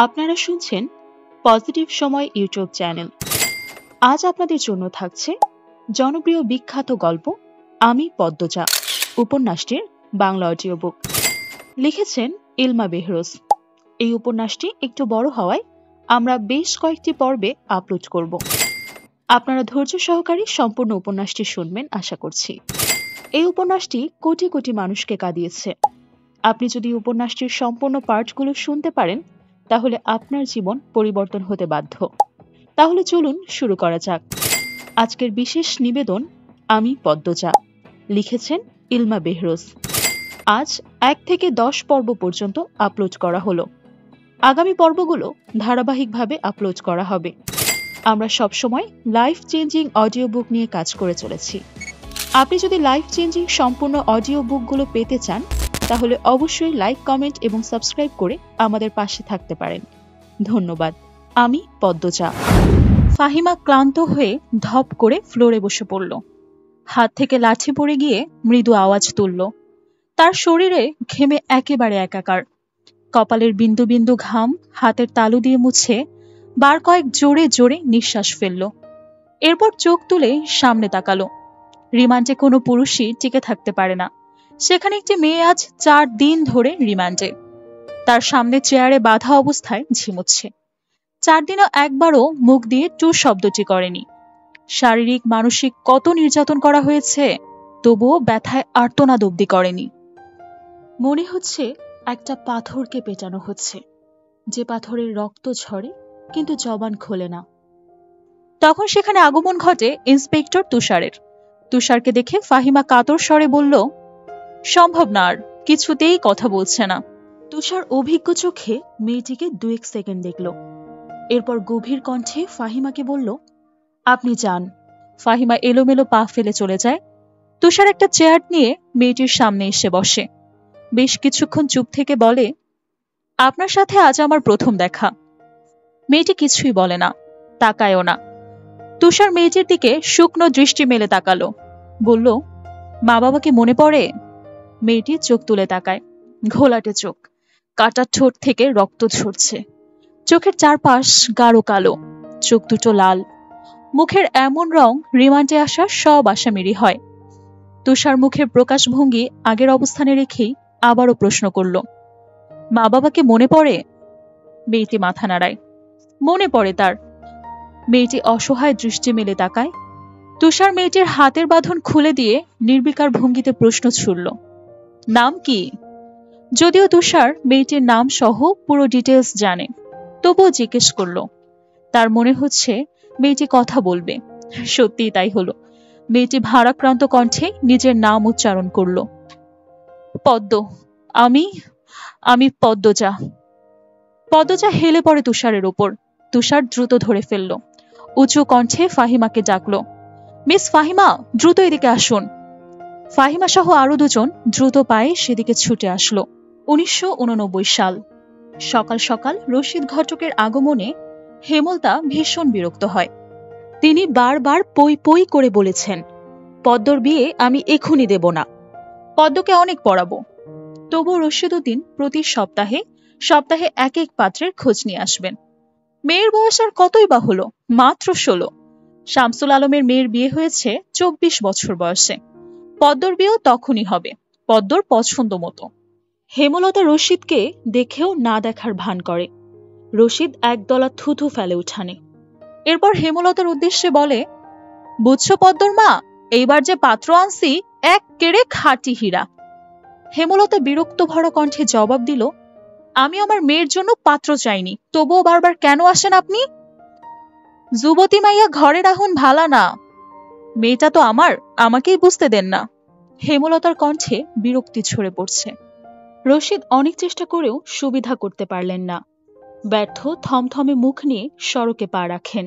আপনারা শুনছেন পজিটিভ সময় ইউটিউব চ্যানেল। আজ আপনাদের জন্য থাকছে জনপ্রিয় বিখ্যাত গল্প আমি পদ্মজা উপন্যাসটির বাংলা অডিও বুক। লিখেছেন ইলমা বেহরোজ। এই উপন্যাসটি একটু বড় হওয়ায় আমরা বেশ কয়েকটি পর্বে আপলোড করব। আপনারা ধৈর্য সহকারে সম্পূর্ণ উপন্যাসটি শুনবেন আশা করছি। এই উপন্যাসটি কোটি কোটি মানুষকে কাঁদিয়েছে। আপনি যদি উপন্যাসটির সম্পূর্ণ পার্টগুলো শুনতে পারেন তাহলে আপনার জীবন পরিবর্তন হতে বাধ্য। তাহলে চলুন শুরু করা যাক। আজকের বিশেষ নিবেদন আমি পদ্মজা, লিখেছেন ইলমা বেহরোজ। আজ 1 থেকে 10 পর্ব পর্যন্ত আপলোড করা হলো। আগামী পর্বগুলো ধারাবাহিকভাবে আপলোড করা হবে। আমরা সবসময় লাইফ চেঞ্জিং অডিও বুক নিয়ে কাজ করে চলেছি। আপনি যদি লাইফ চেঞ্জিং সম্পূর্ণ অডিও বুকগুলো পেতে চান তাহলে অবশ্যই লাইক, কমেন্ট এবং সাবস্ক্রাইব করে আমাদের পাশে থাকতে পারেন। ধন্যবাদ। আমি পদ্মজা। ফাহিমা ক্লান্ত হয়ে ধপ করে ফ্লোরে বসে পড়ল। হাত থেকে লাঠি পড়ে গিয়ে মৃদু আওয়াজ তুলল। তার শরীরে ঘেমে একেবারে একাকার। কপালের বিন্দু বিন্দু ঘাম হাতের তালু দিয়ে মুছে বার কয়েক জোরে জোরে নিঃশ্বাস ফেলল। এরপর চোখ তুলে সামনে তাকালো। রিমান্ডে কোনো পুরুষই টিকে থাকতে পারে না। সেখানে একটি মেয়ে আজ 4 দিন ধরে রিমান্ডে। তার সামনে চেয়ারে বাঁধা অবস্থায় ঝিমুচ্ছে। 4 দিনও একবারও মুখ দিয়ে টু শব্দটি করেনি। শারীরিক মানসিক কত নির্যাতন করা হয়েছে, তবুও ব্যথায় আর্তনাদ অবধি করেনি। মনে হচ্ছে একটা পাথরকে পেটানো হচ্ছে, যে পাথরের রক্ত ঝরে কিন্তু জবান খোলে না। তখন সেখানে আগমন ঘটে ইন্সপেক্টর তুষারের। তুষারকে দেখে ফাহিমা কাতর স্বরে বলল, সম্ভব না, আর কিছুতেই কথা বলছে না। তুষার অভিজ্ঞ চোখে মেয়েটিকে 2 সেকেন্ড দেখল। এরপর গভীর কণ্ঠে ফাহিমাকে বলল, আপনি যান। ফাহিমা এলোমেলো পা ফেলে চলে যায়। তুষার একটা চেয়ার নিয়ে মেয়েটির সামনে এসে বসে। বেশ কিছুক্ষণ চুপ থেকে বলে, আপনার সাথে আজ আমার প্রথম দেখা। মেয়েটি কিছুই বলে না, তাকায়ও না। তুষার মেয়েটির দিকে শুকনো দৃষ্টি মেলে তাকালো, বলল, মা বাবাকে মনে পড়ে? মেয়েটি চোখ তুলে তাকায়। ঘোলাটে চোখ, কাটা ঠোঁট থেকে রক্ত ঝরছে। চোখের চারপাশ গাঢ় কালো, চোখ দুটো লাল। মুখের এমন রং রিমান্ডে আসা সব আসামিরই হয়। তুষার মুখের প্রকাশভঙ্গি আগের অবস্থানে রেখেই আবারও প্রশ্ন করল, মা বাবাকে মনে পড়ে? মেয়েটি মাথা নাড়ায়। মনে পড়ে তার। মেয়েটি অসহায় দৃষ্টি মেলে তাকায়। তুষার মেয়েটির হাতের বাঁধন খুলে দিয়ে নির্বিকার ভঙ্গিতে প্রশ্ন ছুড়ল, নাম কি? যদিও তুষার মেয়েটির নাম সহ পুরো ডিটেলস জানে, তবুও জিজ্ঞেস করলো। তার মনে হচ্ছে মেয়েটি কথা বলবে। সত্যিই তাই হলো। মেয়েটি ভারাক্রান্ত কণ্ঠে নিজের নাম উচ্চারণ করলো, পদ্ম। আমি পদ্মজা। পদ্মজা হেলে পড়ে তুষারের উপর। তুষার দ্রুত ধরে ফেলল। উঁচু কণ্ঠে ফাহিমাকে ডাকলো, মিস ফাহিমা, দ্রুত এদিকে আসুন। ফাহিমা সহ আরো 2 জন দ্রুত পায়ে সেদিকে ছুটে আসলো। 1989 সাল। সকাল সকাল রশিদ ঘটকের আগমনে হেমলতা ভীষণ বিরক্ত হয়। তিনি বারবার পই পই করে বলেছেন, পদ্মর বিয়ে আমি এখনই দেব না, পদ্মকে অনেক পড়াবো। তবু রশিদ উদ্দিন প্রতি সপ্তাহে এক এক পাত্রের খোঁজ নিয়ে আসবেন। মেয়ের বয়স আর কতই বা হলো, মাত্র 16। শামসুল আলমের মেয়ের বিয়ে হয়েছে 24 বছর বয়সে। পদ্মর বিয়েও তখনই হবে, পদ্মর পছন্দ মতো। হেমলতা রশিদকে দেখেও না দেখার ভান করে। রশিদ একদলা থুথু ফেলে উঠানে। এরপর হেমলতার উদ্দেশ্যে বলে, বুঝছো পদ্মর মা, এইবার যে পাত্র আনছি এক্কেরে খাঁটি হীরা। হেমলতা বিরক্ত ভরা কণ্ঠে জবাব দিল, আমি আমার মেয়ের জন্য পাত্র চাইনি, তবুও বারবার কেন আসেন আপনি? যুবতী মাইয়া ঘরে রাখুন ভালা না, মেয়েটা তো আমার, আমাকেই বুঝতে দেন না। হেমলতার কণ্ঠে বিরক্তি ঝরে পড়ছে। রশিদ অনেক চেষ্টা করেও সুবিধা করতে পারলেন না। ব্যর্থ থমথমে মুখ নিয়ে সড়কে পা রাখেন।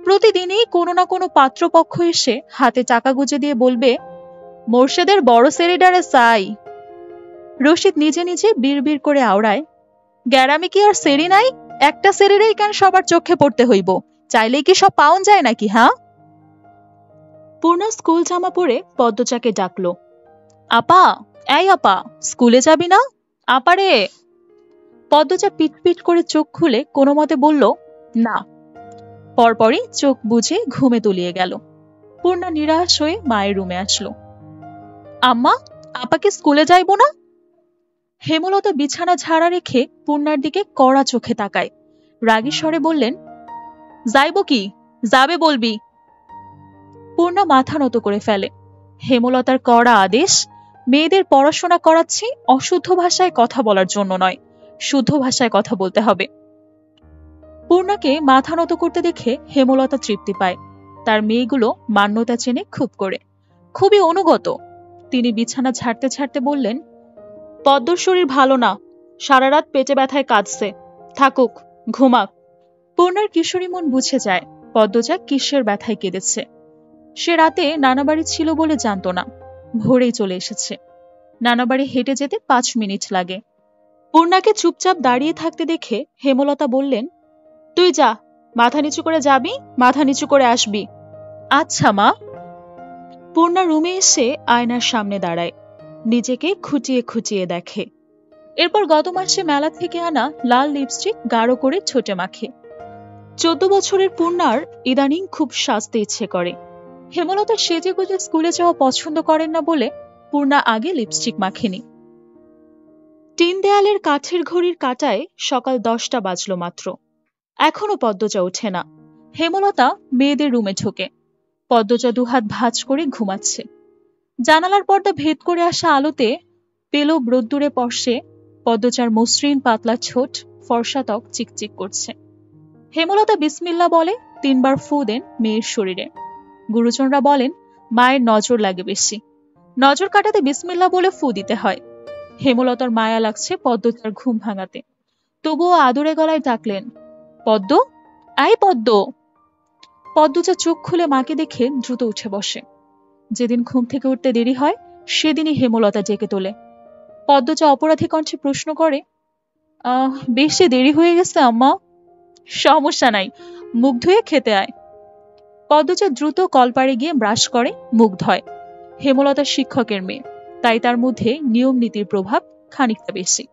প্রতিদিনই কোনো না কোনো পাত্রপক্ষ এসে হাতে টাকা গুজে দিয়ে বলবে, মোর্শেদের বড় সেরিডারে চাই। রশিদ নিজে নিজে বিড়বিড় করে আওড়ায়, গ্যারামে কি আর সেরি নাই? একটা সেরিরেই কেন সবার চোখে পড়তে হইব? চাইলেই কি সব পাওন যায় নাকি? হ্যাঁ? পূর্ণা স্কুল জামা পরে পদ্মজাকে ডাকলো, আপা, এই আপা, স্কুলে যাবি না? আপারে। পদ্মজা পিটপিট করে চোখ খুলে কোনো মতে বলল, না। পরপরই চোখ বুজে ঘুমে তলিয়ে গেল। পূর্ণা নিরাশ হয়ে মায়ের রুমে আসলো। আম্মা, আপাকে স্কুলে যাইব না? হেমলতা বিছানা ঝাড়া রেখে পূর্ণার দিকে কড়া চোখে তাকায়। রাগী স্বরে বললেন, যাইব কি? যাবে বলবি। পূর্ণা মাথা নত করে ফেলে। হেমলতার কড়া আদেশ, মেয়েদের পড়াশোনা করাচ্ছি অশুদ্ধ ভাষায় কথা বলার জন্য নয়, শুদ্ধ ভাষায় কথা বলতে হবে। পূর্ণাকে মাথা নত করতে দেখে হেমলতা তৃপ্তি পায়। তার মেয়েগুলো মান্যতা চেনে খুব করে, খুবই অনুগত। তিনি বিছানা ঝাড়তে ঝাড়তে বললেন, পদ্মর শরীর ভালো না, সারা রাত পেটে ব্যথায় কাঁদছে, থাকুক, ঘুমাক। পূর্ণার কিশোরী মন বুঝে যায় পদ্মজা কিসের ব্যথায় কেঁদেছে। সে রাতে নানাবাড়ি ছিল বলে জানত না, ভোরেই চলে এসেছে। নানাবাড়ি হেঁটে যেতে 5 মিনিট লাগে। পূর্ণাকে চুপচাপ দাঁড়িয়ে থাকতে দেখে হেমলতা বললেন, তুই যা, মাথা নিচু করে যাবি, মাথা নিচু করে আসবি। আচ্ছা মা। পূর্ণা রুমে এসে আয়নার সামনে দাঁড়ায়, নিজেকে খুঁটিয়ে খুঁটিয়ে দেখে। এরপর গত মাসে মেলা থেকে আনা লাল লিপস্টিক গাঢ় করে ঠোঁটে মাখে। 14 বছরের পূর্ণার ইদানিং খুব সাজতে ইচ্ছে করে। হেমলতা সেজে গুজে স্কুলে যাওয়া পছন্দ করেন না বলে পূর্ণা আগে লিপস্টিক মাখেনি। টিন দেয়ালের কাঠের ঘড়ির কাঁটায় সকাল 10টা বাজলো মাত্র। এখনো পদ্মজা ওঠে না। হেমলতা মেয়েদের রুমে ঢোকে। পদ্মজা দুহাত ভাঁজ করে ঘুমাচ্ছে। জানালার পর্দা ভেদ করে আসা আলোতে পেলো রোদ্দুরে পর্শে পদ্মজার মসৃণ পাতলা ছোট, ফর্সা ত্বক চিকচিক করছে। হেমলতা বিসমিল্লাহ বলে 3 বার ফু দেন মেয়ের শরীরে। গুরুজনরা বলেন মায়ের নজর লাগে বেশি, নজর কাটাতে বিসমিল্লাহ বলে ফু দিতে হয়। হেমলতার মায়া লাগছে পদ্মজার ঘুম ভাঙাতে, তবুও আদরে গলায় ডাকলেন, পদ্ম, আই পদ্ম। পদ্মজা চোখ খুলে মাকে দেখে দ্রুত উঠে বসে। যেদিন ঘুম থেকে উঠতে দেরি হয় সেদিনই হেমলতা ডেকে তোলে। পদ্মজা অপরাধী কণ্ঠে প্রশ্ন করে, বেশি দেরি হয়ে গেছে আম্মা? সমস্যা নাই, মুখ ধুয়ে খেতে আয়। পদ্মজা দ্রুত কলপাড়ে গিয়ে ব্রাশ করে, মুখ ধয়। হেমলতার শিক্ষকের মেয়ে, তাই তার মধ্যে নিয়ম নীতির প্রভাব খানিকটা বেশি।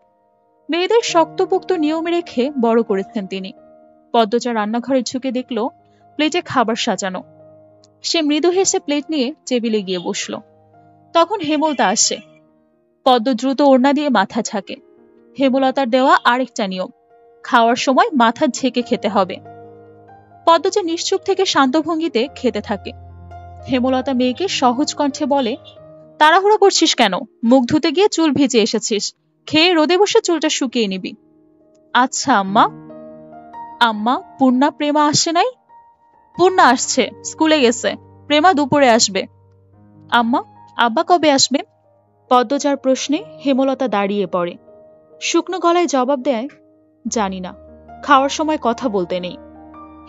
মেয়েদের শক্তপোক্ত নিয়মে রেখে বড় করেছেন তিনি। পদ্মজা রান্নাঘরে ঝুঁকে দেখল প্লেটে খাবার সাজানো। সে মৃদু হেসে প্লেট নিয়ে টেবিলে গিয়ে বসল। তখন হেমলতা আসে। পদ্ম দ্রুত ওড়না দিয়ে মাথা ঝাঁকে। হেমলতার দেওয়া আরেকটা নিয়ম, খাওয়ার সময় মাথা ঝেঁকে খেতে হবে। পদ্মজা নিশ্চুপ থেকে শান্ত ভঙ্গিতে খেতে থাকে। হেমলতা মেয়েকে সহজ কণ্ঠে বলে, তাড়াহুড়ো করছিস কেন? মুখ ধুতে গিয়ে চুল ভিজে এসেছিস, খেয়ে রোদে বসে চুলটা শুকিয়ে নিবি। আচ্ছা আম্মা। আম্মা, পূর্ণা প্রেমা আসে নাই? পূর্ণা আসছে, স্কুলে গেছে, প্রেমা দুপুরে আসবে। আম্মা, আব্বা কবে আসবে? পদ্মজার প্রশ্নে হেমলতা দাঁড়িয়ে পড়ে। শুকনো গলায় জবাব দেয়, জানি না, খাওয়ার সময় কথা বলতে নেই।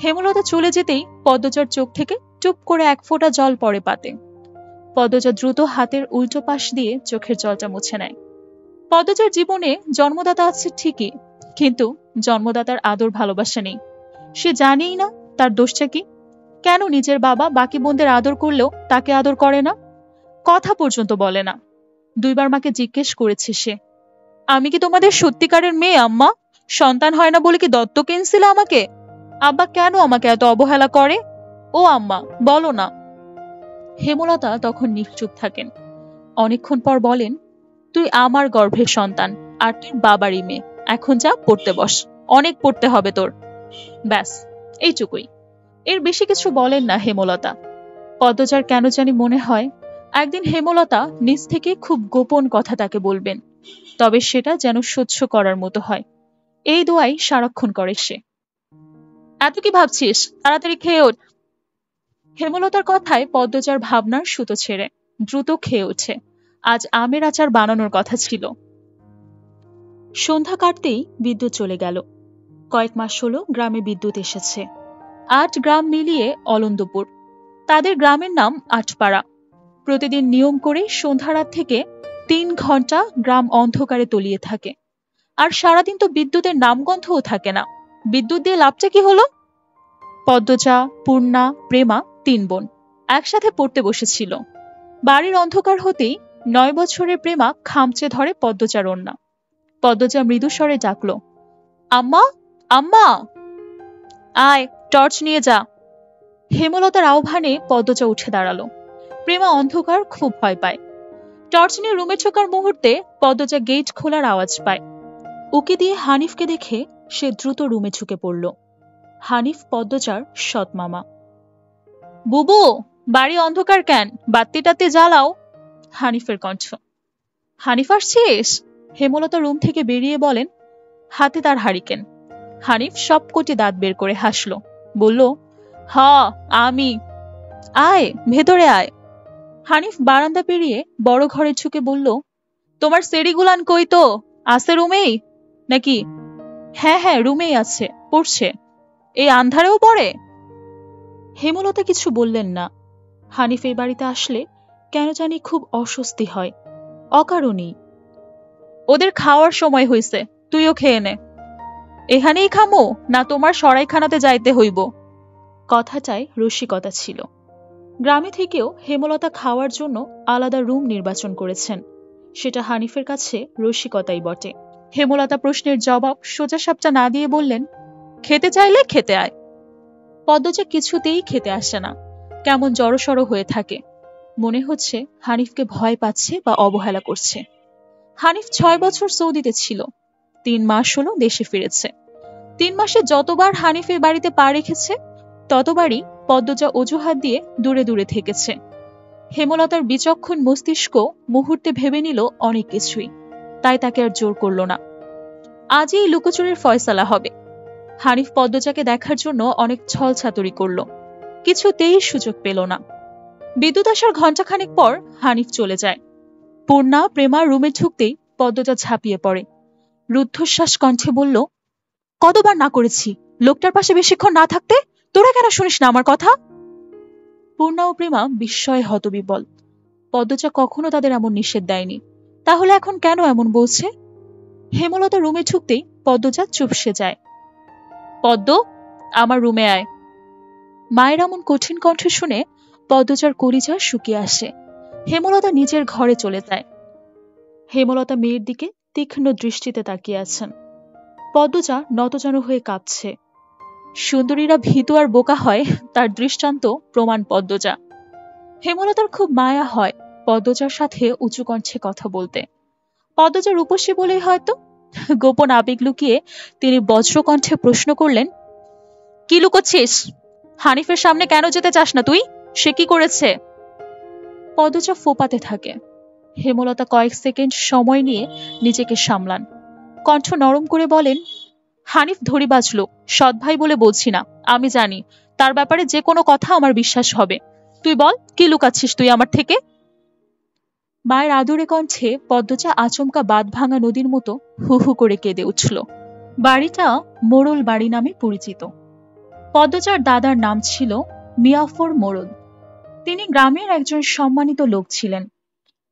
হেমলতা চলে যেতেই পদ্মজার চোখ থেকে টুপ করে 1 ফোঁটা জল পড়ে পাতে। পদ্মজা দ্রুত হাতের উল্টো পাশ দিয়ে চোখের জলটা মুছে নেয়। পদ্মজার জীবনে জন্মদাতা আছে ঠিকই, কিন্তু জন্মদাতার আদর ভালোবাসা নেই। সে জানেই না তার দোষটা কি, কেন নিজের বাবা বাকি বোনদের আদর করলেও তাকে আদর করে না, কথা পর্যন্ত বলে না। 2 বার মাকে জিজ্ঞেস করেছে সে, আমি কি তোমাদের সত্যিকারের মেয়ে আম্মা? সন্তান হয় না বলে কি দত্তক এনেছিল আমাকে? আব্বা কেন আমাকে এত অবহেলা করে? ও আম্মা, বলো না। হেমলতা তখন নিশ্চুপ থাকেন। অনেকক্ষণ পর বলেন, তুই আমার গর্ভের সন্তান, আর তুই বাবারই মেয়ে। এখন যা, পড়তে বস, অনেক পড়তে হবে তোর। ব্যাস, এইটুকুই। এর বেশি কিছু বলেন না হেমলতা। পদ্মজার কেন জানি মনে হয় একদিন হেমলতা নিজ থেকে খুব গোপন কথা তাকে বলবেন, তবে সেটা যেন সহ্য করার মতো হয়। এই দোয়াই সারাক্ষণ করে সে। এত কি ভাবছিস, তাড়াতাড়ি খেয়ে ওঠ। হেমলতার কথায় পদ্মজার ভাবনার সুতো ছেড়ে দ্রুত খেয়ে ওঠে। আজ আমের আচার বানানোর কথা ছিল। সন্ধ্যা কাটতেই বিদ্যুৎ চলে গেল। কয়েক মাস হলো গ্রামে বিদ্যুৎ এসেছে। 8 গ্রাম মিলিয়ে অলন্দপুর। তাদের গ্রামের নাম আটপাড়া। প্রতিদিন নিয়ম করে সন্ধ্যা রাত থেকে 3 ঘন্টা গ্রাম অন্ধকারে তলিয়ে থাকে। আর সারাদিন তো বিদ্যুতের নামগন্ধও থাকে না। বিদ্যুৎ দিয়ে লাভটা কি হলো? পদ্মজা, পূর্ণা, প্রেমা 3 বোন একসাথে পড়তে বসেছিল। বাড়ির অন্ধকার হতেই 9 বছরের প্রেমা খামচে ধরে পদ্মজার ওড়না। পদ্মজা মৃদু স্বরে ডাকলো, আম্মা, আম্মা, আয় টর্চ নিয়ে যা। হেমলতার আহ্বানে পদ্মজা উঠে দাঁড়ালো। প্রেমা অন্ধকার খুব ভয় পায়। টর্চ নিয়ে রুমে ঢোকার মুহূর্তে পদ্মজা গেট খোলার আওয়াজ পায়। উকি দিয়ে হানিফকে দেখে সে দ্রুত রুমে ঢুকে পড়ল। হানিফ পদ্মজার সৎ মামা। বুবু, বাড়ি অন্ধকার কেন? বাত্তিটাতে জ্বালাও। হানিফের কণ্ঠ। হানিফ আসছিস? হেমলতা রুম থেকে বেরিয়ে বলেন, হাতে তার হারিকেন। হানিফ সবকটি দাঁত বের করে হাসল, বলল, হ আমি। আয় ভেতরে আয়। হানিফ বারান্দা পেরিয়ে বড় ঘরে ঢুকে বলল, তোমার সেরিগুলান কই? তো আছে রুমেই নাকি? হ্যাঁ হ্যাঁ, রুমেই আছে, পড়ছে। এই আন্ধারেও পড়ে? হেমলতা কিছু বললেন না। হানিফ এই বাড়িতে আসলে কেন জানি খুব অস্বস্তি হয়, অকারণেই। ওদের খাওয়ার সময় হইছে, তুইও খেয়ে নে। এখানেই খামো না তোমার সরাইখানাতে যাইতে হইব? কথাটায় রসিকতা ছিল। গ্রামে থেকেও হেমলতা খাওয়ার জন্য আলাদা রুম নির্বাচন করেছেন। সেটা হানিফের কাছে রসিকতাই বটে। হেমলতা প্রশ্নের জবাব সোজাসাপটা না দিয়ে বললেন, খেতে চাইলে খেতে আয়। পদ্মজা কিছুতেই খেতে আসে না, কেমন জড়সড় হয়ে থাকে। মনে হচ্ছে হানিফকে ভয় পাচ্ছে বা অবহেলা করছে। হানিফ 6 বছর সৌদিতে ছিল, 3 মাস হলো দেশে ফিরেছে। 3 মাসে যতবার হানিফের বাড়িতে পা রেখেছে ততবারই পদ্মজা অজুহাত দিয়ে দূরে দূরে থেকেছে। হেমলতার বিচক্ষণ মস্তিষ্ক মুহূর্তে ভেবে নিল অনেক কিছুই, তাই তাকে আর জোর করল না। আজই লুকোচুরির ফয়সালা হবে। হানিফ পদ্মজাকে দেখার জন্য অনেক ছল ছাতুরি করল, কিছুতেই সুযোগ পেল না। বিদ্যুৎ আসার ঘণ্টাখানেক পর হানিফ চলে যায়। পূর্ণা প্রেমার রুমে ঢুকতেই পদ্মজা ঝাঁপিয়ে পড়ে। রুদ্ধশ্বাস কণ্ঠে বলল, কতবার না করেছি লোকটার পাশে বেশিক্ষণ না থাকতে? তোরা কেন শুনিস না আমার কথা? পূর্ণা ও প্রেমা বিস্ময়ে হতবিবল। পদ্মজা কখনো তাদের এমন নিষেধ দেয়নি, তাহলে এখন কেন এমন বলছে? হেমলতা রুমে ঢুকতেই পদ্মজা চুপসে যায়। পদ্ম, আমার রুমে আয়। মায়ের এমন কঠিন কণ্ঠ শুনে পদ্মজার কলিজা শুকিয়ে আসে। হেমলতা নিজের ঘরে চলে যায়। হেমলতা মেয়ের দিকে তীক্ষ্ণ দৃষ্টিতে তাকিয়ে আছেন। পদ্মজা নতজানু হয়ে কাঁপছে। সুন্দরীরা ভীতু আর বোকা হয় তার দৃষ্টান্ত প্রমাণ পদ্মজা। হেমলতার খুব মায়া হয় পদ্মজার সাথে উঁচু কণ্ঠে কথা বলতে। পদ্মজা রূপসী বলেই হয়তো গোপন আবেগ লুকিয়ে তিনি বজ্রকণ্ঠে প্রশ্ন করলেন, কি লুকোচ্ছিস? হানিফের সামনে কেন যেতে চাস না তুই? সে কি করেছে? পদ্মজা ফোপাতে থাকে। হেমলতা কয়েক সেকেন্ড সময় নিয়ে নিজেকে সামলান। কণ্ঠ নরম করে বলেন, হানিফ ধরিবাজ লোক, সৎ ভাই বলে বলছি না। আমি জানি তার ব্যাপারে যে কোনো কথা আমার বিশ্বাস হবে। তুই বল, কি লুকাচ্ছিস তুই আমার থেকে? মায়ের আদুরে কণ্ঠে পদ্মজা আচমকা বাঁধ ভাঙা নদীর মতো হু হু করে কেঁদে উঠল। বাড়িটা মোড়ল বাড়ি নামে পরিচিত। পদ্মজার দাদার নাম ছিল মিয়াফর মোড়ল। তিনি গ্রামের একজন সম্মানিত লোক ছিলেন।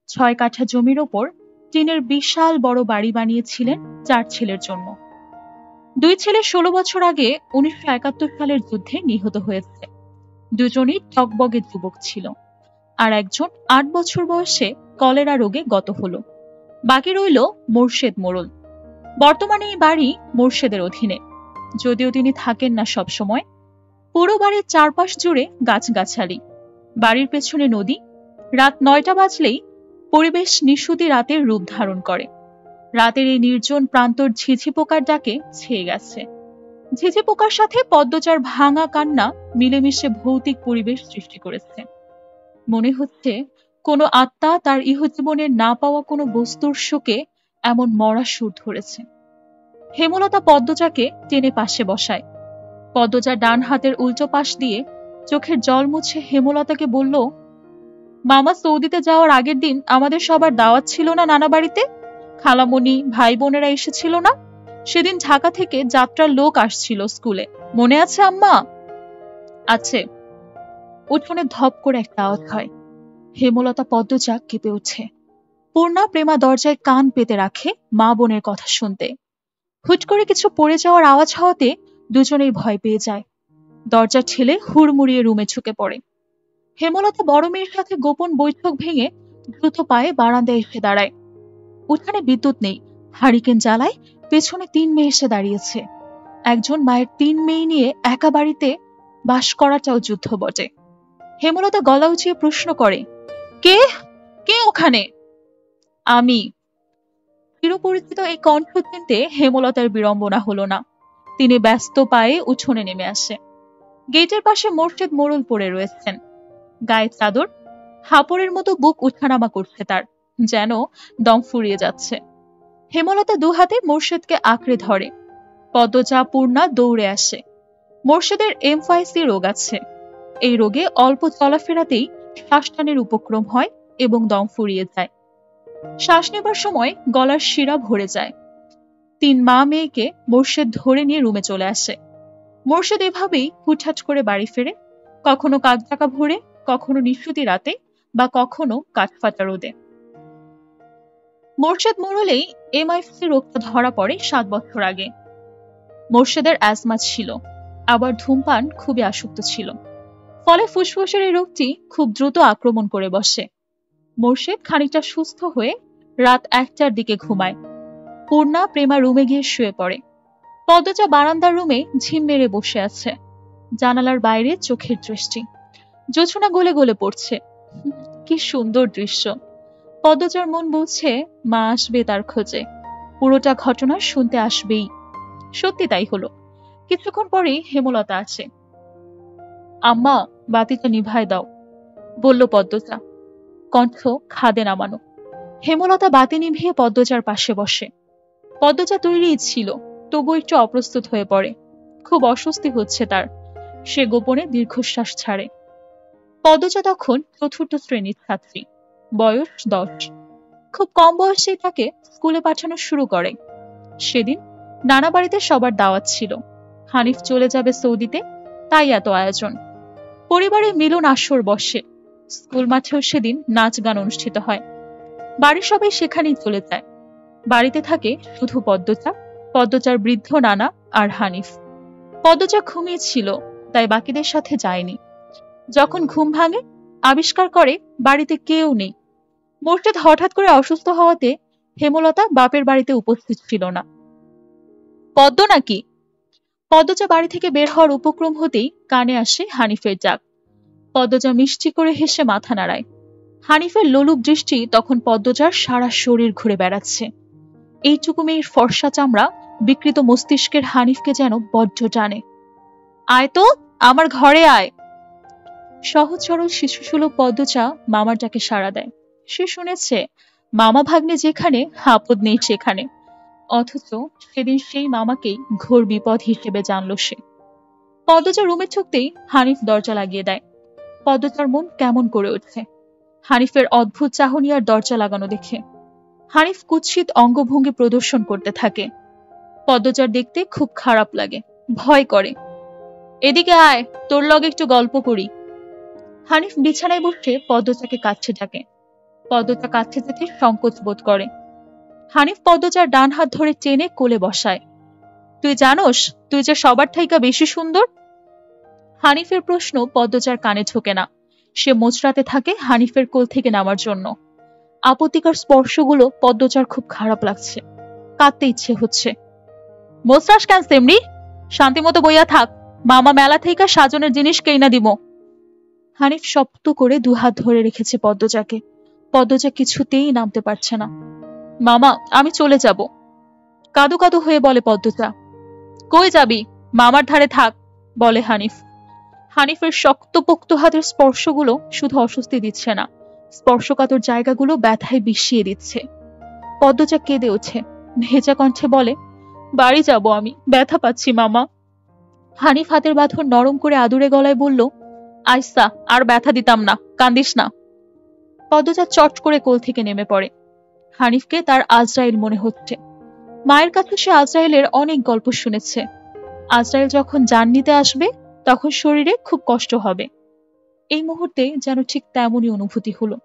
6 কাঠা জমির ওপর টিনের বিশাল বড় বাড়ি বানিয়েছিলেন 4 ছেলের জন্য। 2 ছেলে 16 বছর আগে 1971 সালের যুদ্ধে নিহত হয়েছে। দুজনই টকবগে যুবক ছিল, আর একজন 8 বছর বয়সে কলেরা রোগে গত হলো। বাকি রইল মোর্শেদ মোড়ল। বর্তমানে এই বাড়ি মোর্শেদের অধীনে, যদিও তিনি থাকেন না সব সময়। পুরো বাড়ির চারপাশ জুড়ে গাছগাছালি, বাড়ির পেছনে নদী। রাত 9টা বাজলেই পরিবেশ নিশুতি রাতের রূপ ধারণ করে। রাতের এই নির্জন প্রান্তর ঝিঝি পোকার ডাকে ছেয়ে গেছে। ঝিঝি পোকার সাথে পদ্মজার ভাঙা কান্না মিলেমিশে ভৌতিক পরিবেশ সৃষ্টি করেছে। মনে হচ্ছে কোনো আত্মা তার ইহজীবনের না পাওয়া কোনো বস্তুর শোকে এমন মরা সুর ধরেছে। হেমলতা পদ্মজাকে টেনে পাশে বসায়। পদ্মজা ডান হাতের উল্টো পাশ দিয়ে চোখের জল মুছে হেমলতাকে বলল, মামা সৌদিতে যাওয়ার আগের দিন আমাদের সবার দাওয়াত ছিল না নানা বাড়িতে? খালামণি, ভাই বোনেরা এসেছিল না? সেদিন ঢাকা থেকে যাত্রার লোক আসছিল স্কুলে, মনে আছে আম্মা? আছে। উঠোনে ধপ করে একটা আওয়াজ হয়। হেমলতা পদ্মজা কেঁপে ওঠে। পূর্ণা প্রেমা দরজায় কান পেতে রাখে মা বোনের কথা শুনতে। হুট করে কিছু পড়ে যাওয়ার আওয়াজ হওয়াতে দুজনেই ভয় পেয়ে যায়। দরজা ঠেলে হুড়মুড়িয়ে রুমে ঢুকে পড়ে। হেমলতা বড় মেয়ের সাথে গোপন বৈঠক ভেঙে দ্রুত পায়ে বারান্দায় এসে দাঁড়ায়। উঠানে বিদ্যুৎ নেই, হারিকেন জ্বালায় পেছনে 3 মেয়ে এসে দাঁড়িয়েছে। একজন মায়ের 3 মেয়ে নিয়ে একা বাড়িতে বাস করাটাও যুদ্ধ বটে। হেমলতা গলা উঁচিয়ে প্রশ্ন করে, কে কে ওখানে? আমি। চিরপরিচিত এই কণ্ঠ চিনতে হেমলতার বিড়ম্বনা হলো না। তিনি ব্যস্ত পায়ে উঠোনে নেমে আসে। গেটের পাশে মোর্শেদ মোড়ল পড়ে রয়েছেন। গায়ে চাদর, হাপড়ের মতো বুক উঠানামা করছে তার, যেন দম ফুরিয়ে যাচ্ছে। হেমলতা 2 হাতে মোর্শেদকে আঁকড়ে ধরে। পদ্মজা, পূর্ণা দৌড়ে আসে। মোর্শেদের এমফাইসি রোগ আছে। এই রোগে অল্প চলাফেরাতেই শ্বাসটানের উপক্রম হয় এবং দম ফুরিয়ে যায়। শ্বাস নেবার সময় গলার শিরা ভরে যায়। 3 মা মেয়েকে মোর্শেদ ধরে নিয়ে রুমে চলে আসে। মোর্শেদ এভাবেই হুটহাট করে বাড়ি ফেরে, কখনো কাকডাকা ভোরে, কখনো নিশুতি রাতে, বা কখনো কাঠফাটা রোদে। মোর্শেদ মোড়লেই এমআইসি রোগটা ধরা পড়ে 7 বছর আগে। মোর্শেদের অ্যাজমা ছিল, আবার ধূমপান খুবই আসক্ত ছিল। ফলে ফুসফুসের এই রোগটি খুব দ্রুত আক্রমণ করে বসে। মোর্শেদ খানিকটা সুস্থ হয়ে রাত 1টার দিকে ঘুমায়। পূর্ণা প্রেমা রুমে গিয়ে শুয়ে পড়ে। পদ্মজা বারান্দার রুমে ঝিম মেরে বসে আছে। জানালার বাইরে চোখের দৃষ্টি, জোছনা গলে গলে পড়ছে। কি সুন্দর দৃশ্য। পদ্মজার মন বলছে মা আসবে তার খোঁজে, পুরোটা ঘটনা শুনতে আসবেই। সত্যি তাই হলো। কিছুক্ষণ পরেই হেমলতা আসে। আম্মা, বাতিটা নিভায় দাও, বলল পদ্মজা, কণ্ঠ খাদে নামানো। হেমলতা বাতি নিভিয়ে পদ্মজার পাশে বসে। পদ্মজা তৈরিই ছিল, তবু একটু অপ্রস্তুত হয়ে পড়ে। খুব অস্বস্তি হচ্ছে তার। সে গোপনে দীর্ঘশ্বাস ছাড়ে। পদ্মজা তখন 4র্থ শ্রেণীর ছাত্রী, বয়স 10। খুব কম বয়সেই তাকে স্কুলে পাঠানো শুরু করে। সেদিন নানা বাড়িতে সবার দাওয়াত ছিল। হানিফ চলে যাবে সৌদিতে, তাই এত আয়োজন। পরিবারের মিলন আসর বসে। স্কুল মাঠেও সেদিন নাচ গান অনুষ্ঠিত হয়। বাড়ির সবাই সেখানেই চলে যায়। বাড়িতে থাকে শুধু পদ্মজা, পদ্মজার বৃদ্ধ নানা আর হানিফ। পদ্মজা ঘুমিয়েছিল, তাই বাকিদের সাথে যায়নি। যখন ঘুম ভাঙে, আবিষ্কার করে বাড়িতে কেউ নেই। মোর্শেদ হঠাৎ করে অসুস্থ হওয়াতে হেমলতা বাপের বাড়িতে উপস্থিত ছিল না। পদ্ম নাকি? পদ্মজা বাড়ি থেকে বের হওয়ার উপক্রম হতেই কানে আসে হানিফের ডাক। পদ্মজা মিষ্টি করে হেসে মাথা নাড়ায়। হানিফের লোলুপ দৃষ্টি তখন পদ্মজার সারা শরীর ঘুরে বেড়াচ্ছে। এইটুকু মেয়ের ফর্সা চামড়া বিকৃত মস্তিষ্কের হানিফকে যেন বড্ড টানে। আয় তো, আমার ঘরে আয়। সহজ সরল শিশুসুলভ পদ্মজা মামার ডাকে সাড়া দেয়। সে শুনেছে মামা ভাগ্নে যেখানে, আপদ নেই সেখানে। অথচ সেদিন সেই মামাকেই ঘোর বিপদ হিসেবে জানল সে। পদ্মজা রুমে ঢুকতেই হানিফ দরজা লাগিয়ে দেয়। পদ্মজার মন কেমন করে ওঠে হানিফের অদ্ভুত চাহনি আর দরজা লাগানো দেখে। হানিফ কুৎসিত অঙ্গভঙ্গি প্রদর্শন করতে থাকে। পদ্মজার দেখতে খুব খারাপ লাগে, ভয় করে। এদিকে আয়, তোর লগে একটু গল্প করি। হানিফ বিছানায় বসে পদ্মজাকে কাছে ডাকে। পদ্মজা কাছে যেতে সংকোচ বোধ করে। হানিফ পদ্মজার ডান হাত ধরে টেনে কোলে বসায়। তুই জানোস তুই যে সবার থাইকা বেশি সুন্দর? হানিফের প্রশ্ন পদ্মজার কানে ঢোকে না। সে মোচড়াতে থাকে হানিফের কোল থেকে নামার জন্য। আপত্তিকর স্পর্শগুলো পদ্মজার খুব খারাপ লাগছে। কাঁদতে ইচ্ছে হচ্ছে। মোচড়াস কেন সেমরি? শান্তি মতো বইয়া থাক, মামা মেলা থেকে সাজনের জিনিস কেইনা দিব। হানিফ শক্ত করে 2 হাত ধরে রেখেছে পদ্মজাকে। পদ্মজা কিছুতেই নামতে পারছে না। মামা, আমি চলে যাব। কাদো কাদো হয়ে বলে পদ্মজা। কই যাবি? মামার ধারে থাক, বলে হানিফ। হানিফের শক্তপোক্ত হাতের স্পর্শগুলো শুধু অস্বস্তি দিচ্ছে না, স্পর্শকাতর জায়গাগুলো ব্যথায় বিষিয়ে দিচ্ছে। পদ্মজা কেঁদে ওঠে, ভেজা কণ্ঠে বলে, বাড়ি যাব আমি, ব্যথা পাচ্ছি মামা। হানিফ হাতের বাঁধন নরম করে আদুরে গলায় বলল, আইসা, আর ব্যথা দিতাম না, কান্দিস না। পদ্মজা চট করে কোল থেকে নেমে পড়ে। হানিফকে তার আজরাইল মনে হচ্ছে। মায়ের কাছে সে আজরাইলের অনেক গল্প শুনেছে। আজরাইল যখন জান নিতে আসবে তখন শরীরে খুব কষ্ট হবে। এই মুহূর্তে যেন ঠিক তেমনই অনুভূতি হলো।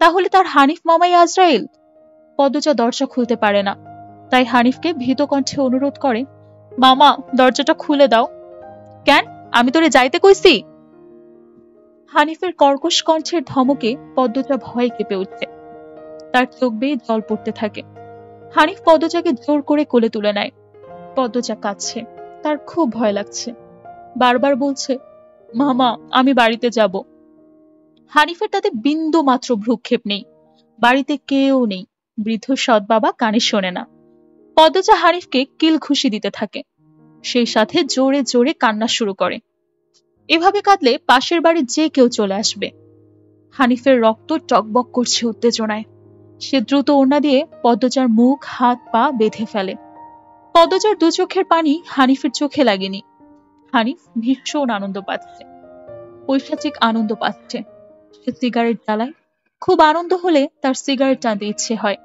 তাহলে তার হানিফ মামাই আজরাইল? পদ্মজা দরজা খুলতে পারে না, তাই হানিফকে ভীত কণ্ঠে অনুরোধ করে, মামা, দরজাটা খুলে দাও। কেন, আমি তোরে যাইতে কইছি? হানিফের কর্কশ কণ্ঠের ধমকে পদ্মজা ভয়ে কেঁপে উঠছে। তার চোখ বেয়ে জল পড়তে থাকে। হানিফ পদ্মজাকে জোর করে কোলে তুলে নেয়। পদ্মজা কাঁদছে, তার খুব ভয় লাগছে, বারবার বলছে, মামা আমি বাড়িতে যাব। হানিফের তাতে বিন্দু মাত্র ভ্রুক্ষেপ নেই, বাড়িতে কেউ নেই, বৃদ্ধ সৎ বাবা কানে শোনে না। পদ্মজা হানিফকে কিল ঘুষি দিতে থাকে, সেই সাথে জোরে জোরে কান্না শুরু করে। এভাবে কাঁদলে পাশের বাড়ির যে কেউ চলে আসবে। হানিফের রক্ত টকবক করছে উত্তেজনায়। সে দ্রুত ওড়না দিয়ে পদ্মজার মুখ হাত পা বেঁধে ফেলে। পদ্মজার দু চোখের পানি হানিফের চোখে লাগেনি। হানিফ ভীষণ আনন্দ পাচ্ছে, পৈশাচিক আনন্দ পাচ্ছে। সে সিগারেট জ্বালায়, খুব আনন্দ হলে তার সিগারেট টানতে ইচ্ছে হয়।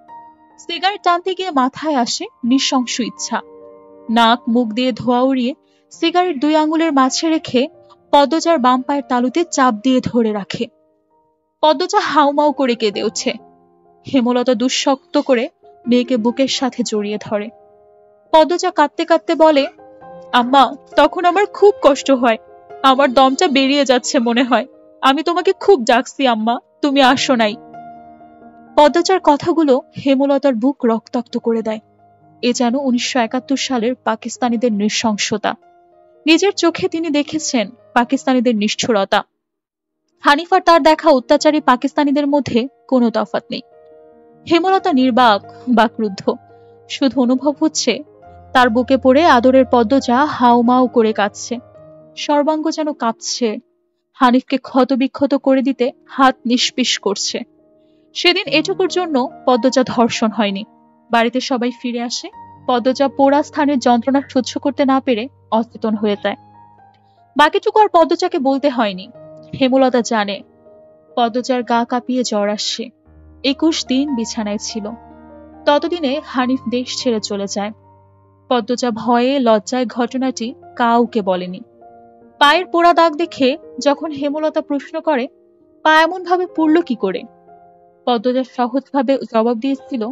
সিগারেট টানতে গিয়ে মাথায় আসে নৃশংস ইচ্ছা। নাক মুখ দিয়ে ধোয়া উড়িয়ে সিগারেট 2 আঙুলের মাঝে রেখে পদ্মজার বাম পায়ের তালুতে চাপ দিয়ে ধরে রাখে। পদ্মজা হাউমাউ করে কেঁদে ওঠে। হেমলতা দুঃশক্ত করে মেয়েকে বুকের সাথে জড়িয়ে ধরে। পদ্মজা কাঁদতে কাঁদতে বলে, আম্মা তখন আমার খুব কষ্ট হয়, আমার দমটা বেরিয়ে যাচ্ছে মনে হয়, আমি তোমাকে খুব ডাকছি আম্মা, তুমি আসো নাই। পদ্মজার কথাগুলো হেমলতার বুক রক্তাক্ত করে দেয়। এ যেন 1971 সালের পাকিস্তানিদের নৃশংসতা। নিজের চোখে তিনি দেখেছেন পাকিস্তানিদের নিষ্ঠুরতা। হানিফার তার দেখা অত্যাচারী পাকিস্তানিদের মধ্যে কোনো তফাৎ নেই। হেমলতা নির্বাক বা ক্রুদ্ধ, শুধু অনুভব হচ্ছে তার বুকে পড়ে আদরের পদ্মজা হাউমাউ করে কাঁদছে, সর্বাঙ্গ যেন কাঁপছে, হানিফকে ক্ষতবিক্ষত করে দিতে হাত নিষ্পিস করছে। সেদিন এটুকুর জন্য পদ্মজা ধর্ষণ হয়নি। বাড়িতে সবাই ফিরে আসে, পদ্মজা পোড়া স্থানের যন্ত্রণা সহ্য করতে না পেরে অচেতন হয়ে যায়। বাকিটুকু আর পদ্মজাকে বলতে হয়নি। হেমলতা জানে পদ্মজার গা কাঁপিয়ে জ্বর আসছে। 21 দিন বিছানায় ছিল। ততদিনে হানিফ দেশ ছেড়ে চলে যায়। পদ্মজা ভয়ে লজ্জায় ঘটনাটি কাউকে বলেনি। পায়ের পোড়া দাগ দেখে যখন হেমলতা প্রশ্ন করে, পা এমন ভাবে পুড়ল কি করে, পদ্মজা সহজভাবে জবাব দিয়েছিল,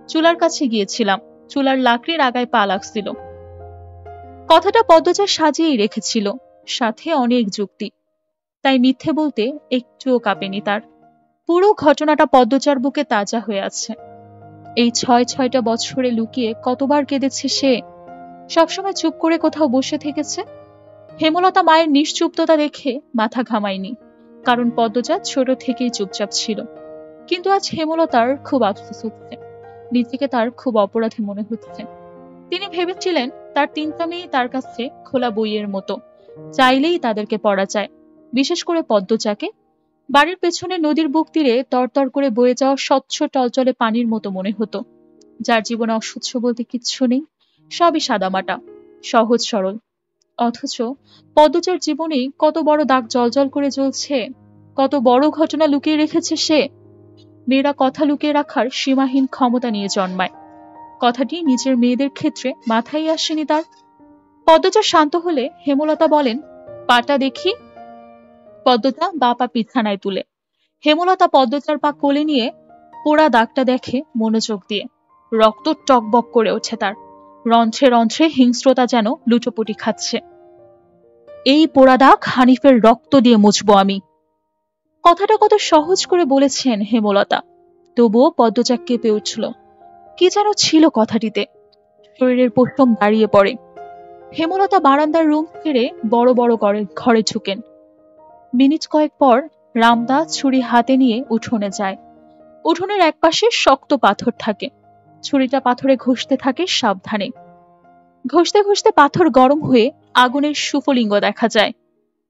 চুলার কাছে গিয়েছিলাম, চুলার লাকড়ির আগায় পা লাগছিল। কথাটা পদ্মজা সাজিয়েই রেখেছিল, সাথে অনেক যুক্তি, তাই মিথ্যে বলতে একটুও কাঁপেনি তার। পুরো ঘটনাটা পদ্মজার বুকে তাজা হয়ে আছে। এই 6-6টা বছরে লুকিয়ে কতবার কেঁদেছে সে, সবসময় চুপ করে কোথাও বসে থেকেছে। হেমলতা মায়ের নিশ্চুপতা দেখে মাথা ঘামায়নি, কারণ পদ্মজা ছোট থেকেই চুপচাপ ছিল। কিন্তু আজ হেমলতার খুব আফসোস হচ্ছে, নিজেকে তার খুব অপরাধী মনে হচ্ছে। তিনি ভেবেছিলেন তার 3টা মেয়ে তার কাছে খোলা বইয়ের মতো, চাইলেই তাদেরকে পড়া যায়, বিশেষ করে পদ্মজাকে। বাড়ির পেছনে নদীর বুক তীরে তরতর করে বয়ে যাওয়া স্বচ্ছ টলচলে পানির মতো মনে হতো, যার জীবনে অস্বচ্ছ বলতে কিচ্ছু নেই, সবই সাদামাটা, সহজ সরল। অথচ পদ্মজার জীবনেই কত বড় দাগ জলজল করে জ্বলছে, কত বড় ঘটনা লুকিয়ে রেখেছে সে। মেয়েরা কথা লুকিয়ে রাখার সীমাহীন ক্ষমতা নিয়ে জন্মায়, কথাটি নিজের মেয়েদের ক্ষেত্রে মাথায় আসেনি তার। পদ্মজা শান্ত হলে হেমলতা বলেন, পাটা দেখি। পদ্মজা বা পা বিছানায় তুলে। হেমলতা পদ্মজার পা কোলে নিয়ে পোড়া দাগটা দেখে মনোযোগ দিয়ে। রক্ত টকবক করে ওঠে তার, রন্ধ্রে রন্ধ্রে হিংস্রতা যেন লুটোপুটি খাচ্ছে। এই পোড়া দাগ হানিফের রক্ত দিয়ে মুছবো আমি। কথাটা কত সহজ করে বলেছেন হেমলতা, তবুও পদ্মজা কেঁপে উঠল। কি যেন ছিল কথাটিতে, শরীরের পশম দাঁড়িয়ে পড়ে। হেমলতা বারান্দার রুম ছেড়ে বড় বড় ঘরে ঢুকেন। মিনিট কয়েক পর রামদা ছুরি হাতে নিয়ে উঠোনে যায়। উঠোনের একপাশে শক্ত পাথর থাকে, ছুরিটা পাথরে ঘষতে থাকে সাবধানে। ঘষতে ঘষতে পাথর গরম হয়ে আগুনের সুফলিঙ্গ দেখা যায়,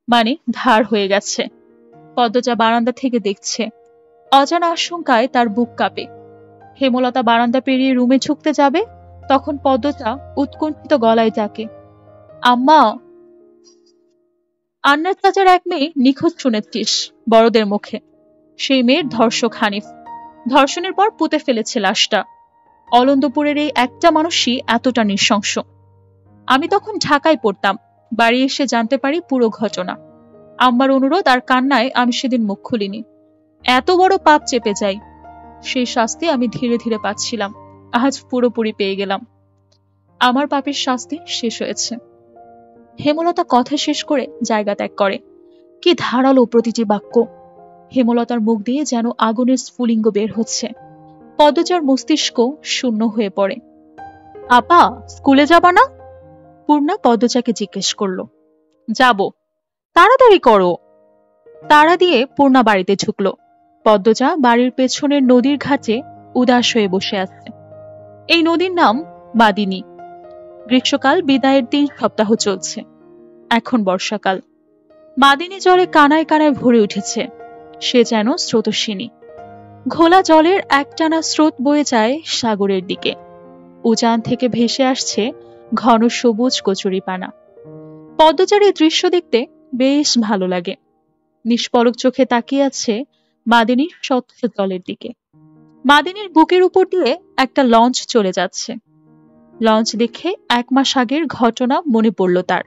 মানে ধার হয়ে গেছে। পদ্মজা বারান্দা থেকে দেখছে, অজানা আশঙ্কায় তার বুক কাঁপে। হেমলতা বারান্দা পেরিয়ে রুমে ঢুকতে যাবে, তখন পদ্মজা উৎকণ্ঠিত গলায় ডাকে, আম্মা। আন্নার চাচার এক মেয়ে নিখোঁজ শুনেছিস বড়দের মুখে, সেই মেয়ের ধর্ষক হানিফ। ধর্ষণের পর পুঁতে ফেলেছে লাশটা। অলন্দপুরের এই একটা মানুষই এতটা নৃশংস। আমি তখন ঢাকায় পড়তাম, বাড়ি এসে জানতে পারি পুরো ঘটনা। আম্মার অনুরোধ আর কান্নায় আমি সেদিন মুখ খুলিনি। এত বড় পাপ চেপে যাই, সেই শাস্তি আমি ধীরে ধীরে পাচ্ছিলাম, আজ পুরোপুরি পেয়ে গেলাম। আমার পাপের শাস্তি শেষ হয়েছে। হেমলতা কথা শেষ করে জায়গা ত্যাগ করে। কি ধারালো প্রতিটি বাক্য! হেমলতার মুখ দিয়ে যেন আগুনের স্ফুলিঙ্গ বের হচ্ছে। পদ্মজার মস্তিষ্ক শূন্য হয়ে পড়ে। আপা, স্কুলে যাবা না? পূর্ণা পদ্মজাকে জিজ্ঞেস করলো। যাব। তাড়াতাড়ি করো। তাড়া দিয়ে পূর্ণা বাড়িতে ঢুকলো। পদ্মজা বাড়ির পেছনের নদীর ঘাটে উদাস হয়ে বসে আছে। এই নদীর নাম মাদিনী। গ্রীষ্মকাল বিদায়ের 3 সপ্তাহ চলছে। এখন বর্ষাকাল। মাদিনী জলে কানায় কানায় ভরে উঠেছে। সে যেন স্রোতস্বিনী। ঘোলা জলের একটানা স্রোত বয়ে যায় সাগরের দিকে। উজান থেকে ভেসে আসছে ঘন সবুজ কচুরিপানা। পদ্মজার এই দৃশ্য দেখতে বেশ ভালো লাগে। নিষ্পলক চোখে তাকিয়ে আছে মাদিনীর স্বচ্ছ জলের দিকে। মাদিনীর বুকের উপর দিয়ে একটা লঞ্চ চলে যাচ্ছে। লঞ্চ দেখে 1 মাস আগের ঘটনা মনে পড়ল তার।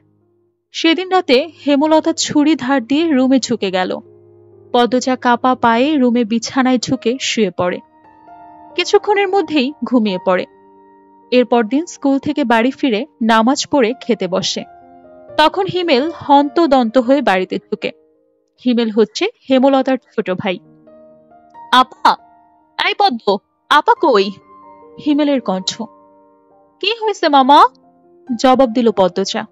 সেদিন রাতে হেমলতা ছুরি ধার দিয়ে রুমে ঢুকে গেল। পদ্মজা কাপা পায়ে রুমে বিছানায় ঢুকে শুয়ে পড়ে। কিছুক্ষণের মধ্যেই ঘুমিয়ে পড়ে। এরপর দিন স্কুল থেকে বাড়ি ফিরে নামাজ পড়ে খেতে বসে। তখন হিমেল হন্তদন্ত হয়ে বাড়িতে ঢুকে। হিমেল হচ্ছে হেমলতার ছোট ভাই। আপা, এই পদ্ম, আপা কই? হিমেলের কণ্ঠ। কি হয়েছে মামা? জবাব দিল পদ্মজা।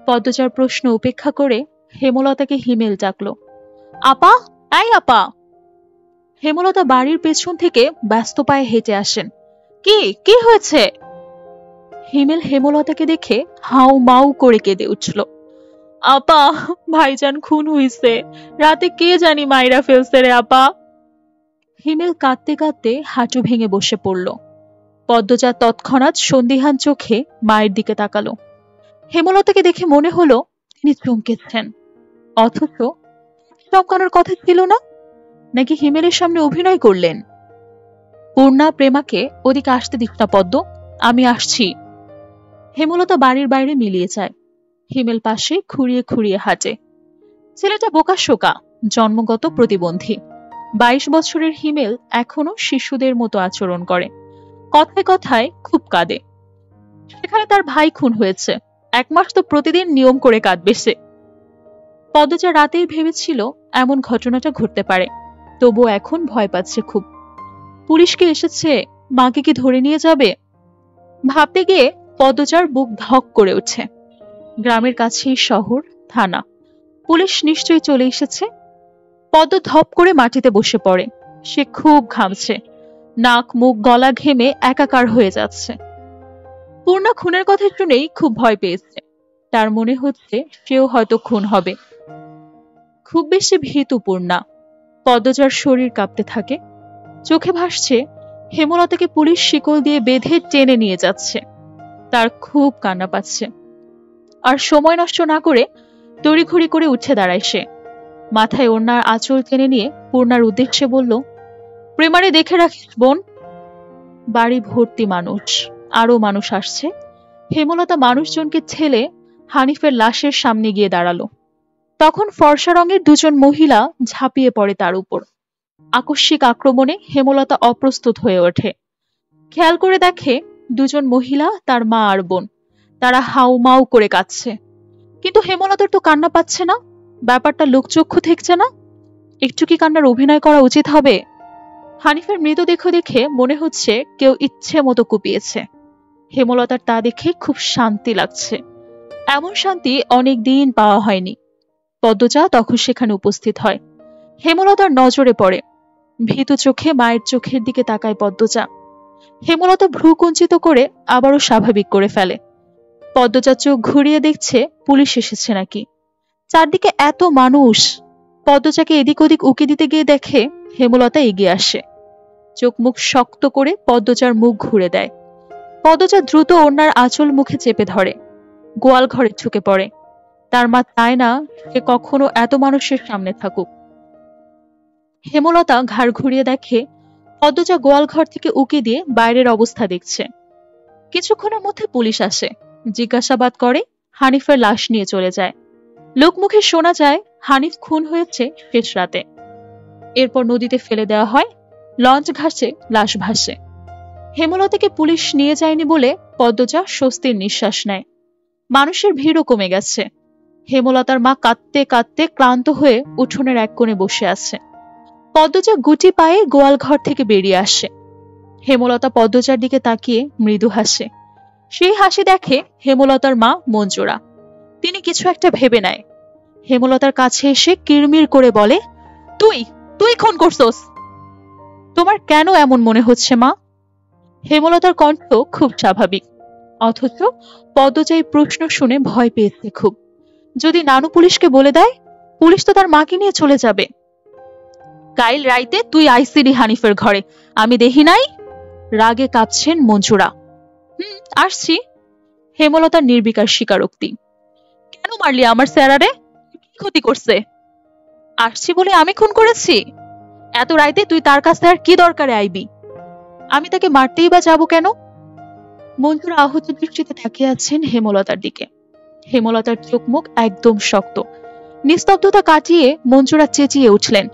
পদ্মজার প্রশ্ন উপেক্ষা করে হেমলতাকে হিমেল ডাকলো। আপা, এই আপা। হেমলতা বাড়ির পেছন থেকে ব্যস্ত পায়ে হেঁটে আসেন। কি কি হয়েছে? হিমেল হেমলতাকে দেখে হাউ মাউ করে কেঁদে উঠল। আপা, ভাইজান খুন হইছে। রাতে কে জানি মাইরা ফেলছে রে আপা। হিমেল কাঁদতে কাঁদতে হাঁটু ভেঙে বসে পড়ল। পদ্মজা তৎক্ষণাৎ সন্দিহান চোখে মায়ের দিকে তাকালো। হেমলতাকে দেখে মনে হলো তিনি চমকেছেন। অথচ চমকানোর কথা ছিল না। নাকি হিমেলের সামনে অভিনয় করলেন? পূর্ণা প্রেমাকে ওদিকে আসতে দিস না পদ্ম, আমি আসছি। হেমলতা বাড়ির বাইরে মিলিয়ে যায়। হিমেল পাশে খুঁড়িয়ে খুঁড়িয়ে হাঁটে। ছেলেটা বোকাশোকা, জন্মগত প্রতিবন্ধী। 22 বছরের হিমেল এখনো শিশুদের মতো আচরণ করে। কথায় কথায় খুব কাঁদে। সেখানে তার ভাই খুন হয়েছে। 1 মাস তো প্রতিদিন নিয়ম করে কাঁদবে সে। পদ্মজা রাতেই ভেবেছিল এমন ঘটনাটা ঘটতে পারে, তবুও এখন ভয় পাচ্ছে খুব। পুলিশ কি এসেছে? মাকে কি ধরে নিয়ে যাবে? ভাবতে গিয়ে পদ্মজার বুক ধক করে ওঠে। গ্রামের কাছেই শহর, থানা। পুলিশ নিশ্চয়ই চলে এসেছে। পদ্ম ধপ করে মাটিতে বসে পড়ে। সে খুব ঘামছে। নাক মুখ গলা ঘেমে একাকার হয়ে যাচ্ছে। পূর্ণা খুনের কথা শুনেই খুব ভয় পেয়েছে। তার মনে হচ্ছে সেও হয়তো খুন হবে। খুব বেশি ভীতু পূর্ণা। পদ্মজার শরীর কাঁপতে থাকে। চোখে ভাসছে হেমলতাকে পুলিশ শিকল দিয়ে বেঁধে টেনে নিয়ে যাচ্ছে। তার খুব কান্না পাচ্ছে। আর সময় নষ্ট না করে তড়িঘড়ি করে উঠে দাঁড়ায় সে। মাথায় ওড়নার আঁচল টেনে নিয়ে পূর্ণার উদ্দেশ্যে বলল, প্রেমারে দেখে রাখিস বোন। বাড়ি ভর্তি মানুষ, আরো মানুষ আসছে। হেমলতা মানুষজনকে ঠেলে হানিফের লাশের সামনে গিয়ে দাঁড়ালো। তখন ফর্সা রঙের 2 জন মহিলা ঝাঁপিয়ে পড়ে তার উপর। আকস্মিক আক্রমণে হেমলতা অপ্রস্তুত হয়ে ওঠে। খেয়াল করে দেখে 2 জন মহিলা তার মা আর বোন। তারা হাউ মাউ করে কাঁদছে। কিন্তু হেমলতার তো কান্না পাচ্ছে না। ব্যাপারটা লোকচক্ষু ঠেকছে না। একটু কি কান্নার অভিনয় করা উচিত হবে? হানিফের মৃতদেহ দেখে মনে হচ্ছে কেউ ইচ্ছে মতো কুপিয়েছে। হেমলতার তা দেখে খুব শান্তি লাগছে। এমন শান্তি অনেক দিন পাওয়া হয়নি। পদ্মজা তখন সেখানে উপস্থিত হয়। হেমলতার নজরে পড়ে। ভীতু চোখে মায়ের চোখের দিকে তাকায় পদ্মজা। হেমলতা ভ্রু কুঞ্চিত করে আবারও স্বাভাবিক করে ফেলে। পদ্মজা চোখ ঘুরিয়ে দেখছে পুলিশ এসেছে নাকি। চারদিকে এত মানুষ। পদ্মজাকে এদিক ওদিক উকি দিতে গিয়ে দেখে হেমলতা এগিয়ে আসে। চোখ মুখ শক্ত করে পদ্মজার মুখ ঘুরে দেয়। পদ্মজা দ্রুত ওড়নার আঁচল মুখে চেপে ধরে। গোয়াল ঘরে ঢুকে পড়ে। তার মা চায় না সে কখনো এত মানুষের সামনে থাকুক। হেমলতা ঘাড় ঘুরিয়ে দেখে পদ্মজা গোয়াল ঘর থেকে উকি দিয়ে বাইরের অবস্থা দেখছে। কিছুক্ষণের মধ্যে পুলিশ আসে, জিজ্ঞাসাবাদ করে, হানিফের লাশ নিয়ে চলে যায়। লোকমুখে শোনা যায় হানিফ খুন হয়েছে শেষ রাতে। এরপর নদীতে ফেলে দেওয়া হয়। লঞ্চ ঘাটে লাশ ভাসে। হেমলতাকে পুলিশ নিয়ে যায়নি বলে পদ্মজা স্বস্তির নিঃশ্বাস নেয়। মানুষের ভিড়ও কমে গেছে। হেমলতার মা কাঁদতে কাঁদতে ক্লান্ত হয়ে উঠোনের এক কোণে বসে আছে। পদ্মজা গুটি পায়ে গোয়াল ঘর থেকে বেরিয়ে আসে। হেমলতা পদ্মজার দিকে তাকিয়ে মৃদু হাসে। সেই হাসি দেখে হেমলতার মা মঞ্জুরা। তিনি কিছু একটা ভেবে নেয়। হেমলতার কাছে এসে কিরমির করে বলে, তুই তুই খুন করছস? তোমার কেন এমন মনে হচ্ছে মা? হেমলতার কণ্ঠ খুব স্বাভাবিক, অথচ পদ্মজা এই প্রশ্ন শুনে ভয় পেয়েছে খুব। যদি নানু পুলিশকে বলে দেয়, পুলিশ তো তার মাকে নিয়ে চলে যাবে। কাইল রাইতে তুই আইসিডি হানিফের ঘরে, আমি দেখি নাই? রাগে কাঁপছেন মঞ্জুরা। আসছি। হেমলতার নির্বিকার স্বীকারোক্তি। কেন মারলি আমার স্যারারে? কি ক্ষতি করছে? আসছি বলে আমি খুন করেছি? এত রাইতে তুই তার কাছে আর কি দরকারে আইবি? আমি তাকে মারতেই বা যাবো কেন? মঞ্জুরা আহত দৃষ্টিতে তাকিয়ে আছেন হেমলতার দিকে। হেমলতার চোখ মুখ একদম শক্ত। নিস্তব্ধতা কাটিয়ে মঞ্জুরা চেঁচিয়ে উঠলেন,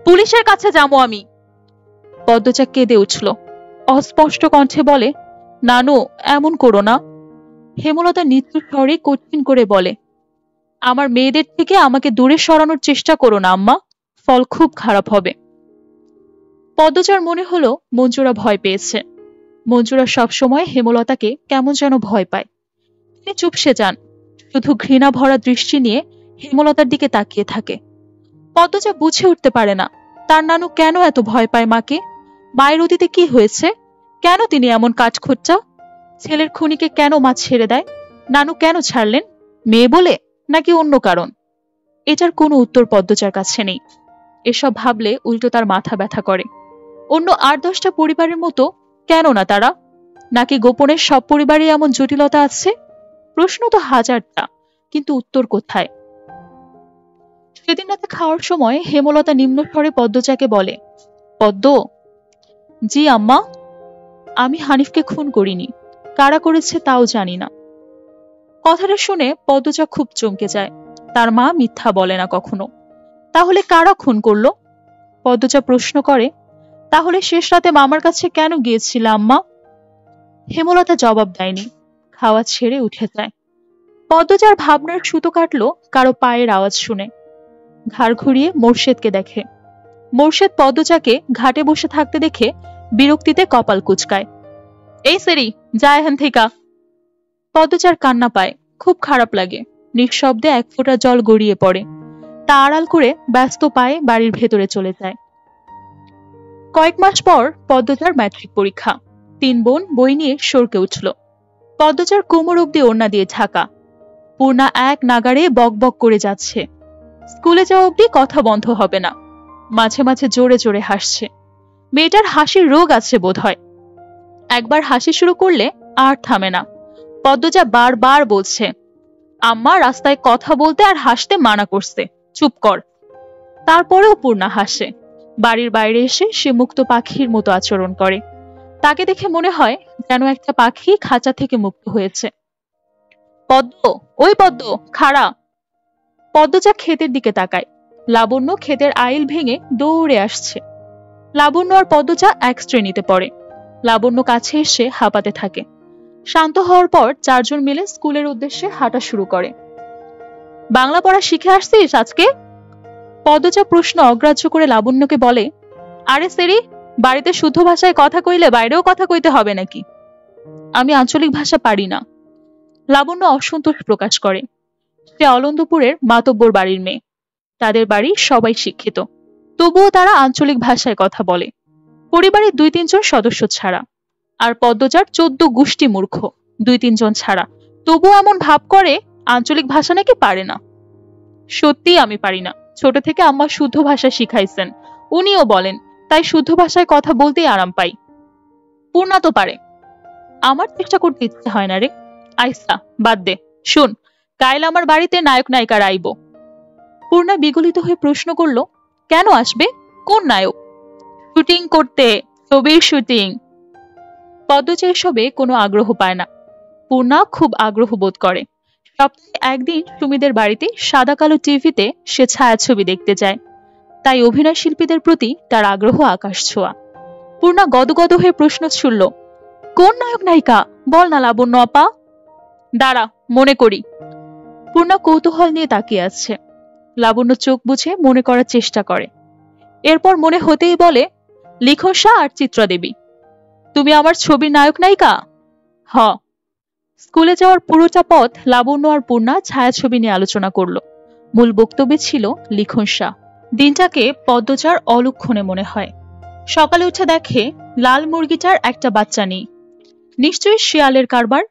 পুলিশের কাছে যাবো আমি। পদ্মজা কেঁদে উঠল। অস্পষ্ট কণ্ঠে বলে, নানু এমন করো না। হেমলতা নিচু স্বরে কঠিন করে বলে, আমার মেয়েদের থেকে আমাকে দূরে সরানোর চেষ্টা করো না আম্মা, ফল খুব খারাপ হবে। পদ্মজার মনে হলো মঞ্জুরা ভয় পেয়েছে। মঞ্জুরা সবসময় হেমলতাকে কেমন যেন ভয় পায়। তিনি চুপসে যান, শুধু ঘৃণা ভরা দৃষ্টি নিয়ে হেমলতার দিকে তাকিয়ে থাকে। পদ্মজা বুঝে উঠতে পারে না তার নানু কেন এত ভয় পায় মাকে। মায়ের অতীতে কি হয়েছে? কেন তিনি এমন কাঠখোট্টা? ছেলের খুনিকে কেন মা ছেড়ে দেয়? নানু কেন ছাড়লেন? মেয়ে বলে, নাকি অন্য কারণ? এটার কোনো উত্তর পদ্মজার কাছে নেই। এসব ভাবলে উল্টো তার মাথা ব্যথা করে। অন্য ৮-১০টা পরিবারের মতো কেন না তারা? নাকি গোপনের সব পরিবারে এমন জটিলতা আছে? প্রশ্ন তো হাজারটা, কিন্তু উত্তর কোথায়? সেদিন রাতে খাওয়ার সময় হেমলতা নিম্ন স্বরে পদ্মজাকে বলে, পদ্ম। জি আম্মা। আমি হানিফকে খুন করিনি, কারা করেছে তাও জানি না। কথাটা শুনে পদ্মজা খুব চমকে যায়। তার মা মিথ্যা বলে না কখনো। তাহলে কারা খুন করলো? পদ্মজা প্রশ্ন করে, তাহলে শেষ রাতে মামার কাছে কেন গিয়েছিল আম্মা? হেমলতা জবাব দেয়নি, খাওয়া ছেড়ে উঠে যায়। পদ্মজার ভাবনার সুতো কাটলো কারো পায়ের আওয়াজ শুনে। ঘাড় ঘুরিয়ে মোর্শেদকে দেখে। মোর্শেদ পদ্মজাকে ঘাটে বসে থাকতে দেখে বিরক্তিতে কপাল কুচকায়। এই সেরি, যা এখান থেকে। পদ্মজার কান্না পায়, খুব খারাপ লাগে। নিঃশব্দে এক ফোঁটা জল গড়িয়ে পড়ে। তা আড়াল করে ব্যস্ত পায়ে বাড়ির ভেতরে চলে যায়। কয়েক মাস পর পদ্মজার ম্যাট্রিক পরীক্ষা। ৩ বোন বই নিয়ে সরকে উঠল। পদ্মজার কোমর অব্দি ওড়না দিয়ে ঢাকা। পূর্ণা এক নাগারে বক বক করে যাচ্ছে। স্কুলে যাওয়া অব্দি কথা বন্ধ হবে না। মাঝে মাঝে জোরে জোরে হাসছে। মেয়েটার হাসির রোগ আছে বোধহয়। একবার হাসি শুরু করলে আর থামে না। পদ্মজা বারবার বলছে, আম্মা রাস্তায় কথা বলতে আর হাসতে মানা করছে, চুপ কর। তারপরেও পূর্ণা হাসে। বাড়ির বাইরে এসে সে মুক্ত পাখির মতো আচরণ করে। তাকে দেখে মনে হয় যেন একটা পাখি খাঁচা থেকে মুক্ত হয়েছে। পদ্ম, ওই পদ্ম, খাড়া। পদ্মজা ক্ষেতের দিকে তাকায়। লাবণ্য ক্ষেতের আইল ভেঙে দৌড়ে আসছে। লাবণ্য আর পদ্মজা এক শ্রেণীতে পড়ে। লাবণ্য কাছে এসে হাঁপাতে থাকে। শান্ত হওয়ার পর 4 জন মিলে স্কুলের উদ্দেশ্যে হাঁটা শুরু করে। বাংলা পড়া শিখে আসছিস আজকে? পদ্মজা প্রশ্ন অগ্রাহ্য করে লাবণ্যকে বলে, আরে সেরি, বাড়িতে শুদ্ধ ভাষায় কথা কইলে বাইরেও কথা কইতে হবে নাকি? আমি আঞ্চলিক ভাষা পারি না। লাবণ্য অসন্তোষ প্রকাশ করে। সে অলন্দপুরের মাতব্বর বাড়ির মেয়ে। তাদের বাড়ি সবাই শিক্ষিত, তবুও তারা আঞ্চলিক ভাষায় কথা বলে, পরিবারের 2-3 জন সদস্য ছাড়া। আর পদ্মজার 14 গোষ্ঠী মূর্খ, 2-3 জন ছাড়া, তবুও এমন ভাব করে আঞ্চলিক ভাষা নাকি পারে না। সত্যি আমি পারি না। ছোট থেকে আম্মা শুদ্ধ ভাষা শিখাইছেন, উনিও বলেন, তাই শুদ্ধ ভাষায় কথা বলতেই আরাম পাই। পূর্ণা তো পারে, আমার চেষ্টা করতে ইচ্ছে হয় না রে। আইসা বাদ দে। শুন, কাল আমার বাড়িতে নায়ক নায়িকার আইব। পূর্ণা বিগলিত হয়ে প্রশ্ন করলো, কেন আসবে? কোন নায়ক? শুটিং করতে, ছবির শুটিং। পদ্মজা এসবে কোনো আগ্রহ পায় না। পূর্ণা খুব আগ্রহ বোধ করে। সপ্তাহে একদিন সুমিদের বাড়িতে সাদা কালো টিভিতে সে ছায়াছবি দেখতে যায়। তাই অভিনয় শিল্পীদের প্রতি তার আগ্রহ আকাশ ছোঁয়া। পূর্ণা গদগদ হয়ে প্রশ্ন ছুড়ল, কোন নায়ক নায়িকা? বল না লাবণ্য আপা। দাঁড়া, মনে করি। পূর্ণা কৌতূহল নিয়ে তাকিয়ে আছে। লাবণ্য চোখ বুঝে মনে করার চেষ্টা করে। এরপর মনে হতেই বলে, লিখসা আর চিত্রা দেবী। তুমি আমার ছবির নায়ক নায়িকা? হ। স্কুলে যাওয়ার পুরোটা পথ লাবণ্য আর পূর্ণা ছায়াছবি নিয়ে আলোচনা করলো। মূল বক্তব্যে ছিল লিখন শাহ। দিনটাকে পদ্মজার অলক্ষণে মনে হয়। সকালে উঠে দেখে লাল মুরগিটার একটা বাচ্চা নেই। নিশ্চয়ই শিয়ালের কারবার।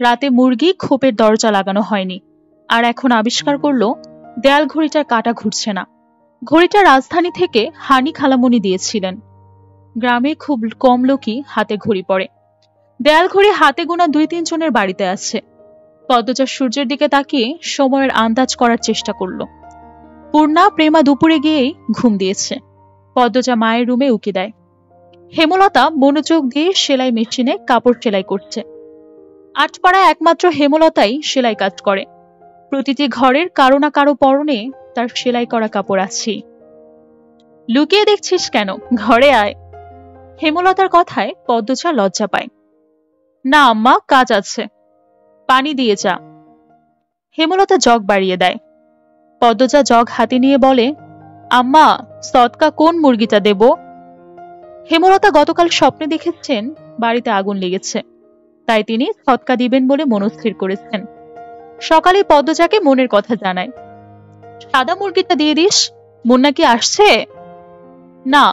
রাতে মুরগি খোপের দরজা লাগানো হয়নি, আর এখন আবিষ্কার করলো দেয়াল ঘড়িটার কাঁটা ঘুরছে না। ঘড়িটা রাজধানী থেকে হানি খালামণি দিয়েছিলেন। গ্রামে খুব কম লোকই হাতে ঘড়ি পরে। দেয়াল ঘড়ি হাতে গোনা 2-3 জনের বাড়িতে আছে। পদ্মজা সূর্যের দিকে তাকিয়ে সময়ের আন্দাজ করার চেষ্টা করলো। পূর্ণা প্রেমা দুপুরে গিয়েই ঘুম দিয়েছে। পদ্মজা মায়ের রুমে উকি দেয়। হেমলতা মনোযোগ দিয়ে সেলাই মেশিনে কাপড় সেলাই করছে। আটপাড়ায় একমাত্র হেমলতাই সেলাই কাজ করে। প্রতিটি ঘরের কারো না কারো পরনে তার সেলাই করা কাপড় আছে। লুকিয়ে দেখছিস কেন, ঘরে আয়। হেমলতার কথায় পদ্মজা লজ্জা পায়। না আম্মা, কাজ আছে। পানি দিয়ে যা। হেমলতা জগ বাড়িয়ে দেয়। পদ্মজা জগ হাতে নিয়ে বলে, আম্মা, সৎকা কোন মুরগিটা দেব? হেমলতা গতকাল স্বপ্নে দেখেছেন বাড়িতে আগুন লেগেছে, তাই তিনি সৎকা দিবেন বলে মনস্থির করেছেন। সকালে পদ্মজাকে মনের কথা জানায়। সাদা মুরগিটা দিয়ে দিস। মুন্না কি আসছে? না,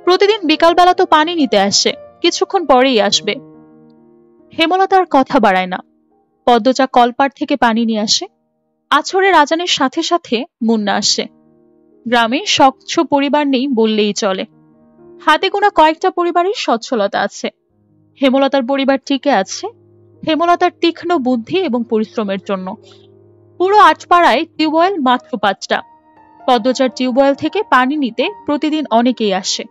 প্রতিদিন বিকালবেলা তো পানি নিতে আসে, কিছুক্ষণ পরেই আসবে। হেমলতার কথা বাড়ায় না। পদ্মজা কলপাড় থেকে পানি নিয়ে আসে। আছরের আজানের সাথে সাথে মুন্না আসে। গ্রামে স্বচ্ছ পরিবার নেই বললেই চলে। হাতে গোনা কয়েকটা পরিবারের সচ্ছলতা আছে। হেমলতার পরিবার টিকে আছে হেমলতার তীক্ষ্ণ বুদ্ধি এবং পরিশ্রমের জন্য। পুরো আটপাড়ায় টিউবওয়েল মাত্র 5টা। পদ্মজার টিউবওয়েল থেকে পানি নিতে প্রতিদিন অনেকেই আসে।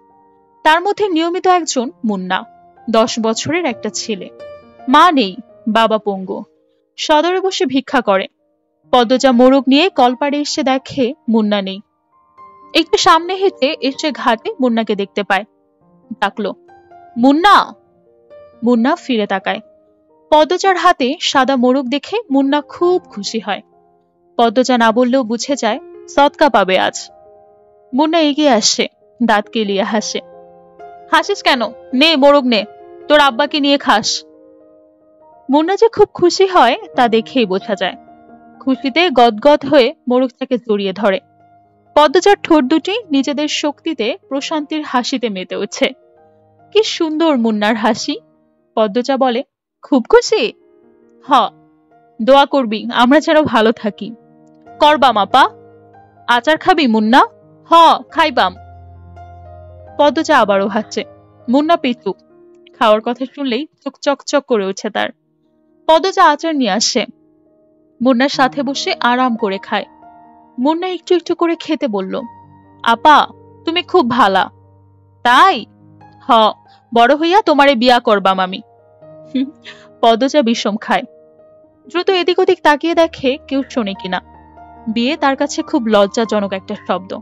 তার মধ্যে নিয়মিত একজন মুন্না, 10 বছরের একটা ছেলে। মা নেই, বাবা পঙ্গু, সদরে বসে ভিক্ষা করে। পদ্মজা মোরগ নিয়ে কলপাড়ে এসে দেখে মুন্না নেই। একটু সামনে হেঁটে এসে ঘাটে মুন্নাকে দেখতে পায়। ডাকলো, মুন্না। মুন্না ফিরে তাকায়। পদ্মজার হাতে সাদা মোরগ দেখে মুন্না খুব খুশি হয়। পদ্মজা না বললেও বুঝে যায় সৎকা পাবে আজ। মুন্না এগিয়ে আসে, দাঁত কেলিয়ে হাসে। হাসিস কেন? নে মোরগ নে, তোর আব্বাকে নিয়ে খাস। মুন্না যে খুব খুশি হয় তা দেখেই বোঝা যায়। খুশিতে গদগদ হয়ে মোরগটাকে জড়িয়ে ধরে। পদ্মজার ঠোঁট দুটি নিজেদের শক্তিতে প্রশান্তির হাসিতে মেতে উঠছে। কি সুন্দর মুন্নার হাসি। পদ্মজা বলে, খুব খুশি? হ। দোয়া করবি আমরা যেন ভালো থাকি। করবাম আপা। আচার খাবি মুন্না? হ, খাইবাম। পদ্মজা আবারও হাসছে। মুন্না পেটু। খাওয়ার কথা শুনলেই চোখ চকচক করে উঠছে তার। পদ্মজা আচার নিয়ে আসে। মুন্নার সাথে বসে আরাম করে খায়। মুন্না একটু একটু করে খেতে বলল, আপা তুমি খুব ভালা। তাই? হ, বড় হইয়া তোমারে বিয়া করবাম আমি। পদ্মজা বিষম খায়। দ্রুত এদিক ওদিক তাকিয়ে দেখে কেউ শোনে কিনা। বিয়ে তার কাছে খুব লজ্জাজনক একটা শব্দ।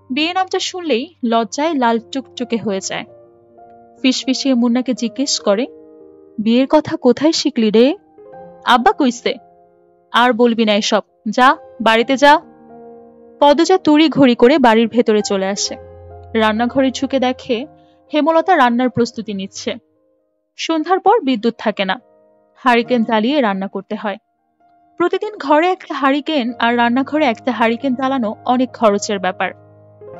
বিয়ে নামটা শুনলেই লজ্জায় লাল টুকটুকে হয়ে যায়। ফিসফিসিয়ে মুন্নাকে জিজ্ঞেস করে, বিয়ের কথা কোথায় শিখলি রে? আব্বা কইছে। আর বলবি না এসব, যা বাড়িতে যা। পদ্মজা তুড়ি ঘড়ি করে বাড়ির ভেতরে চলে আসে। রান্নাঘরে ঝুঁকে দেখে হেমলতা রান্নার প্রস্তুতি নিচ্ছে। সন্ধ্যার পর বিদ্যুৎ থাকে না, হারিকেন জ্বালিয়ে রান্না করতে হয়। প্রতিদিন ঘরে একটা হারিকেন আর রান্নাঘরে একটা হারিকেন জ্বালানো অনেক খরচের ব্যাপার,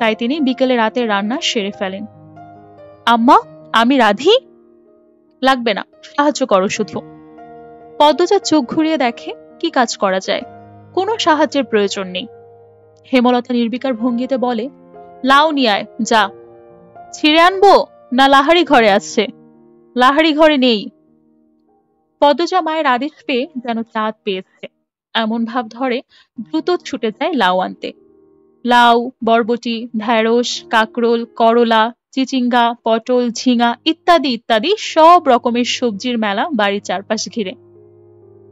তাই তিনি বিকেলে রাতে রান্না সেরে ফেলেন। আম্মা, আমি রাধি? লাগবে না, সাহায্য করো শুধু। পদ্মজা চোখ ঘুরিয়ে দেখে কি কাজ করা যায়। কোনো সাহায্যের প্রয়োজন নেই। হেমলতা নির্বিকার ভঙ্গিতে বলে, লাউ নিয়ে আয়, যা। ছিঁড়ে আনবো না লাহারি ঘরে আছে? লাহারি ঘরে নেই। পদ্মজা মায়ের আদেশ পেয়ে যেন চাঁদ পেয়েছে এমন ভাব ধরে দ্রুত ছুটে যায় লাউ আনতে। লাউ, বরবটি, ঢেঁড়স, কাকরোল, করলা, চিচিঙ্গা, পটল, ঝিঙা ইত্যাদি ইত্যাদি সব রকমের সবজির মেলা বাড়ির চারপাশ ঘিরে।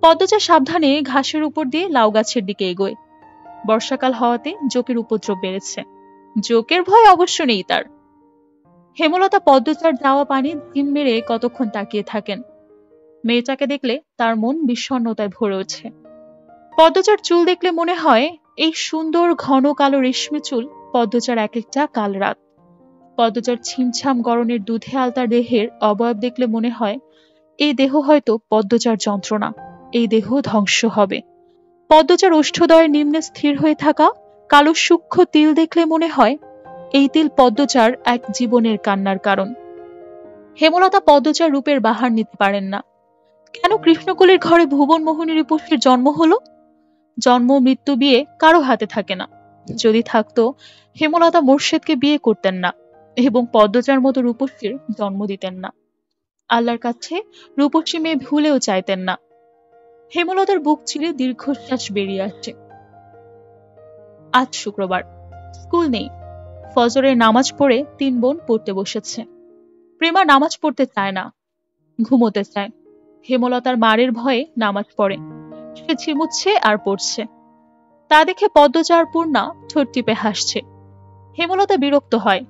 পদ্মজা সাবধানে ঘাসের উপর দিয়ে লাউ গাছের দিকে এগোয়। বর্ষাকাল হওয়াতে জোকের উপদ্রব বেড়েছে। জোকের ভয় অবশ্য নেই তার। হেমলতা পদ্মজার যাওয়া পানি ঝিম মেরে কতক্ষণ তাকিয়ে থাকেন। মেয়েটাকে দেখলে তার মন বিষণ্ণতায় ভরে ওঠে। পদ্মজার চুল দেখলে মনে হয় এই সুন্দর ঘন কালো রেশমি চুল পদ্মজার এক একটা কাল রাত। পদ্মজার ছিমছাম গরনের দুধে আলতা দেহের অবয়ব দেখলে মনে হয় এই দেহ হয়তো পদ্মজার যন্ত্রণা, এই দেহ ধ্বংস হবে। পদ্মজার ওষ্ঠদয়ের নিম্নে স্থির হয়ে থাকা কালো সূক্ষ্ম তিল দেখলে মনে হয় এই তিল পদ্মজার এক জীবনের কান্নার কারণ। হেমলতা পদ্মজার রূপের বাহার নিতে পারেন না। কেন কৃষ্ণকুলের ঘরে ভুবন মোহিনী রূপসীর জন্ম হলো? জন্ম মৃত্যু বিয়ে কারো হাতে থাকে না। যদি থাকতো, হেমলতা মোর্শেদকে বিয়ে করতেন না এবং পদ্মজার মতো রূপসীর জন্ম দিতেন না। আল্লাহর কাছে রূপসী মেয়ে ভুলেও চাইতেন না। হেমলতার বুক চিরে দীর্ঘশ্বাস বেরিয়ে আসছে। আজ শুক্রবার, স্কুল নেই। ফজরের নামাজ পড়ে 3 বোন পড়তে বসেছে। প্রেমা নামাজ পড়তে চায় না, ঘুমোতে চায়। হেমলতার মারের ভয়ে নামাজ পড়ে। সে ঝিমুচ্ছে আর পড়ছে। তা দেখে পদ্মজা আর পূর্ণা ঠোঁট টিপে হাসছে। হেমলতা বিরক্ত হয়।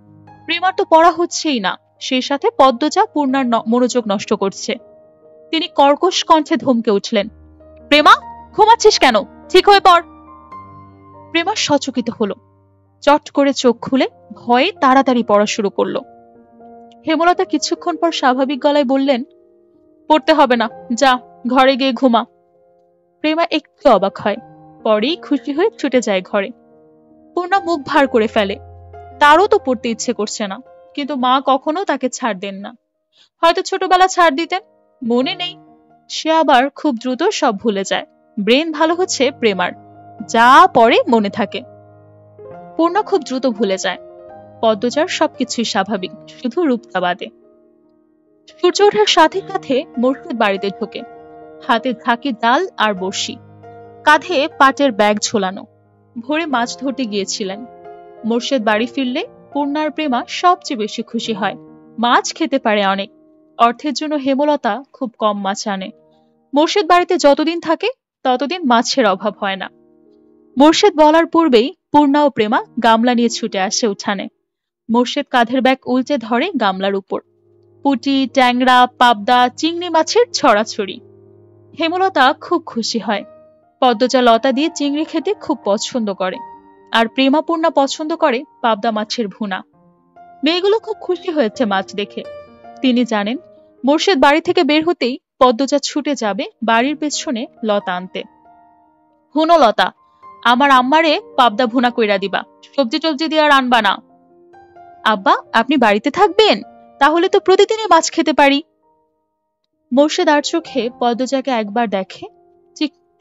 প্রেমার তো পড়া হচ্ছেই না, সেই সাথে পদ্মজা পূর্ণার মনোযোগ নষ্ট করছে। তিনি কর্কশ কণ্ঠে ধমকে উঠলেন, প্রেমা, ঘুমাচ্ছিস কেন? ঠিক হয়ে পড়। প্রেমা সচকিত হলো। চট করে চোখ খুলে ভয়ে তাড়াতাড়ি পড়া শুরু করলো। হেমলতা কিছুক্ষণ পর স্বাভাবিক গলায় বললেন, পড়তে হবে না, যা ঘরে গিয়ে ঘুমা। প্রেমা একটু অবাক হয়, পরেই খুশি হয়ে ছুটে যায় ঘরে। পূর্ণা মুখ ভার করে ফেলে। তারও তো পড়তে ইচ্ছে করছে না, কিন্তু মা কখনো তাকে ছাড় দেন না। হয়তো ছোটবেলা ছাড় দিতেন, মনে নেই। সে আবার খুব দ্রুত সব ভুলে যায়। ব্রেন ভালো হচ্ছে প্রেমার, যা পড়ে মনে থাকে। পূর্ণা খুব দ্রুত ভুলে যায়। পদ্মজার সবকিছুই স্বাভাবিক, শুধু রূপটা বাদে। সূর্য ওঠার সাথে সাথে মোর্শেদ বাড়িতে ঢোকে। হাতে ঝাঁকি জাল আর বড়শি, কাঁধে পাটের ব্যাগ ঝোলানো। ভোরে মাছ ধরতে গিয়েছিলেন। মোর্শেদ বাড়ি ফিরলে পূর্ণার প্রেমা সবচেয়ে বেশি খুশি হয়। মাছ খেতে পারে অনেক। অর্থের জন্য হেমলতা খুব কম মাছ আনে। মোর্শেদ বাড়িতে যতদিন থাকে ততদিন মাছের অভাব হয় না। মোর্শেদ বলার পূর্বেই পূর্ণা ও প্রেমা গামলা নিয়ে ছুটে আসে উঠানে। মোর্শেদ কাঁধের ব্যাগ উল্টে ধরে গামলার উপর। পুঁটি, ট্যাংরা, পাবদা, চিংড়ি মাছের ছড়াছড়ি। হেমলতা খুব খুশি হয়। পদ্মজা লতা দিয়ে চিংড়ি খেতে খুব পছন্দ করে, আর প্রেমা পূর্ণা পছন্দ করে পাবদা মাছের ভুনা। মেয়েগুলো খুব খুশি হয়েছে মাছ দেখে। তিনি জানেন মোর্শেদ বাড়ি থেকে বের হতেই পদ্মজা ছুটে যাবে বাড়ির পেছনে লতা আনতে। হুনো লতা, আমার আম্মারে পাবদা ভুনা কইরা দিবা, সবজি টবজি দিয়ে আর আনবা না। আব্বা, আপনি বাড়িতে থাকবেন? তাহলে তো প্রতিদিনই মাছ খেতে পারি। মোর্শেদ আর চোখে পদ্মজাকে একবার দেখে,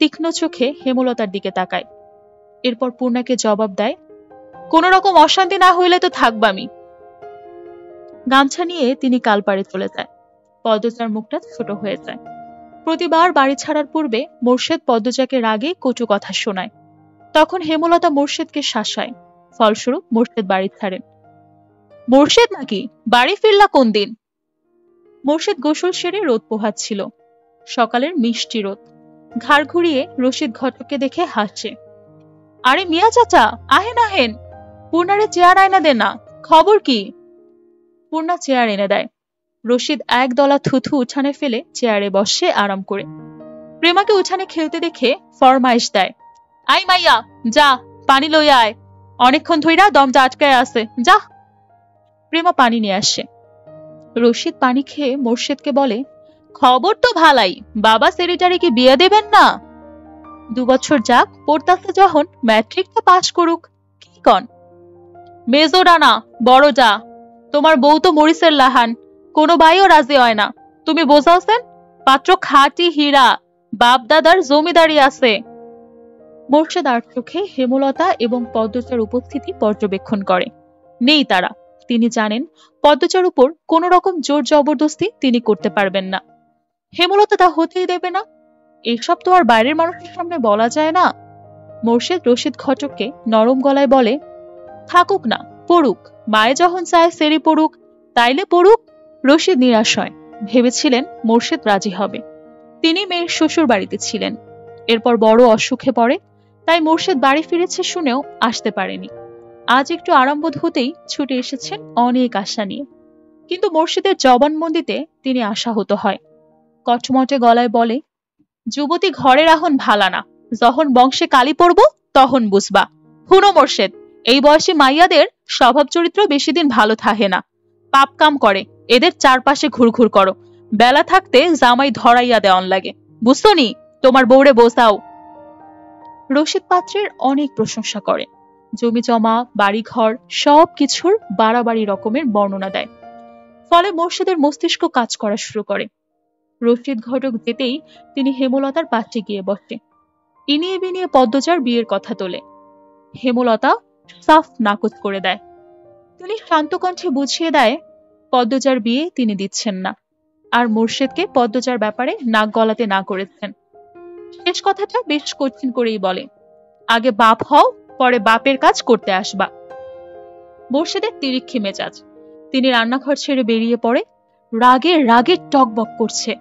তীক্ষ্ণ চোখে হেমলতার দিকে তাকায়। এরপর পূর্ণাকে জবাব দেয়, কোন রকম অশান্তি না হইলে তো থাকবামি। গামছা নিয়ে তিনি কালপাড়ে চলে যায়। পদ্মজার মুখটা ছোট হয়ে যায়। প্রতিবার বাড়ি ছাড়ার পূর্বে মোর্শেদ পদ্মজাকে রাগে কটু কথা শোনায়। তখন হেমলতা মোর্শেদকে শাসায়। ফলস্বরূপ মোর্শেদ বাড়ি ছাড়েন। মোর্শেদ নাকি বাড়ি ফিরলা কোন দিন? মোর্শেদ গোসল সেরে রোদ পোহাচ্ছিল। সকালের মিষ্টি রোদ। ঘাড় ঘুরিয়ে রশিদ ঘটককে দেখে হাসছে। আরে মিয়া চাচা, আহেন আহেন, পূর্ণারে চেয়ার আয়না দে না, খবর কি? পূর্ণা চেয়ার এনে দেয়। রশিদ এক দলা থুথু উঠানে ফেলে চেয়ারে বসে আরাম করে। প্রেমাকে উঠানে খেলতে দেখে ফরমাইশ দেয়, আই মাইয়া, যা পানি লইয়া আয়, অনেকক্ষণ ধইরা দমটা আটকায় আছে, যা। প্রেমা পানি নিয়ে আসে। রশিদ পানি খেয়ে মোর্শেদকে বলে, খবর তো ভালাই, বাবা সেক্রেটারিকে বিয়ে দেবেন না? 2 বছর যাক, পড়তাছে যখন, ম্যাট্রিকটা পাস করুক, কি কন? মেজোডা না, বড়ডা। তোমার বউ তো মরিচের লাহান, কোনো ভাইও রাজি হয় না। তুমি বোঝাওছেন, পাত্র খাঁটি হীরা, বাপ দাদার জমিদারি আছে। মোর্শেদ আর চোখে হেমলতা এবং পদ্মজার উপস্থিতি পর্যবেক্ষণ করে। নেই তারা। তিনি জানেন পদ্মজার উপর কোন রকম জোর জবরদস্তি তিনি করতে পারবেন না। হেমলতা তা হতেই দেবে না। এসব তো আর বাইরের মানুষের সামনে বলা যায় না। মোর্শেদ রশিদ ঘটককে নরম গলায় বলে, থাকুক না, পড়ুক, মায়ে যখন চায় সেরি পড়ুক, তাইলে পড়ুক। রশিদ নিরাশ হয়। ভেবেছিলেন মোর্শেদ রাজি হবে। তিনি মেয়ের শ্বশুর বাড়িতে ছিলেন। এরপর বড় অসুখে পড়ে, তাই মোর্শেদ বাড়ি ফিরেছে শুনেও আসতে পারেনি। আজ একটু আরামবোধ হতেই ছুটে এসেছেন অনেক আশা নিয়ে। কিন্তু মোর্শেদের জবানবন্দিতে তিনি আশাহত হয়। কটমটে গলায় বলে, যুবতী ঘরে রাহন ভালা না, যখন বংশে কালি পড়ব তখন বুঝবা। হুনো মোর্শেদ, এই বয়সী মাইয়াদের স্বভাব চরিত্র বেশি দিন ভালো থাকে না। পাপ কাম করে, এদের চারপাশে ঘুরঘুর করো, বেলা থাকতে জামাই ধরাইয়া দেওয়ান লাগে, বুঝতো নি? তোমার বউরে বোঝাও। রশিদ পাত্রের অনেক প্রশংসা করে, জমি জমা, বাড়ি ঘর সব কিছুর বাড়াবাড়ি রকমের বর্ণনা দেয়। ফলে মোর্শেদের মস্তিষ্ক কাজ করা শুরু করে। রশিদ ঘটক যেতেই তিনি হেমলতার পাশে গিয়ে বসে। ইনিয়ে বিনিয়ে পদ্মজার বিয়ের কথা তোলে। হেমলতা সাফ নাকচ করে দেয়। তিনি শান্ত কণ্ঠে বুঝিয়ে দেয় পদ্মজার বিয়ে তিনি দিচ্ছেন না, আর মোর্শেদকে পদ্মজার ব্যাপারে নাক গলাতে না করেছেন। শেষ কথাটা বেশ কঠিন করেই বলে, আগে বাপ হও, পরে বাপের কাজ করতে আসবা। মোর্শেদের তিরিক্ষি মেজাজ। তিনি রান্নাঘর ছেড়ে বেরিয়ে পড়ে, রাগে রাগে টকবক করছে।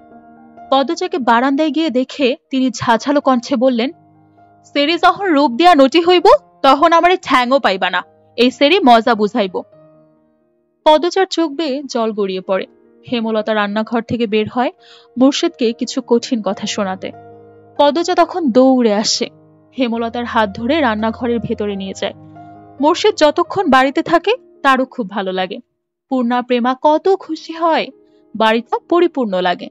পদ্মজাকে বারান্দায় গিয়ে দেখে তিনি ঝাঝালো কণ্ঠে বললেন, সেরি যখন রূপ দিয়া নটি হইব তখন আমারে ঠ্যাংও পাইবা না, এই সেরি মজা বুঝাইব। পদ্মজার চোখ বেয়ে জল গড়িয়ে পড়ে। হেমলতা রান্নাঘর থেকে বের হয় মোর্শেদকে কিছু কঠিন কথা শোনাতে। পদ্মজা তখন দৌড়ে আসে, হেমলতার হাত ধরে রান্নাঘরের ভেতরে নিয়ে যায়। মোর্শেদ যতক্ষণ বাড়িতে থাকে তারও খুব ভালো লাগে। পূর্ণা প্রেমা কত খুশি হয়, বাড়িটা পরিপূর্ণ লাগে।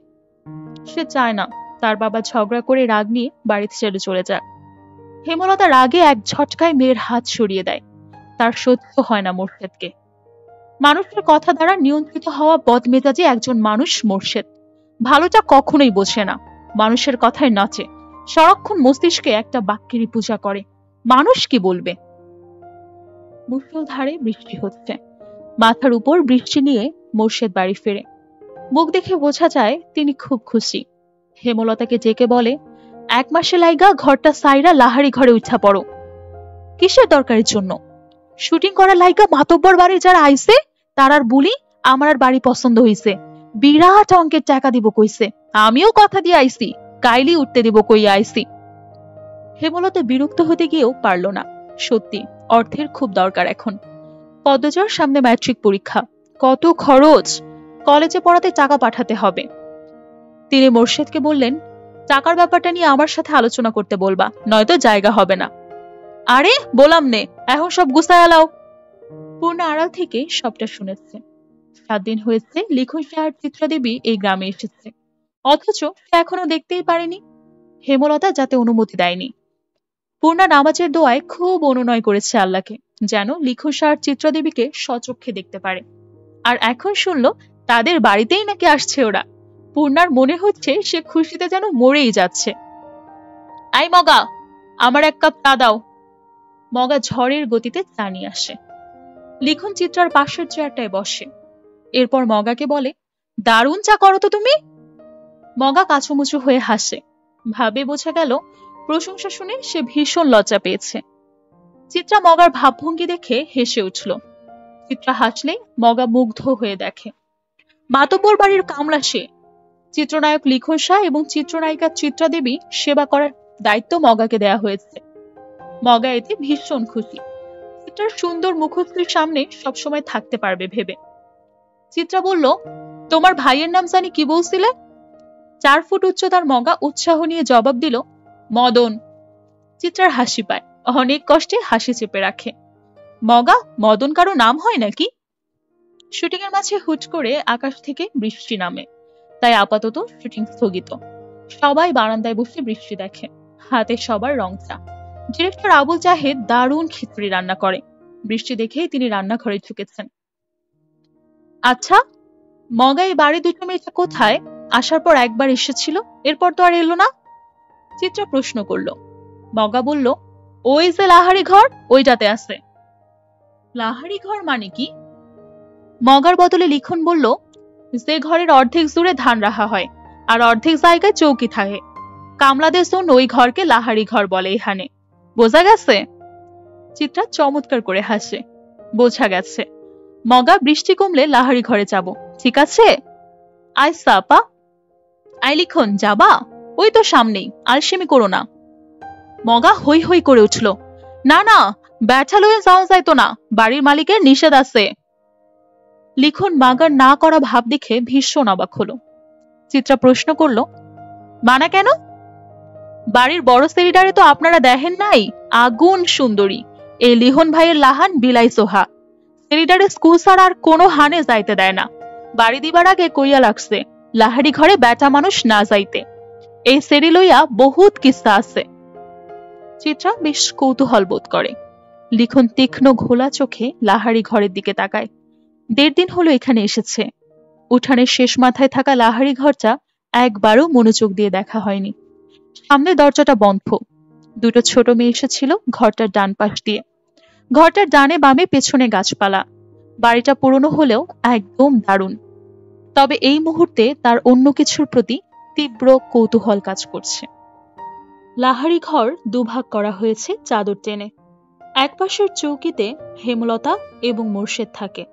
সে চায় না তার বাবা ঝগড়া করে রাগ নিয়ে বাড়িতে ছেড়ে চলে যায়। হেমলতা রাগে এক ঝটকায় মেয়ের হাত সরিয়ে দেয়। তার সহ্য হয় না মোর্শেদকে। মানুষের কথা দ্বারা নিয়ন্ত্রিত হওয়া বদমেজাজে একজন মানুষ মোর্শেদ। ভালোটা কখনোই বোঝে না, মানুষের কথায় নাচে, সারাক্ষণ মস্তিষ্কে একটা বাক্যেরই পূজা করে, মানুষ কি বলবে। মুষলধারে বৃষ্টি হচ্ছে। মাথার উপর বৃষ্টি নিয়ে মোর্শেদ বাড়ি ফেরে। মুখ দেখে বোঝা যায় তিনি খুব খুশি। হেমলতাকে ডেকে বলে, 1 মাসে লাইগা ঘরটা সাইরা লাহারি ঘরে উঠা পড়ো। কিসের দরকারের জন্য? শুটিং করা লাইগা মাতব্বর বাড়ি যারা আইছে তার আর বলি আমার আর বাড়ি পছন্দ হইছে, বিরাট অঙ্কের টাকা দিব কইছে, আমিও কথা দিয়ে আইছি, কাইলি উঠতে দিব কইয়া আইছি। হেমলতা বিরক্ত হতে গিয়েও পারল না। সত্যি অর্থের খুব দরকার এখন। পদ্মজার সামনে ম্যাট্রিক পরীক্ষা, কত খরচ, কলেজে পড়াতে টাকা পাঠাতে হবে। তিনি মোর্শেদকে বললেন, টাকার ব্যাপারটা নিয়ে আমার সাথে আলোচনা করতে বলবা, নয়তো জায়গা হবে না। আরে বললাম নে, এখন সব গুছায় আলাও। পূর্ণা আড়াল থেকে সবটা শুনেছে। 7 দিন হয়েছে লিখন আর চিত্রাদেবী এই গ্রামে এসেছে, অথচ সে এখনো দেখতেই পারেনি। হেমলতা যাতে অনুমতি দেয়নি। পূর্ণা নামাজের দোয়ায় খুব অনুনয় করেছে আল্লাহকে, যেন লিখন আর চিত্রাদেবীকে স্বচক্ষে দেখতে পারে। আর এখন শুনলো তাদের বাড়িতেই নাকি আসছে ওরা। পূর্ণার মনে হচ্ছে সে খুশিতে যেন মরেই যাচ্ছে। আই মগা, আমার 1 কাপ চা দাও। মগা ঝড়ের গতিতে চা নিয়ে আসে। লিখন চিত্রার পাশের চেয়ারটায় বসে। এরপর মগাকে বলে, দারুণ চা করো তো তুমি। মগা কাছুমুচু হয়ে হাসে। ভাবে বোঝা গেল প্রশংসা শুনে সে ভীষণ লজ্জা পেয়েছে। চিত্রা মগার ভাবভঙ্গি দেখে হেসে উঠল। চিত্রা হাসলে মগা মুগ্ধ হয়ে দেখে মাতব্বর বাড়ির কামলা সে। চিত্রনায়ক লিখন শাহ এবং চিত্রনায়িকা চিত্রাদেবী সেবা করার দায়িত্ব মগাকে দেয়া হয়েছে। মগা এতে ভীষণ খুশি। চিত্রার সুন্দর মুখশ্রীর সামনে সবসময় থাকতে পারবে ভেবে। চিত্রা বলল, তোমার ভাইয়ের নাম জানি কি বলছিলে? 4 ফুট উচ্চতার মগা উৎসাহ নিয়ে জবাব দিল, মদন। চিত্রার হাসি পায়, অনেক কষ্টে হাসি চেপে রাখে। মগা, মদন কারো নাম হয় নাকি? শুটিং এর মাঝে হুট করে আকাশ থেকে বৃষ্টি নামে, তাই আপাতত শুটিং স্থগিত। সবাই বারান্দায় বসে বৃষ্টি দেখে, হাতে সবার রং চা। ডিরেক্টর আবুল জাহেদ দারুণ খিচুড়ি রান্না করে। বৃষ্টি দেখেই তিনি রান্নাঘরে ঢুকেছেন। আচ্ছা, মগা এই বাড়ি দুটো মেয়েটা কোথায়? আসার পর একবার এসেছিল, এরপর তো আর এলো না। চিত্রা প্রশ্ন করল। মগা বলল, ওই যে লাহারি ঘর, ওইটাতে আছে। লাহারি ঘর মানে কি? মগার বদলে লিখন বলল, যে ঘরের অর্ধেক জুড়ে ধান রাখা হয় আর অর্ধেক জায়গায় চৌকি থাকে, কামলাদের জন্য ওই ঘরকে লাহারি ঘর বলে এখানে। বোঝা গেছে? চিত্রা চমৎকার করে হাসে। বোঝা গেছে। মগা, বৃষ্টি কমলে লাহারি ঘরে যাব, ঠিক আছে? আইসা আপা। আই লিখন, যাবা? ওই তো সামনেই, আলসেমি করো না। মগা হই হই করে উঠল, না না, ব্যাঠা লয়ে যাওয়া যাইতো না, বাড়ির মালিকের নিষেধ আছে। লিখন মাগার না করা ভাব দেখে ভীষণ অবাক হলো। চিত্রা প্রশ্ন করল, মানা কেন? বাড়ির বড় সেরিডারে তো আপনারা দেখেন নাই, আগুন সুন্দরী, এই লিহন ভাইয়ের লাহান বিলাই সোহা সেরিডারে স্কুল ছাড়া আর কোনো হানে যাইতে দেয় না। বাড়ি দিবার আগে কইয়া লাগছে লাহারি ঘরে বেটা মানুষ না যাইতে। এই সেরি লইয়া বহুত কিস্সা আছে। চিত্রা বেশ কৌতূহল বোধ করে। লিখন তীক্ষ্ণ ঘোলা চোখে লাহারি ঘরের দিকে তাকায়। 1.5 দিন হলো এখানে এসেছে। উঠানের শেষ মাথায় থাকা লাহারি ঘরটা একবারও মনোযোগ দিয়ে দেখা হয়নি। সামনে দরজাটা বন্ধ। দুটো ছোট মেয়ে এসেছিল ঘরটার ডান পাশ দিয়ে। ঘরটার ডানে বামে পেছনে গাছপালা। বাড়িটা পুরনো হলেও একদম দারুণ। তবে এই মুহূর্তে তার অন্য কিছুর প্রতি তীব্র কৌতূহল কাজ করছে। লাহারি ঘর দুভাগ করা হয়েছে চাদর টেনে। এক পাশের চৌকিতে হেমলতা এবং মোর্শেদ থাকে।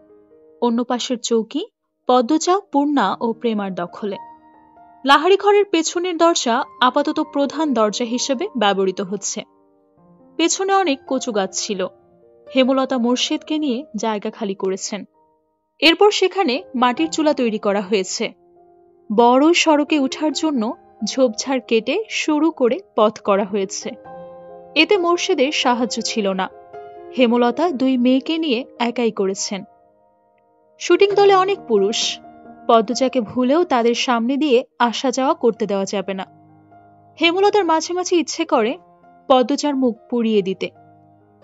অন্য পাশের চৌকি পদ্মজা, পূর্ণা ও প্রেমার দখলে। লাহারি ঘরের পেছনের দরজা আপাতত প্রধান দরজা হিসেবে ব্যবহৃত হচ্ছে। পেছনে অনেক কচু গাছ ছিল। হেমলতা মোর্শেদকে নিয়ে জায়গা খালি করেছেন। এরপর সেখানে মাটির চুলা তৈরি করা হয়েছে। বড় সড়কে উঠার জন্য ঝোপঝাড় কেটে সরু করে পথ করা হয়েছে। এতে মোর্শেদের সাহায্য ছিল না। হেমলতা 2 মেয়েকে নিয়ে একাই করেছেন। শুটিং দলে অনেক পুরুষ। পদ্মজাকে ভুলেও তাদের সামনে দিয়ে আসা যাওয়া করতে দেওয়া যাবে না। হেমলতার মাঝে মাঝে ইচ্ছে করে পদ্মজার মুখ পুড়িয়ে দিতে।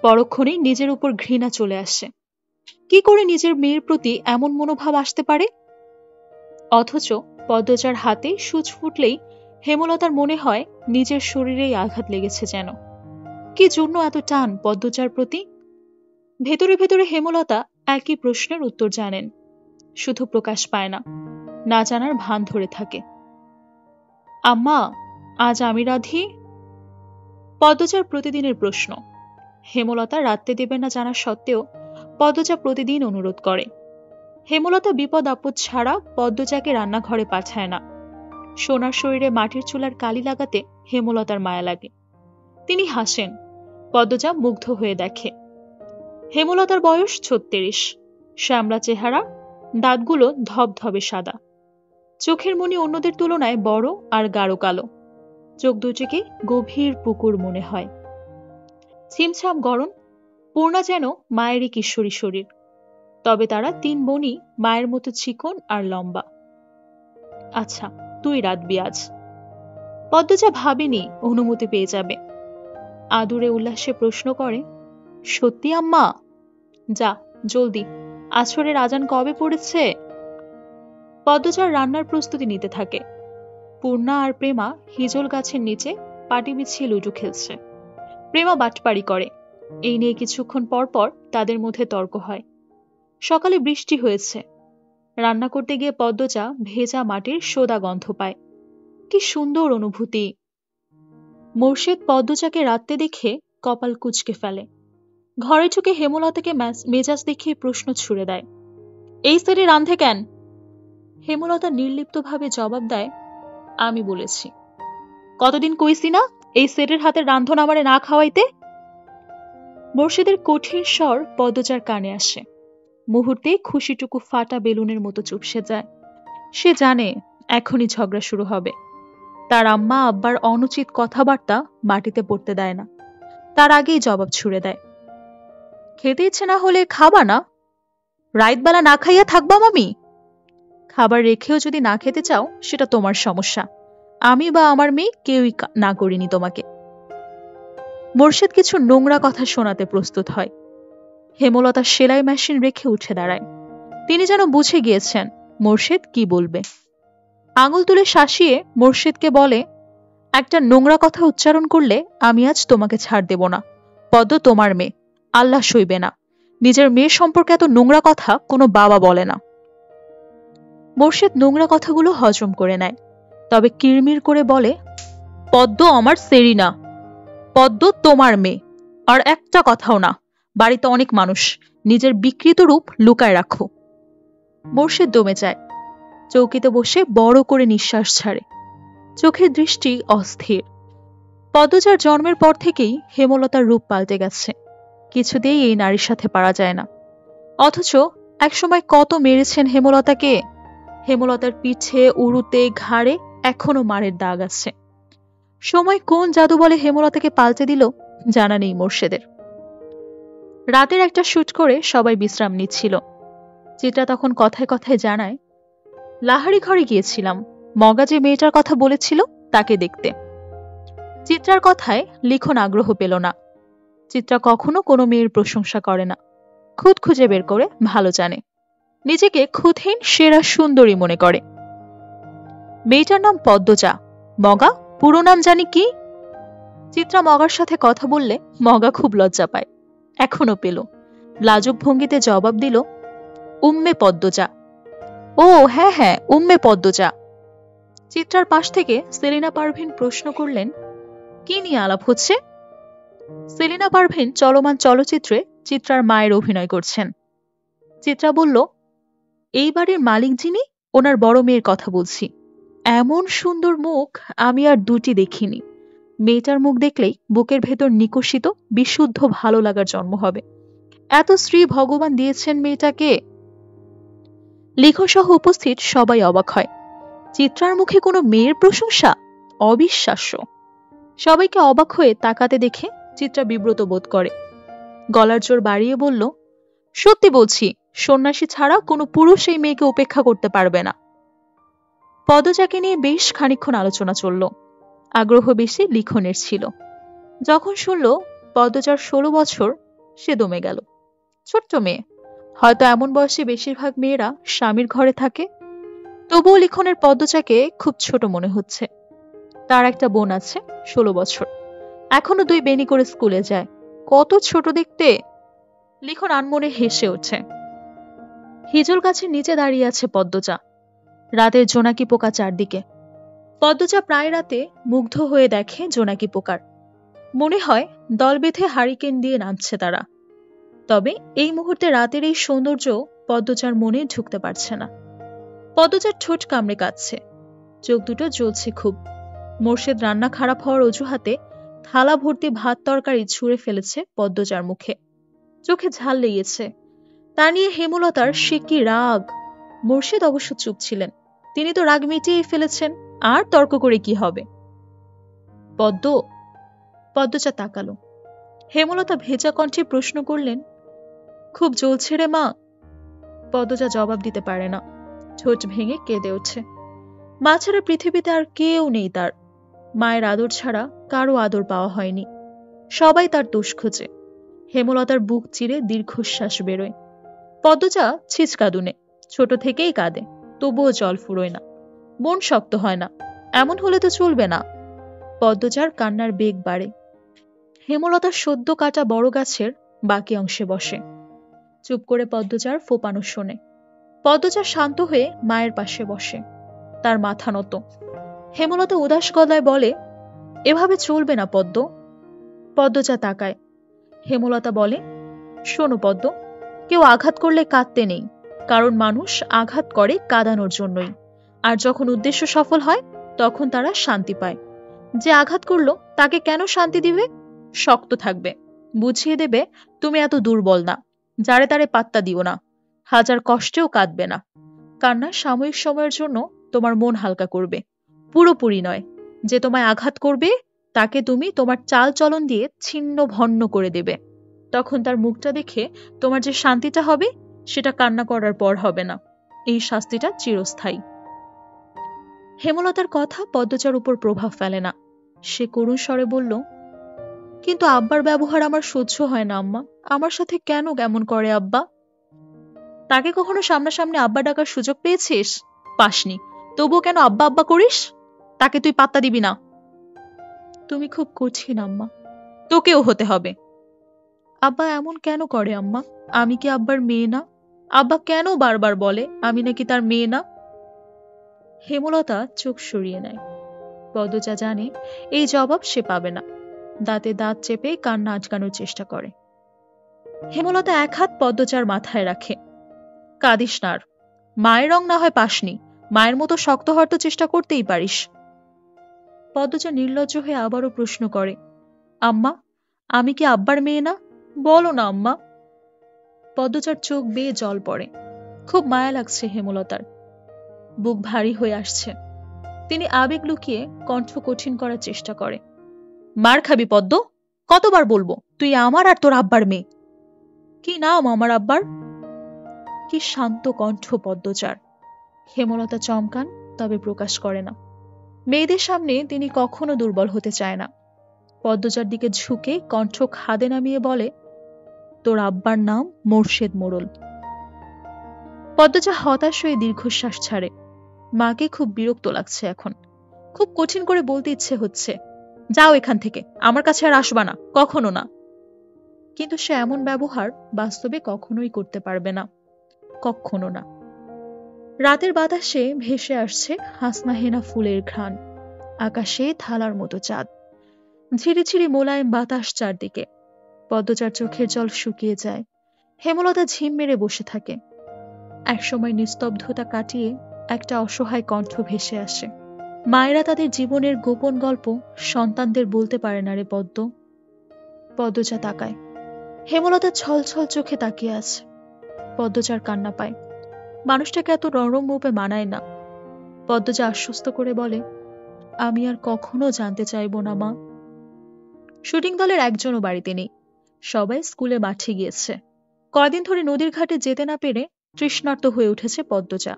পরক্ষণেই নিজের উপর ঘৃণা চলে আসে। কি করে নিজের মেয়ের প্রতি এমন মনোভাব আসতে পারে? অথচ পদ্মজার হাতে সূচ ফুটলেই হেমলতার মনে হয় নিজের শরীরেই আঘাত লেগেছে যেন। কি জন্য এত টান পদ্মজার প্রতি? ভেতরে ভেতরে হেমলতা একই প্রশ্নের উত্তর জানেন, শুধু প্রকাশ পায় না, না জানার ভান ধরে থাকে। আম্মা, আজ আমি রাধি? পদ্মজার প্রতিদিনের প্রশ্ন। হেমলতা রাঁধতে দেবে না জানা সত্ত্বেও পদ্মজা প্রতিদিন অনুরোধ করে। হেমলতা বিপদ আপদ ছাড়া পদ্মজাকে রান্নাঘরে পাঠায় না। সোনার শরীরে মাটির চুলার কালি লাগাতে হেমলতার মায়া লাগে। তিনি হাসেন। পদ্মজা মুগ্ধ হয়ে দেখে। হেমলতার বয়স 36। শ্যামলা চেহারা, দাঁতগুলো ধবধবে সাদা। চোখের মনি অন্যদের তুলনায় বড় আর গাঢ় কালো। চোখ দুটিকে গভীর পুকুর মনে হয়। ছিমছাম গরম। পূর্ণা যেন মায়েরই কিশোরী শরীর। তবে তারা 3 বোনই মায়ের মতো চিকন আর লম্বা। আচ্ছা, তুই রাঁধবি আজ। পদ্মজা ভাবেনি অনুমতি পেয়ে যাবে। আদুরে উল্লাসে প্রশ্ন করে, সত্যি আম্মা? যা জলদি, আসরের আজান কবে পড়েছে? পদ্মজার রান্নার প্রস্তুতি নিতে থাকে। পূর্ণা আর প্রেমা হিজল গাছের নিচে পাটি বিছিয়ে লুডু খেলছে। প্রেমা বাটপাড়ি করে। এই নিয়ে কিছুক্ষণ পর পর তাদের মধ্যে তর্ক হয়। সকালে বৃষ্টি হয়েছে। রান্না করতে গিয়ে পদ্মজা ভেজা মাটির সোদা গন্ধ পায়। কি সুন্দর অনুভূতি! মোর্শেদ পদ্মজাকে রাঁধতে দেখে কপাল কুঁচকে ফেলে। ঘরে ঢুকে হেমলতাকে মেজাজ দেখিয়ে প্রশ্ন ছুড়ে দেয়, এই সেরে রাঁধে কেন? হেমলতা নির্লিপ্তভাবে জবাব দেয়, আমি বলেছি। কতদিন কইছি না এই সেরের হাতে রান্ধন আমারে না খাওয়াইতে? মোর্শেদের কঠিন স্বর পদ্মজার কানে আসে। মুহূর্তে খুশিটুকু ফাটা বেলুনের মতো চুপসে যায়। সে জানে এখনই ঝগড়া শুরু হবে। তার আম্মা আব্বার অনুচিত কথাবার্তা মাটিতে পড়তে দেয় না। তার আগেই জবাব ছুড়ে দেয়, খেতে ইচ্ছে না হলে খাবা না? রাতবেলা না খাইয়া থাকবা মামি? খাবার রেখেও যদি না খেতে চাও সেটা তোমার সমস্যা। আমি বা আমার মেয়ে কেউই না করিনি তোমাকে। মোর্শেদ কিছু নোংরা কথা শোনাতে প্রস্তুত হয়। হেমলতা সেলাই মেশিন রেখে উঠে দাঁড়ায়। তিনি যেন বুঝে গিয়েছেন মোর্শেদ কি বলবে। আঙুল তুলে শাসিয়ে মোর্শেদকে বলে, একটা নোংরা কথা উচ্চারণ করলে আমি আজ তোমাকে ছাড় দেব না। পদ্ম তোমার মেয়ে, আল্লাহ সইবে না। নিজের মেয়ে সম্পর্কে এত নোংরা কথা কোনো বাবা বলে না। মোর্শেদ নোংরা কথাগুলো হজম করে নেয়, তবে কিরমির করে বলে, পদ্ম আমার সেরি না, পদ্ম তোমার মেয়ে। আর একটা কথাও না। বাড়িতে অনেক মানুষ, নিজের বিকৃত রূপ লুকায় রাখো। মোর্শেদ দমে যায়। চৌকিতে বসে বড় করে নিঃশ্বাস ছাড়ে। চোখের দৃষ্টি অস্থির। পদ্মজার জন্মের পর থেকেই হেমলতার রূপ পাল্টে গেছে। কিছুতেই এই নারীর সাথে পারা যায় না। অথচ একসময় কত মেরেছেন হেমলতাকে। হেমলতার পিঠে, উরুতে, ঘাড়ে এখনো মারের দাগ আছে। সময় কোন জাদু বলে হেমলতাকে পাল্টে দিল জানা নেই মোর্শেদের। রাতের একটা শুট করে সবাই বিশ্রাম নিচ্ছিল। চিত্রা তখন কথায় কথায় জানায়, লাহারি ঘরে গিয়েছিলাম, মগা যে মেয়েটার কথা বলেছিল তাকে দেখতে। চিত্রার কথায় লিখন আগ্রহ পেল না। চিত্রা কখনো কোনো মেয়ের প্রশংসা করে না, খুদ খুঁজে বের করে ভালো জানে, নিজেকে খুদহীন সেরা সুন্দরী মনে করে। মেয়েটার নাম পদ্মজা। মগা পুরো নাম জানি কি? চিত্রা মগার সাথে কথা বললে মগা খুব লজ্জা পায়, এখনো পেল। লাজুক ভঙ্গিতে জবাব দিল, উম্মে পদ্মজা। ও হ্যাঁ হ্যাঁ, উম্মে পদ্মজা। চিত্রার পাশ থেকে সেলিনা পারভিন প্রশ্ন করলেন, কি নিয়ে আলাপ হচ্ছে? সেলিনা পারভিন চলমান চলচ্চিত্রে চিত্রার মায়ের অভিনয় করছেন। চিত্রা বলল, এই বাড়ির মালিক যিনি, ওনার বড় মেয়ের কথা বলছি। এমন সুন্দর মুখ আমি আর দুটি দেখিনি। মেয়েটার মুখ দেখলেই বুকের ভেতর নিকষিত বিশুদ্ধ ভালো লাগার জন্ম হবে। এত শ্রী ভগবান দিয়েছেন মেয়েটাকে। লিখসহ উপস্থিত সবাই অবাক হয়। চিত্রার মুখে কোনো মেয়ের প্রশংসা? অবিশ্বাস্য। সবাইকে অবাক হয়ে তাকাতে দেখে চিত্রা বিব্রত বোধ করে। গলার জোর বাড়িয়ে বলল, সত্যি বলছি, সন্ন্যাসী ছাড়া কোনো পুরুষ এই মেয়েকে উপেক্ষা করতে পারবে না। পদ্মজাকে নিয়ে বেশ খানিকক্ষণ আলোচনা চলল। আগ্রহ বেশি লিখনের ছিল। যখন শুনল পদ্মজার 16 বছর, সে দমে গেল। ছোট্ট মেয়ে, হয়তো এমন বয়সে বেশিরভাগ মেয়েরা স্বামীর ঘরে থাকে। তবুও লিখনের পদ্মজাকে খুব ছোট মনে হচ্ছে। তার একটা বোন আছে, 16 বছর, এখনো 2 বেনি করে স্কুলে যায়। কত ছোট দেখতে! লিখন আনমনে হেসে ওঠে। হিজল গাছের নিচে দাঁড়িয়ে আছে পদ্মজা। রাতের জোনাকি পোকা চারদিকে। পদ্মজা প্রায় রাতে মুগ্ধ হয়ে দেখে জোনাকি পোকার। মনে হয় দল বেঁধে হারিকেন দিয়ে নাচছে তারা। তবে এই মুহূর্তে রাতের এই সৌন্দর্য পদ্মজার মনে ঢুকতে পারছে না। পদ্মজার ঠোঁট কামড়ে কাঁদছে, চোখ দুটো জ্বলছে খুব। মোর্শেদ রান্না খারাপ হওয়ার অজুহাতে থালা ভর্তি ভাত তরকারি ছুঁড়ে ফেলেছে পদ্মজার মুখে। চোখে ঝাল লেগেছে। তা নিয়ে হেমলতার সে কি রাগ! মোর্শেদ অবশ্য চুপ ছিলেন, তিনি তো রাগ মিটিয়ে ফেলেছেন, আর তর্ক করে কি হবে? পদ্ম। পদ্মজা তাকালো। হেমলতা ভেজা কণ্ঠে প্রশ্ন করলেন, খুব জ্বলছে রে মা? পদ্মজা জবাব দিতে পারে না, ঠোঁট ভেঙে কেঁদে ওঠে। মা ছাড়া পৃথিবীতে আর কেউ নেই তার। মায়ের আদর ছাড়া কারো আদর পাওয়া হয়নি। সবাই তার দোষ খোঁজে। হেমলতার বুক চিরে দীর্ঘশ্বাস বেরোয়। পদ্মজা ছিচকাদুনে, ছোট থেকেই কাঁদে, তবুও জল ফুরোয় না, মন শক্ত হয় না। এমন হলে তো চলবে না। পদ্মজার কান্নার বেগ বাড়ে। হেমলতার সদ্য কাটা বড় গাছের বাকি অংশে বসে, চুপ করে পদ্মজার ফোপানো শোনে। পদ্মজা শান্ত হয়ে মায়ের পাশে বসে, তার মাথা নত। হেমলতা উদাস গলায় বলে, এভাবে চলবে না পদ্ম। পদ্মজা তাকায়। হেমলতা বলে, শোনো পদ্ম, কেউ আঘাত করলে কাঁদতে নেই, কারণ মানুষ আঘাত করে কাঁদানোর জন্যই। আর যখন উদ্দেশ্য সফল হয় তখন তারা শান্তি পায়। যে আঘাত করলো তাকে কেন শান্তি দিবে? শক্ত থাকবে, বুঝিয়ে দেবে তুমি এত দুর্বল না। যারে তারে পাত্তা দিও না, হাজার কষ্টেও কাঁদবে না। কান্না সাময়িক সময়ের জন্য তোমার মন হালকা করবে, পুরোপুরি নয়। যে তোমায় আঘাত করবে তাকে তুমি তোমার চাল চলন দিয়ে ছিন্ন ভন্ন করে দেবে। তখন তার মুখটা দেখে তোমার যে শান্তিটা হবে সেটা কান্না করার পর হবে না। এই শাস্তিটা চিরস্থায়ী। হেমলতার কথা পদ্মজার উপর প্রভাব ফেলে না। সে করুণ স্বরে বলল, কিন্তু আব্বার ব্যবহার আমার সহ্য হয় না আম্মা। আমার সাথে কেন কেমন করে আব্বা? তাকে কখনো সামনাসামনি আব্বা ডাকার সুযোগ পেয়েছিস? পাসনি, তবুও কেন আব্বা আব্বা করিস? তাকে তুই পাত্তা দিবি না। তুমি খুব কঠিন আম্মা। তোকেও হতে হবে। আব্বা এমন কেন করে আম্মা? আমি কি আব্বার মেয়ে না? আব্বা কেন বারবার বলে আমি নাকি তার মেয়ে না? হেমলতা চোখ সরিয়ে নেয়। পদ্মজা জানে এই জবাব সে পাবে না। দাঁতে দাঁত চেপে কান্না আটকানোর চেষ্টা করে। হেমলতা এক হাত পদ্মজার মাথায় রাখে। কাঁদিস না আর। মায়ের রং না হয় পাসনি, মায়ের মতো শক্ত হওয়ার তো চেষ্টা করতেই পারিস। পদ্মজা নির্লজ্জ হয়ে আবারও প্রশ্ন করে, আম্মা, আমি কি আব্বার মেয়ে না? বলো না আম্মা। পদ্মজার চোখ বেয়ে জল পড়ে। খুব মায়া লাগছে হেমলতার। বুক ভারী হয়ে আসছে। তিনি আবেগ লুকিয়ে কণ্ঠ কঠিন করার চেষ্টা করে। মার খাবি পদ্ম, কতবার বলবো তুই আমার আর তোর আব্বার মেয়ে। কি নাম আমার আব্বার? কি শান্ত কণ্ঠ পদ্মচার। হেমলতা চমকান, তবে প্রকাশ করে না। মেয়েদের সামনে তিনি কখনো দুর্বল হতে চায় না। পদ্মচার দিকে ঝুঁকে কণ্ঠ খাদে নামিয়ে বলে, তোর আব্বার নাম মোর্শেদ মোড়ল। পদ্মচা হতাশ হয়ে দীর্ঘশ্বাস ছাড়ে। মাকে খুব বিরক্ত লাগছে এখন। খুব কঠিন করে বলতে ইচ্ছে হচ্ছে, যাও এখান থেকে, আমার কাছে আর আসবা না, কখনো না। কিন্তু সে এমন ব্যবহার বাস্তবে কখনোই করতে পারবে না, কখনো না। রাতের বাতাসে ভেসে আসছে হাসনাহেনা ফুলের ঘ্রাণ। আকাশে থালার মতো চাঁদ। ঝিরিঝিরি মোলায়েম বাতাস চারদিকে। পদ্মচার চোখের জল শুকিয়ে যায়। হেমলতা ঝিম মেরে বসে থাকে। একসময় নিস্তব্ধতা কাটিয়ে একটা অসহায় কণ্ঠ ভেসে আসে। মায়েরা তাদের জীবনের গোপন গল্প সন্তানদের বলতে পারে না রে পদ্ম। পদ্মচা তাকায়। হেমলতা ছলছল চোখে তাকিয়ে আছে। পদ্মচার কান্না পায়। মানুষটাকে এত নরম রূপে মানায় না। পদ্মচা আশ্বস্ত করে বলে, আমি আর কখনো জানতে চাইব না মা। শুটিং দলের একজনও বাড়িতে নেই। সবাই স্কুলে মাঠে গিয়েছে। কয়দিন ধরে নদীর ঘাটে যেতে না পেরে তৃষ্ণার্ত হয়ে উঠেছে পদ্মচা।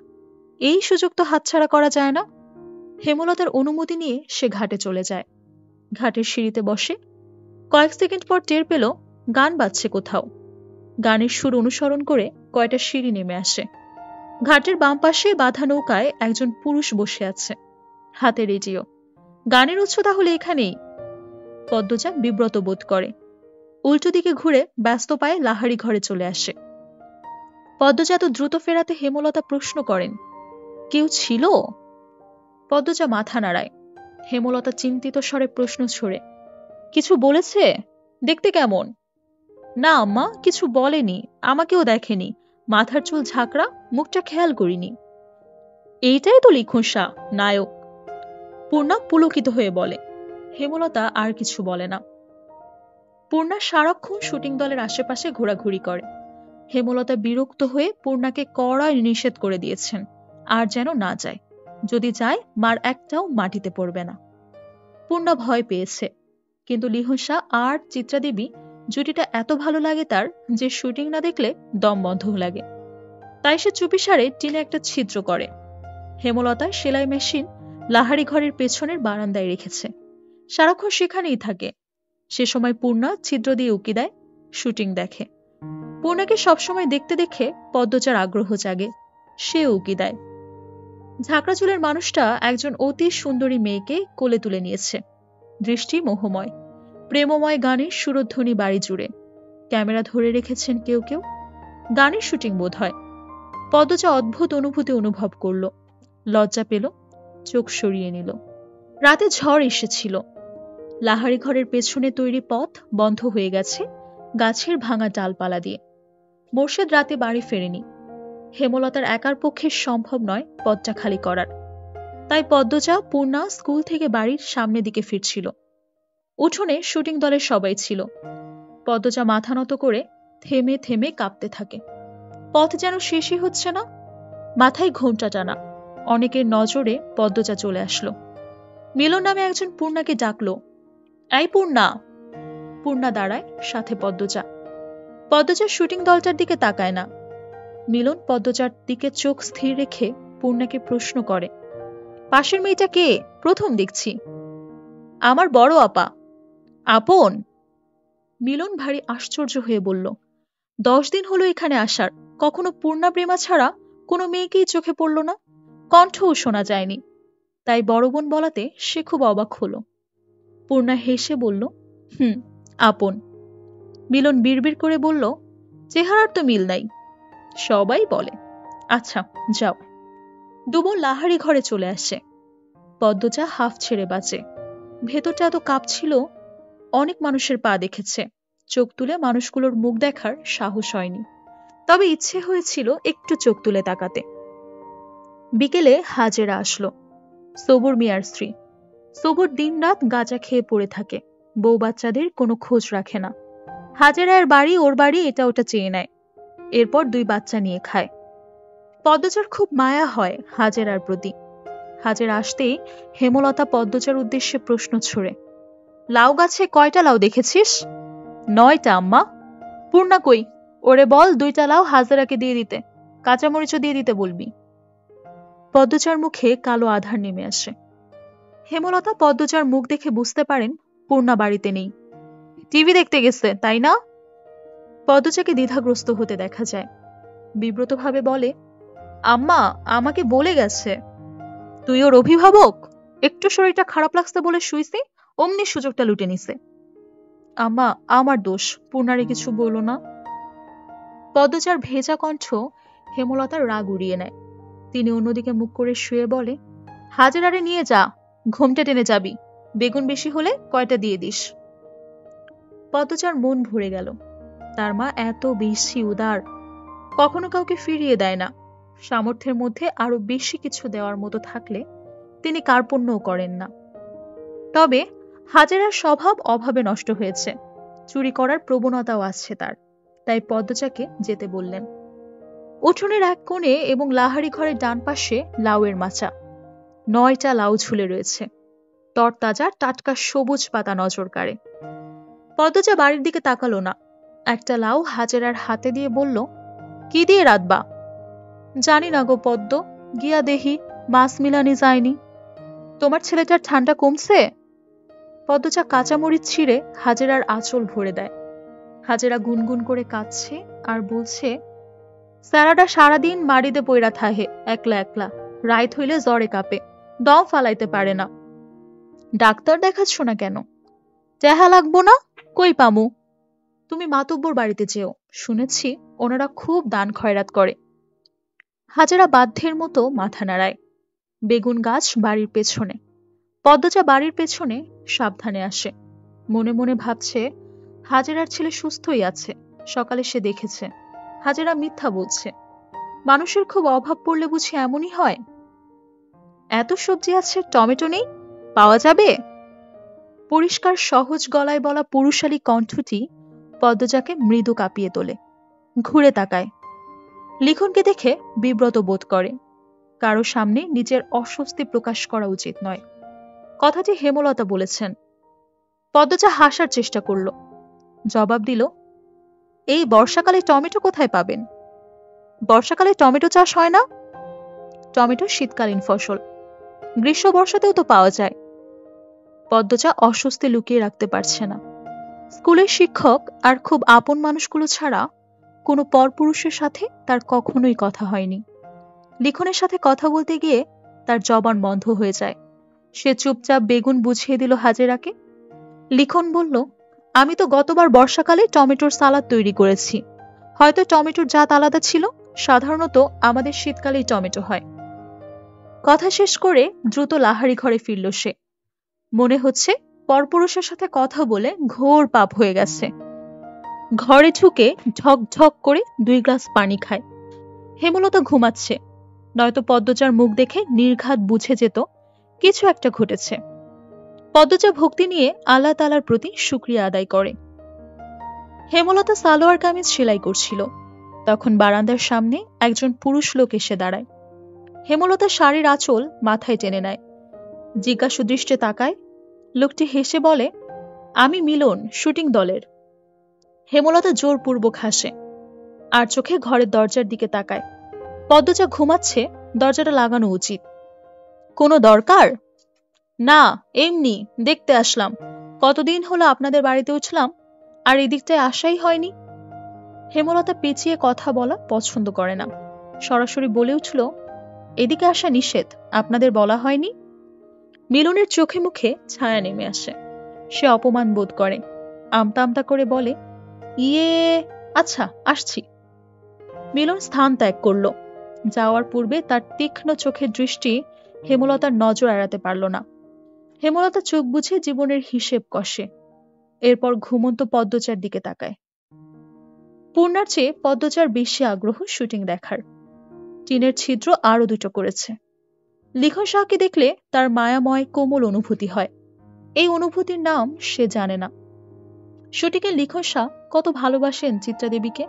এই সুযোগ তো হাতছাড়া করা যায় না। হেমলতার অনুমতি নিয়ে সে ঘাটে চলে যায়। ঘাটের সিঁড়িতে বসে। কয়েক সেকেন্ড পর টের পেল গান বাজছে কোথাও। গানের সুর অনুসরণ করে কয়টা সিঁড়ি নেমে আসে। ঘাটের বাম পাশে বাঁধা নৌকায় একজন পুরুষ বসে আছে, হাতে রেডিও। গানের উৎস তাহলে এখানেই। পদ্মচা বিব্রত বোধ করে। উল্টো দিকে ঘুরে ব্যস্ত পায়ে লাহারি ঘরে চলে আসে। পদ্মচা এত দ্রুত ফেরাতে হেমলতা প্রশ্ন করেন, কেউ ছিল? পদ্মচা মাথা নাড়ায়। হেমলতা চিন্তিত স্বরে প্রশ্ন ছড়ে, কিছু বলেছে? দেখতে কেমন? না আম্মা, কিছু বলেনি, আমাকেও দেখেনি। মাথার চুল ঝাঁকড়া, মুখটা খেয়াল করিনি। এইটাই তো লিখুনসা, নায়ক। পূর্ণা পুলকিত হয়ে বলে। হেমলতা আর কিছু বলে না। পূর্ণা সারাক্ষণ শুটিং দলের আশেপাশে ঘোরাঘুরি করে। হেমলতা বিরক্ত হয়ে পূর্ণাকে কড়া নিষেধ করে দিয়েছেন, আর যেন না যায়। যদি যায়, মার একটাও মাটিতে পড়বে না। পূর্ণা ভয় পেয়েছে। কিন্তু লিহসা আর চিত্রাদেবী জুটিটা এত ভালো লাগে তার যে শুটিং না দেখলে দম বন্ধ লাগে। তাই সে চুপিসারে টিনে একটা ছিদ্র করে। হেমলতা সেলাই মেশিন লাহারি ঘরের পেছনের বারান্দায় রেখেছে। সারাক্ষণ সেখানেই থাকে। সে সময় পূর্ণা ছিদ্র দিয়ে উকি দেয়, শুটিং দেখে। পূর্ণাকে সবসময় দেখতে দেখে পদ্মচার আগ্রহ জাগে। সে উকি দেয়। ঝাঁকড়া চুলের মানুষটা একজন অতি সুন্দরী মেয়েকে কোলে তুলে নিয়েছে। দৃষ্টি মোহময়। প্রেমময় গানের সুরধ্বনি বাড়ি জুড়ে। ক্যামেরা ধরে রেখেছেন কেউ কেউ। গানের শুটিং বোধ হয়। পদ্মচা অদ্ভুত অনুভূতি অনুভব করল। লজ্জা পেল, চোখ সরিয়ে নিল। রাতে ঝড় এসেছিল। লাহারি ঘরের পেছনে তৈরি পথ বন্ধ হয়ে গেছে গাছের ভাঙা ডালপালা দিয়ে। মোর্শেদ রাতে বাড়ি ফেরেনি। হেমলতার একার পক্ষে সম্ভব নয় পথটা খালি করার। তাই পদ্মচা পূর্ণা স্কুল থেকে বাড়ির সামনের দিকে ফিরছিল। উঠোনে শুটিং দলের সবাই ছিল। পদ্মচা মাথা নত করে থেমে থেমে কাঁপতে থাকে। পথ যেন শেষই হচ্ছে না। মাথায় ঘোমটা টানা। অনেকের নজরে পদ্মচা চলে আসলো। মিলন নামে একজন পূর্ণাকে ডাকলো, এই পূর্ণা। পূর্ণা দাঁড়ায়, সাথে পদ্মচা। পদ্মচার শুটিং দলটার দিকে তাকায় না। মিলন পদ্মচার দিকে চোখ স্থির রেখে পূর্ণাকে প্রশ্ন করে, পাশের মেয়েটা কে? প্রথম দেখছি। আমার বড় আপা। আপন? মিলন ভারী আশ্চর্য হয়ে বলল, 10 দিন হলো এখানে আসার, কখনো পূর্ণা প্রেমা ছাড়া কোনো মেয়েকেই চোখে পড়ল না, কণ্ঠও শোনা যায়নি। তাই বড় বোন বলাতে সে খুব অবাক হলো। পূর্ণা হেসে বলল, আপন। মিলন বিড়বিড় করে বলল, চেহারার তো মিল নাই। সবাই বলে। আচ্ছা, যাও। দুবোন লাহারি ঘরে চলে আসে। পদ্মচা হাফ ছেড়ে বাঁচে। ভেতরটা এত কাঁপছিল। অনেক মানুষের পা দেখেছে। চোখ তুলে মানুষগুলোর মুখ দেখার সাহস হয়নি। তবে ইচ্ছে হয়েছিল একটু চোখ তুলে তাকাতে। বিকেলে হাজেরা আসলো, সবুর মিয়ার স্ত্রী। সবুর দিনরাত গাঁজা খেয়ে পড়ে থাকে। বউ বাচ্চাদের কোনো খোঁজ রাখে না। হাজেরার বাড়ি ওর বাড়ি এটা ওটা চেয়ে নেয়। এরপর 2 বাচ্চা নিয়ে খায়। পদ্মচার খুব মায়া হয় হাজেরার প্রতি। হাজেরা আসতেই হেমলতা পদ্মচার উদ্দেশ্যে প্রশ্ন ছড়ে, লাউ গাছে কয়টা লাউ দেখেছিস? 9টা আম্মা। পূর্ণা কই? ওরে বল 2টা লাউ হাজেরাকে দিয়ে দিতে, কাঁচামরিচও দিয়ে দিতে বলবি। পদ্মজার মুখে কালো আধার নেমে আসে। হেমলতা পদ্মজার মুখ দেখে বুঝতে পারেন পূর্ণা বাড়িতে নেই। টিভি দেখতে গেছে, তাই না? পদ্মজাকে দ্বিধাগ্রস্ত হতে দেখা যায়। বিব্রতভাবে বলে, আম্মা আমাকে বলে গেছে। তুই ওর অভিভাবক? একটু শরীরটা খারাপ লাগছে বলে শুইছি, অমনি সুযোগটা লুটে নিছে। আম্মা, আমার দোষ, পূর্ণারে কিছু বলো না। পদ্মজার ভেজা কণ্ঠ হেমলতার রাগ উড়িয়ে নেয়। তিনি অন্যদিকে মুখ করে শুয়ে বলে, হাজেরারে নিয়ে যা, ঘুমটে টেনে যাবি, বেগুন বেশি হলে কয়টা দিয়ে দিস। পদ্মজার মন ভরে গেল। তার মা এত বেশি উদার, কখনো কাউকে ফিরিয়ে দেয় না। সামর্থ্যের মধ্যে আরো বেশি কিছু দেওয়ার মতো থাকলে তিনি কার্পণ্যও করেন না। তবে হাজেরার স্বভাব অভাবে নষ্ট হয়েছে, চুরি করার প্রবণতাও আছে তার, তাই পদ্মজাকে যেতে বললেন। উঠোনের এক কোণে এবং লাহারি ঘরের ডান পাশে লাউয়ের মাচা। 9টা লাউ ঝুলে রয়েছে, তরতাজা টাটকা সবুজ পাতা নজর কাড়ে। পদ্মজা বাড়ির দিকে তাকালো না, একটা লাউ হাজেরার হাতে দিয়ে বলল, কি দিয়ে রাঁধবা? জানি না গো পদ্ম, গিয়া দেহি, মাছ মিলানি যায়নি। তোমার ছেলেটার ঠান্ডা কমছে? পদ্মজা কাঁচামরিচ ছিঁড়ে হাজেরার আঁচল ভরে দেয়। হাজেরা গুনগুন করে কাঁদছে আর বলছে, স্যারাটা সারাদিন মাড়িতে পইরা থাহে একলা একলা, রাইত হইলে জ্বরে কাঁপে, দম ফালাইতে পারে না। ডাক্তার দেখাচ্ছ না কেন? টেহা লাগবো না, কই পামু? তুমি মাতব্বর বাড়িতে যেও, শুনেছি ওনারা খুব দান খয়রাত করে। হাজেরা বাধ্যের মতো মাথা নাড়ায়। বেগুন গাছ বাড়ির পেছনে। পদ্মজা বাড়ির পেছনে সাবধানে আসে। মনে মনে ভাবছে, হাজেরার ছেলে সুস্থই আছে, সকালে সে দেখেছে। হাজেরা মিথ্যা বলছে। মানুষের খুব অভাব পড়লে বুঝি এমনই হয়। এত সবজি আছে, টমেটো নেই, পাওয়া যাবে? পরিষ্কার সহজ গলায় বলা পুরুষালী কণ্ঠটি পদ্মজাকে মৃদু কাঁপিয়ে তোলে। ঘুরে তাকায়। লিখনকে দেখে বিব্রত বোধ করে। কারো সামনে নিজের অস্বস্তি প্রকাশ করা উচিত নয়। কথাটি হেমলতা বলেছেন। পদ্মজা হাসার চেষ্টা করল। জবাব দিল, এই বর্ষাকালে টমেটো কোথায় পাবেন? বর্ষাকালে টমেটো চাষ হয় না। টমেটো শীতকালীন ফসল, গ্রীষ্ম বর্ষাতেও তো পাওয়া যায়। পদ্মজা অস্বস্তি লুকিয়ে রাখতে পারছে না। স্কুলের শিক্ষক আর খুব আপন মানুষগুলো ছাড়া কোনো পরপুরুষের সাথে তার কখনোই কথা হয়নি। লিখনের সাথে কথা বলতে গিয়ে তার জবান বন্ধ হয়ে যায়। সে চুপচাপ বেগুন বুঝিয়ে দিল হাজেরাকে। লিখন বলল, আমি তো গতবার বর্ষাকালে টমেটোর সালাদ তৈরি করেছি। হয়তো টমেটোর জাত আলাদা ছিল, সাধারণত আমাদের শীতকালেই টমেটো হয়। কথা শেষ করে দ্রুত লাহারি ঘরে ফিরল সে। মনে হচ্ছে পরপুরুষের সাথে কথা বলে ঘোর পাপ হয়ে গেছে। ঘরে ঢুকে ঢক ঢক করে 2 গ্লাস পানি খায়। হেমলতা ঘুমাচ্ছে, নয়তো পদ্মজার মুখ দেখে নির্ঘাত বুঝে যেত কিছু একটা ঘটেছে। পদ্মজা ভক্তি নিয়ে আল্লাহ তাআলার প্রতি শুকরিয়া আদায় করে। হেমলতা সালোয়ার কামিজ সেলাই করছিল। তখন বারান্দার সামনে একজন পুরুষ লোক এসে দাঁড়ায়। হেমলতা শাড়ির আঁচল মাথায় টেনে নেয়। জিজ্ঞাসু দৃষ্টে তাকায়। লোকটি হেসে বলে, আমি মিলন, শুটিং দলের। হেমলতা জোরপূর্বক হাসে আর চোখে ঘরের দরজার দিকে তাকায়। পদ্মজা ঘুমাচ্ছে, দরজাটা লাগানো উচিত। কোনো দরকার? না, এমনি দেখতে আসলাম। কতদিন হলো আপনাদের বাড়িতে উঠলাম, আর এদিকটায় আসাই হয়নি। হেমলতা পেঁচিয়ে কথা বলা পছন্দ করে না। সরাসরি বলে উঠল, এদিকে আসা নিষেধ, আপনাদের বলা হয়নি। মিলনের চোখে মুখে ছায়া নেমে আসে। সে অপমান বোধ করে, আমতা আমতা করে বলে, ইয়ে, আচ্ছা আসছি। মিলন স্থান ত্যাগ করল। যাওয়ার পূর্বে তার তীক্ষ্ণ চোখের দৃষ্টি হেমলতার নজর এড়াতে পারল না। হেমলতা চোখ বুঝে জীবনের হিসেব কষে। এরপর ঘুমন্ত পদ্মজার দিকে তাকায়। পূর্ণার চেয়ে পদ্মজার বেশি আগ্রহ শুটিং দেখার। টিনের ছিদ্র আরো 2টো করেছে। লিখন শাহকে দেখলে তার মায়াময় কোমল অনুভূতি হয়। এই অনুভূতির নাম সে জানে না। শুটিংয়ে লিখন শাহ কত ভালোবাসেন চিত্রা দেবীকে।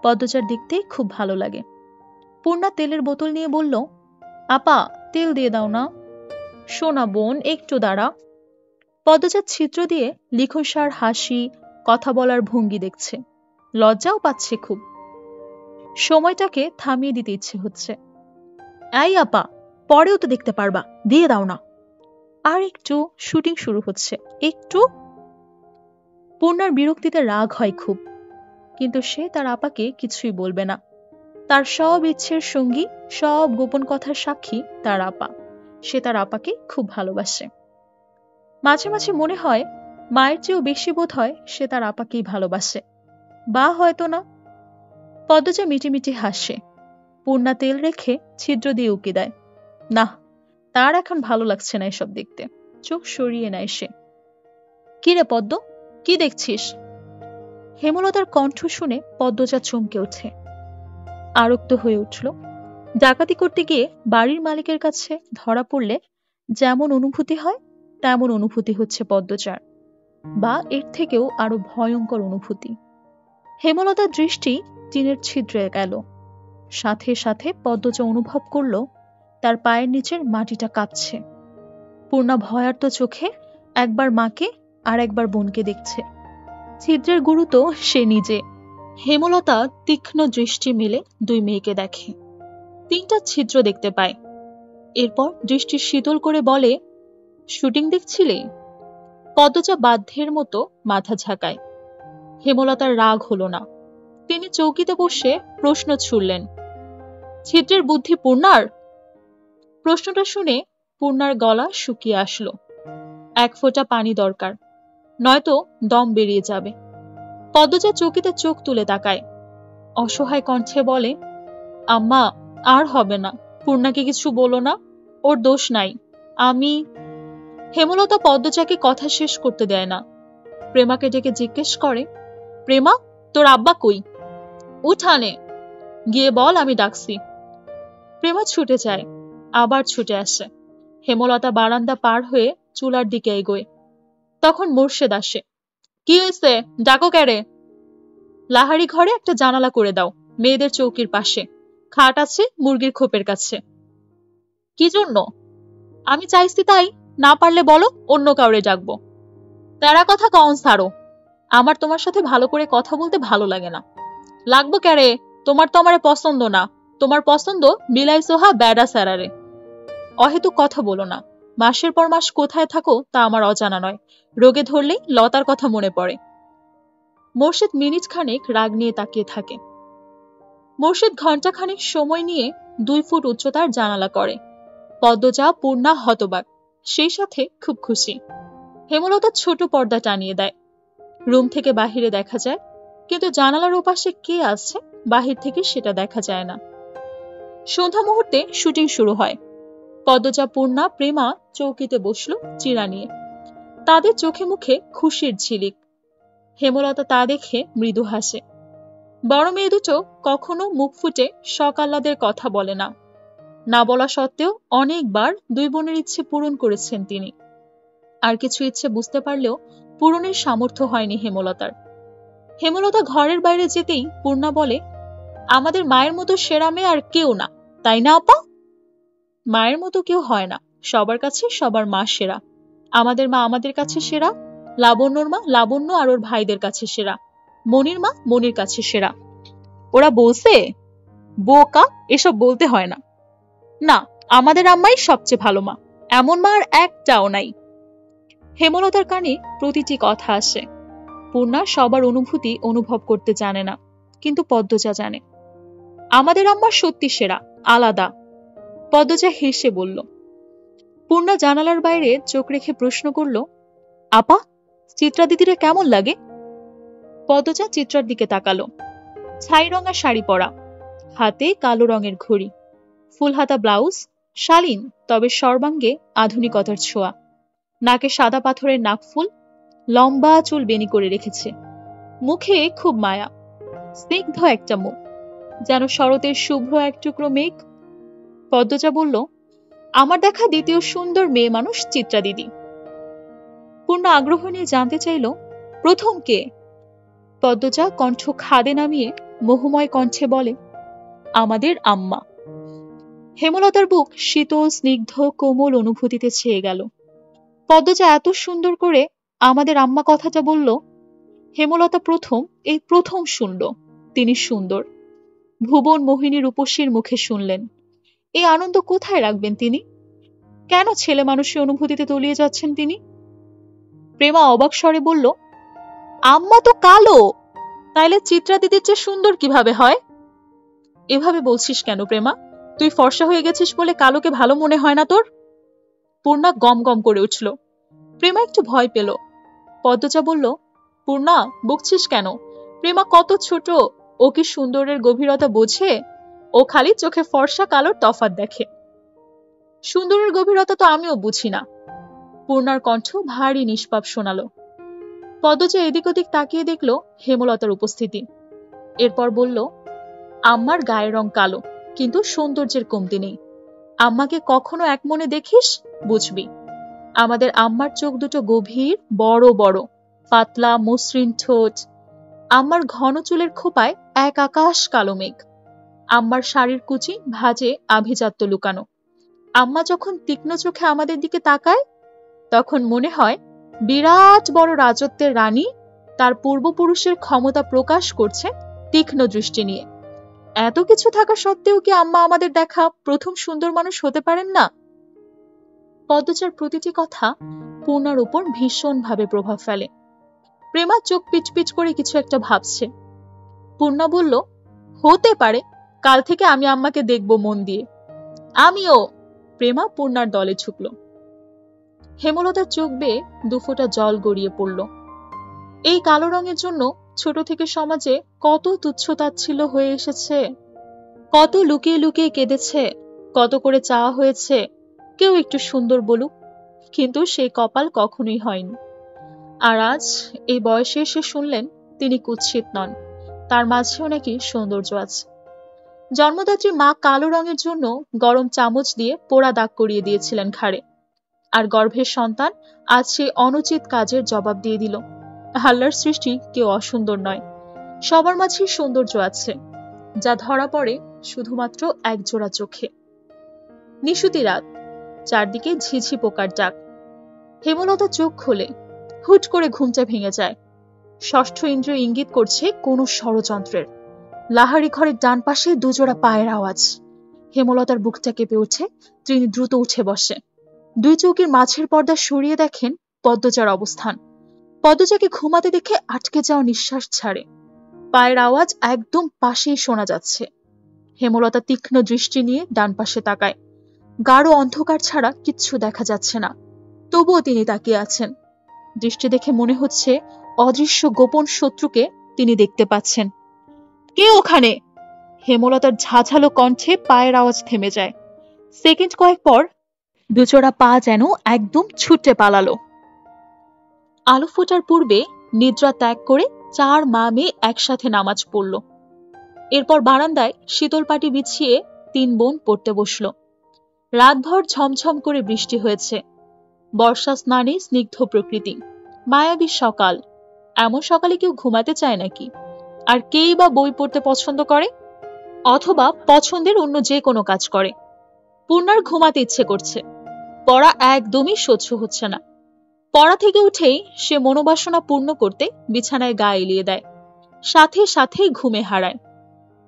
পদ্মজার দেখতে খুব ভালো লাগে। পূর্ণা তেলের বোতল নিয়ে বলল, আপা তেল দিয়ে দাও না। সোনা বোন, একটু দাঁড়া। পদ্মজার ছিদ্র দিয়ে লিখন শাহর হাসি, কথা বলার ভঙ্গি দেখছে। লজ্জাও পাচ্ছে খুব। সময়টাকে থামিয়ে দিতে ইচ্ছে হচ্ছে। এই আপা, পরেও তো দেখতে পারবা, দিয়ে দাও না। আর একটু, শুটিং শুরু হচ্ছে, একটু। পূর্ণার বিরক্তিতে রাগ হয় খুব, কিন্তু সে তার আপাকে কিছুই বলবে না। তার সব ইচ্ছের সঙ্গী, সব গোপন কথার সাক্ষী তার আপা। সে তার আপাকে খুব ভালোবাসে। মাঝে মাঝে মনে হয় মায়ের চেয়েও বেশি বোধ হয় সে তার আপাকেই ভালোবাসে, বা হয়তো না। পদ্মজা মিটিমিটি হাসে। পূর্ণা তেল রেখে ছিদ্র দিয়ে উকি দেয়। না, তার এখন ভালো লাগছে না এসব দেখতে। চোখ সরিয়ে নেয় সে। কি রে পদ্ম, কি দেখছিস? হেমলতার কণ্ঠ শুনে পদ্মজা চমকে ওঠে, আরক্ত হয়ে উঠল। ডাকাতি করতে গিয়ে বাড়ির মালিকের কাছে ধরা পড়লে যেমন অনুভূতি হয় তেমন অনুভূতি হচ্ছে পদ্মজার, বা এর থেকেও আরো ভয়ঙ্কর অনুভূতি। হেমলতার দৃষ্টি টিনের ছিদ্রে গেল। সাথে সাথে পদ্মজা অনুভব করল তার পায়ের নিচের মাটিটা কাঁপছে। পূর্ণা ভয়ার্ত চোখে একবার মাকে আর একবার বোনকে দেখছে। ছিদ্রের গুরু তো সে নিজে। হেমলতা তীক্ষ্ণ দৃষ্টি মেলে দুই মেয়েকে দেখে। 3টা ছিদ্র দেখতে পায়। এরপর দৃষ্টি শীতল করে বলে, শুটিং দেখছিলে? পদ্মজা বাধ্যের মতো মাথা ঝাঁকায়। হেমলতার রাগ হলো না। তিনি চৌকিতে বসে প্রশ্ন ছুড়লেন, ছিদ্রের বুদ্ধি পূর্ণার? প্রশ্নটা শুনে পূর্ণার গলা শুকিয়ে আসলো। 1 ফোঁটা পানি দরকার, নয়তো দম বেরিয়ে যাবে। পদ্মজা চৌকিতে চোখ তুলে তাকায়। অসহায় কণ্ঠে বলে, আম্মা, আর হবে না, পূর্ণাকে কিছু বলো না, ওর দোষ নাই। আমি। হেমলতা পদ্মজাকে কথা শেষ করতে দেয় না। প্রেমাকে ডেকে জিজ্ঞেস করে, প্রেমা, তোর আব্বা কই? উঠানে গিয়ে বল আমি ডাকছি। প্রেমা ছুটে যায়, আবার ছুটে আসে। হেমলতা বারান্দা পার হয়ে চুলার দিকে এগোয়। তখন মোর্শেদ আসে। কি হয়েছে, ডাকো ক্যারে? লাহারি ঘরে একটা জানালা করে দাও, মেয়েদের চৌকির পাশে। খাট আছে মুরগির খোপের কাছে। কি জন্য? আমি চাইছি তাই, না পারলে বলো অন্য কাউরে ডাকবো। তেরা কথা কন ছাড়ো, আমার তোমার সাথে ভালো করে কথা বলতে ভালো লাগে না। লাগবো ক্যারে? তোমার তো আমারে পছন্দ না, তোমার পছন্দ বিলাই সোহা ব্যাডা স্যারারে। অহেতুক কথা বলো না। মাসের পর মাস কোথায় থাকো তা আমার অজানা নয়। রোগে ধরলেই লতার কথা মনে পড়ে। মোর্শেদ মিনিট খানেক রাগ নিয়ে তাকিয়ে থাকে। মোর্শেদ ঘণ্টাখানেক সময় নিয়ে 2 ফুট উচ্চতার জানালা করে। পদ্মজা, পূর্ণা হতবাক, সেই সাথে খুব খুশি। হেমলতা ছোট পর্দা টানিয়ে দেয়। রুম থেকে বাহিরে দেখা যায়, কিন্তু জানালার ওপাশে কে আছে বাহির থেকে সেটা দেখা যায় না। সন্ধ্যা মুহূর্তে শুটিং শুরু হয়। পদ্মজা, পূর্ণা, প্রেমা চৌকিতে বসলো চিরা নিয়ে। তাদের চোখে মুখে খুশির ঝিলিক। হেমলতা তা দেখে মৃদু হাসে। বড় মেয়ে দুটো কখনো মুখ ফুটে শখ আহ্লাদের কথা বলে না। না বলা সত্ত্বেও অনেকবার 2 বোনের ইচ্ছে পূরণ করেছেন তিনি। আর কিছু ইচ্ছে বুঝতে পারলেও পূরণের সামর্থ্য হয়নি হেমলতার। হেমলতা ঘরের বাইরে যেতেই পূর্ণা বলে, আমাদের মায়ের মতো সেরা মেয়ে আর কেউ না, তাই না আপা? মায়ের মতো কেউ হয় না, সবার কাছে সবার মা সেরা। আমাদের মা আমাদের কাছে সেরা, লাবণ্যর মা লাবণ্য আর ওর ভাইদের কাছে সেরা, মনির মা মনির কাছে সেরা। ওরা বলছে বোকা, এসব বলতে হয় না। না, আমাদের আম্মাই সবচেয়ে ভালো মা, এমন মা আর একটাও নাই। হেমলতার কানে প্রতিটি কথা আসে। পূর্ণা সবার অনুভূতি অনুভব করতে জানে না, কিন্তু পদ্মজা জানে। আমাদের আম্মা সত্যি সেরা, আলাদা। পদ্মজা হেসে বলল। পূর্ণা জানালার বাইরে চোখ রেখে প্রশ্ন করল, আপা, চিত্রা দিদিরে কেমন লাগে? পদ্মজা চিত্রার দিকে তাকালো। ছাই রঙা শাড়ি পরা, হাতে কালো রঙের ঘড়ি, ফুলহাতা ব্লাউজ, শালীন তবে সর্বাঙ্গে আধুনিকতার ছোঁয়া। নাকে সাদা পাথরের নাকফুল, লম্বা চুল বেনি করে রেখেছে। মুখে খুব মায়া, স্নিগ্ধ একটা মুখ, যেন শরতের শুভ্র এক টুকরো মেঘ। পদ্মজা বলল, আমার দেখা দ্বিতীয় সুন্দর মেয়ে মানুষ চিত্রা দিদি। পূর্ণা আগ্রহ নিয়ে জানতে চাইল, প্রথম কে? পদ্মজা কণ্ঠ খাদে নামিয়ে মোহময় কণ্ঠে বলে, আমাদের আম্মা। হেমলতার বুক শীতল স্নিগ্ধ কোমল অনুভূতিতে ছেয়ে গেল। পদ্মজা এত সুন্দর করে আমাদের আম্মা কথাটা বলল, হেমলতা প্রথম শুনল তিনি সুন্দর। ভুবন মোহিনী রূপসীর মুখে শুনলেন। এই আনন্দ কোথায় রাখবেন তিনি? কেন ছেলে মানুষের অনুভূতিতে তলিয়ে যাচ্ছেন তিনি? প্রেমা অবাক স্বরে বলল, আম্মা তো কালো, তাইলে চিত্রা দিদির চেয়ে সুন্দর কিভাবে হয়? এভাবে বলছিস কেন প্রেমা? তুই ফর্সা হয়ে গেছিস বলে কালোকে ভালো মনে হয় না তোর? পূর্ণা গম গম করে উঠল। প্রেমা একটু ভয় পেল। পদ্মজা বলল, পূর্ণা বকছিস কেন? প্রেমা কত ছোট, ও কি সুন্দরের গভীরতা বোঝে? ও খালি চোখে ফর্সা কালোর তফাৎ দেখে। সুন্দরের গভীরতা তো আমিও বুঝি না। পূর্ণার কণ্ঠ ভারী নিষ্পাপ শোনালো। পদ্মজা এদিক ওদিক তাকিয়ে দেখল হেমলতার উপস্থিতি। এরপর বলল, আম্মার গায়ের রং কালো, কিন্তু সৌন্দর্যের কমতি নেই। আম্মাকে কখনো এক মনে দেখিস, বুঝবি। আমাদের আম্মার চোখ দুটো গভীর, বড় বড়, পাতলা মসৃণ ঠোঁট। আম্মার ঘন চুলের খোপায় এক আকাশ কালো মেঘ। আম্মার শাড়ির কুচি ভাঁজে আভিজাত্য লুকানো। আম্মা যখন তীক্ষ্ণ চোখে আমাদের দিকে তাকায়, তখন মনে হয় বিরাট বড় রাজত্বের রানী তার পূর্বপুরুষের ক্ষমতা প্রকাশ করছে তীক্ষ্ণ দৃষ্টি নিয়ে। এত কিছু থাকা সত্ত্বেও কি আম্মা আমাদের দেখা প্রথম সুন্দর মানুষ হতে পারেন না? পদ্মজার প্রতিটি কথা পূর্ণার উপর ভীষণভাবে প্রভাব ফেলে। প্রেমা চোখ পিচপিচ করে কিছু একটা ভাবছে। পূর্ণা বলল, হতে পারে, কাল থেকে আমি আম্মাকে দেখব মন দিয়ে। আমিও। প্রেমা পূর্ণার দলে ঝুঁকল। হেমলতার চোখ বেয়ে দুফোঁটা জল গড়িয়ে পড়ল। এই কালো রঙের জন্য ছোট থেকে সমাজে কত তুচ্ছতাচ্ছিল্য হয়ে এসেছে, কত লুকিয়ে লুকিয়ে কেঁদেছে, কত করে চাওয়া হয়েছে কেউ একটু সুন্দর বলুক, কিন্তু সেই কপাল কখনোই হয়নি। আর আজ এই বয়সে এসে শুনলেন তিনি কুৎসিত নন, তার মাঝেও নাকি সৌন্দর্য আছে। জন্মদাত্রী মা কালো রঙের জন্য গরম চামচ দিয়ে পোড়া দাগ করিয়ে দিয়েছিলেন ঘাড়ে, আর গর্ভের সন্তান আজ সেই অনুচিত কাজের জবাব দিয়ে দিল। আল্লাহর সৃষ্টি কেউ অসুন্দর নয়, সবার মাঝেই সৌন্দর্য আছে, যা ধরা পড়ে শুধুমাত্র একজোড়া চোখে। নিশুতি রাত, চারদিকে ঝিঝি পোকার ডাক। হেমলতা চোখ খোলে, হুট করে ঘুমটা ভেঙে যায়। ষষ্ঠ ইন্দ্রিয় ইঙ্গিত করছে কোনো ষড়যন্ত্রের। লাহারি ঘরের ডান পাশে দুজোড়া পায়ের আওয়াজ। হেমলতার বুকটা কেঁপে ওঠে, তিনি দ্রুত উঠে বসে। দুই চৌকির মাঝের পর্দা সরিয়ে দেখেন পদ্মজার অবস্থান। পদ্মজাকে ঘুমাতে দেখে আটকে যাওয়া নিঃশ্বাস ছাড়ে। পায়ের আওয়াজ একদম পাশেই শোনা যাচ্ছে। হেমলতা তীক্ষ্ণ দৃষ্টি নিয়ে ডান পাশে তাকায়। গাঢ় অন্ধকার ছাড়া কিচ্ছু দেখা যাচ্ছে না, তবুও তিনি তাকিয়ে আছেন। দৃষ্টি দেখে মনে হচ্ছে অদৃশ্য গোপন শত্রুকে তিনি দেখতে পাচ্ছেন। কে ওখানে? হেমলতার ঝাঝালো কণ্ঠে পায়ের আওয়াজ থেমে যায়। সেকেন্ড কয়েক পর দুজোড়া পা যেন একদম ছুটে পালালো। আলো ফোটার পূর্বে নিদ্রা ত্যাগ করে চার মা মেয়ে একসাথে নামাজ পড়ল। এরপর বারান্দায় শীতল পাটি বিছিয়ে তিন বোন পড়তে বসল। রাতভর ঝমঝম করে বৃষ্টি হয়েছে। বর্ষা স্নানে স্নিগ্ধ প্রকৃতি, মায়াবী সকাল। এমন সকালে কেউ ঘুমাতে চায় নাকি? আর কেই বা বই পড়তে পছন্দ করে, অথবা পছন্দের অন্য যে কোনো কাজ করে। পূর্ণার ঘুমাতে ইচ্ছে করছে, পড়া একদমই সহ্য হচ্ছে না। পড়া থেকে উঠেই সে মনোবাসনা পূর্ণ করতে বিছানায় গা এলিয়ে দেয়, সাথে সাথে ঘুমে হারায়।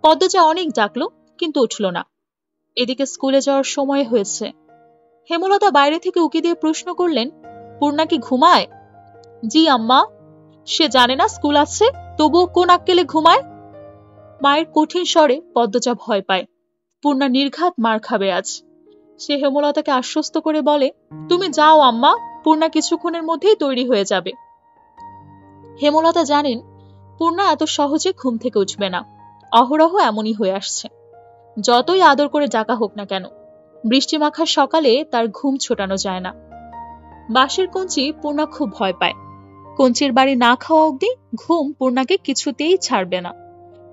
পদ্মজা অনেক ডাকলো, কিন্তু উঠল না। এদিকে স্কুলে যাওয়ার সময় হয়েছে। হেমলতা বাইরে থেকে উকি দিয়ে প্রশ্ন করলেন, পূর্ণা কি ঘুমায়? জি আম্মা। সে জানে না স্কুল আছে, তবুও কোন আক্কেলে ঘুমায়? মায়ের কঠিন স্বরে পদ্মজা ভয় পায় পূর্ণা নির্ঘাত মার খাবে আজ। সে হেমলতাকে আশ্বস্ত করে বলে, তুমি যাও আম্মা, পূর্ণা কিছুক্ষণের মধ্যেই তৈরি হয়ে যাবে। হেমলতা জানেন পূর্ণা এত সহজে ঘুম থেকে উঠবে না। অহরহ এমনই হয়ে আসছে। যতই আদর করে ডাকা হোক না কেন, বৃষ্টি মাখার সকালে তার ঘুম ছোটানো যায় না। বাঁশের কঞ্চি পূর্ণা খুব ভয় পায়। কঞ্চির বাড়ি না খাওয়া অবধি ঘুম পূর্ণাকে কিছুতেই ছাড়বে না।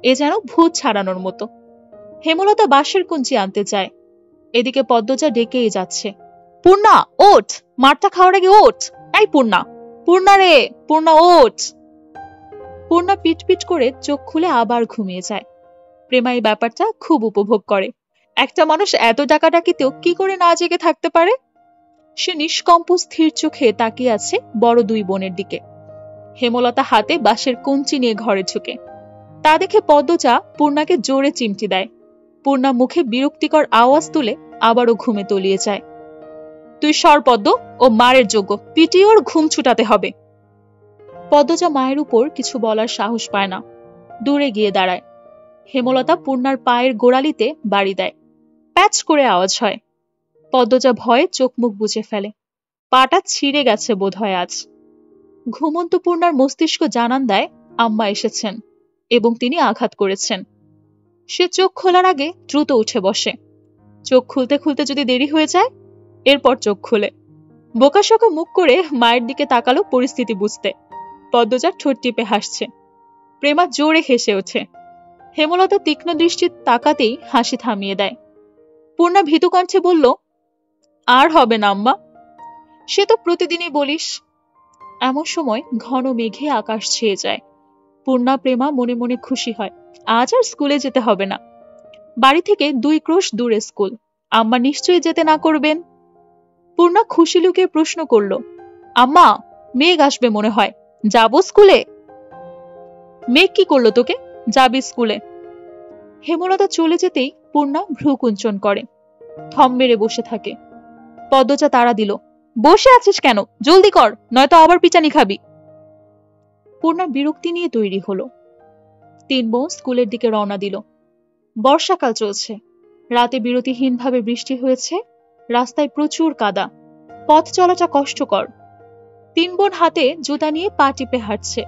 এ যেন ভূত ছাড়ানোর মতো। হেমলতা বাঁশের কঞ্চি আনতে চায়, এদিকে পদ্মজা ডেকেই যাচ্ছে, পূর্ণা ওঠ, মারটা খাওয়ার আগে ওঠ। এই পূর্ণা, পূর্ণা রে, পূর্ণা ওঠ। পূর্ণা পিটপিট করে চোখ খুলে আবার ঘুমিয়ে যায়। প্রেমা এই ব্যাপারটা খুব উপভোগ করে। একটা মানুষ এত ডাকাডাকিতেও কি করে না জেগে থাকতে পারে? সে নিষ্কম্প স্থির চোখে তাকিয়ে আছে বড় দুই বোনের দিকে। হেমলতা হাতে বাঁশের কঞ্চি নিয়ে ঘরে ঢুকে। তা দেখে পদ্মজা পূর্ণাকে জোরে চিমটি দেয়। পূর্ণা মুখে বিরক্তিকর আওয়াজ তুলে আবারও ঘুমে তলিয়ে যায়। তুই সর পদ্ম, ও মারের যোগ্য, পিটিয়ে ওর ঘুম ছুটাতে হবে। পদ্মজা মায়ের উপর কিছু বলার সাহস পায় না, দূরে গিয়ে দাঁড়ায়। হেমলতা পূর্ণার পায়ের গোড়ালিতে বাড়ি দেয়। প্যাচ করে আওয়াজ হয়। পদ্মজা ভয়ে চোখ মুখ বুজে ফেলে। পাটা ছিঁড়ে গেছে বোধহয় আজ। ঘুমন্ত পূর্ণার মস্তিষ্ক জানান দেয় আম্মা এসেছেন এবং তিনি আঘাত করেছেন। সে চোখ খোলার আগে দ্রুত উঠে বসে। চোখ খুলতে খুলতে যদি দেরি হয়ে যায়, এরপর চোখ খুলে বোকাশোকা মুখ করে মায়ের দিকে তাকালো পরিস্থিতি বুঝতে। পদ্মজা ঠোঁট টিপে হাসছে। প্রেমা জোরে হেসে ওঠে। হেমলতা তীক্ষ্ণ দৃষ্টি তাকাতেই হাসি থামিয়ে দেয়। পূর্ণা ভীতু কণ্ঠে বলল, আর হবে না আম্মা, সে তো প্রতিদিনই বলিস। এমন সময় ঘন মেঘে আকাশ ছেয়ে যায়। পূর্ণা প্রেমা মনে মনে খুশি হয়, আজ আর স্কুলে যেতে হবে না। বাড়ি থেকে 2 ক্রোশ দূরে স্কুল, আম্মা নিশ্চয়ই যেতে না করবেন। পূর্ণা খুশি লুকিয়ে প্রশ্ন করল, আম্মা মেঘ আসবে মনে হয়, যাবো স্কুলে? মেঘ কি করলো তোকে, যাবি স্কুলে। হেমলতা চলে যেতেই পূর্ণা ভ্রু কুঞ্চন করে, থম মেরে বসে থাকে। পদ্মজা তাড়া দিল, বসে আছিস কেন, জলদি কর, নয়তো আবার পিটানি খাবি। পূর্ণা বিরক্তি নিয়ে তৈরি হলো। 3 বোন স্কুলের দিকে রওনা দিল। বর্ষাকাল চলছে, রাতে বিরতিহীনভাবে বৃষ্টি হয়েছে, রাস্তায় প্রচুর কাদা, পথ চলাটা কষ্টকর। 3 বোন হাতে জুতা নিয়ে পা টিপে হাঁটছে।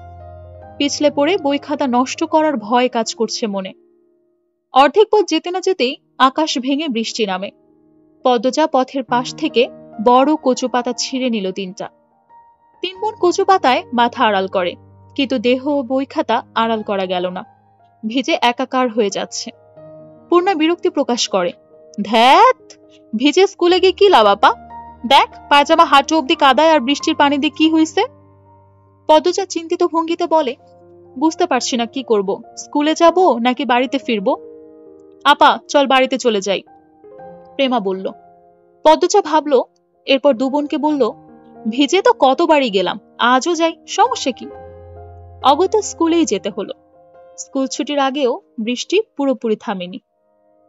পিছলে পড়ে বই খাতা নষ্ট করার ভয় কাজ করছে মনে। অর্ধেক পথ যেতে না যেতেই আকাশ ভেঙে বৃষ্টি নামে। পদ্মজা পথের পাশ থেকে বড় কচু পাতা ছিঁড়ে নিল 3টা। 3 বোন কচু পাতায় মাথা আড়াল করে, কিন্তু দেহ ও বই খাতা আড়াল করা গেল না, ভিজে একাকার হয়ে যাচ্ছে। পূর্ণা বিরক্তি প্রকাশ করে, ধ্যাত, ভিজে স্কুলে গিয়ে কি লাভ আপা, দেখ পায়জামা হাঁটু অব্দি কাদায় আর বৃষ্টির পানি দিয়ে কি হইছে। পদ্মজা চিন্তিত ভঙ্গিতে বলে, বুঝতে পারছি না কি করব, স্কুলে যাব নাকি বাড়িতে ফিরব। আপা চল বাড়িতে চলে যাই, প্রেমা বলল। পদ্মজা ভাবল, এরপর 2 বোনকে বলল, ভিজে তো কতবারই গেলাম, আজও যাই, সমস্যা কি। অগত্যা স্কুলেই যেতে হলো। স্কুল ছুটির আগেও বৃষ্টি পুরোপুরি থামেনি।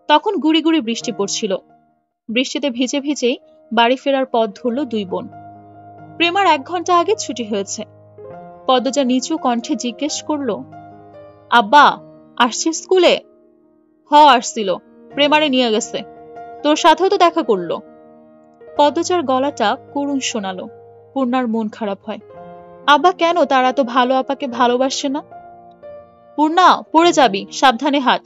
তখন গুড়ি গুড়ি বৃষ্টি পড়ছিল। বৃষ্টিতে ভিজে ভিজেই বাড়ি ফেরার পথ ধরল 2 বোন। প্রেমার 1 ঘন্টা আগে ছুটি হয়েছে। পদ্মজা নিচু কণ্ঠে জিজ্ঞেস করলো, আব্বা আসছিস স্কুলে? আসছিল, প্রেমারে নিয়ে গেছে, তোর সাথেও তো দেখা করলো। পদ্মজার গলাটা করুণ শোনালো। পূর্ণার মন খারাপ হয়। আব্বা কেন তারা তো ভালো আপাকে ভালোবাসে না? পূর্ণা পড়ে যাবি, সাবধানে হাঁট।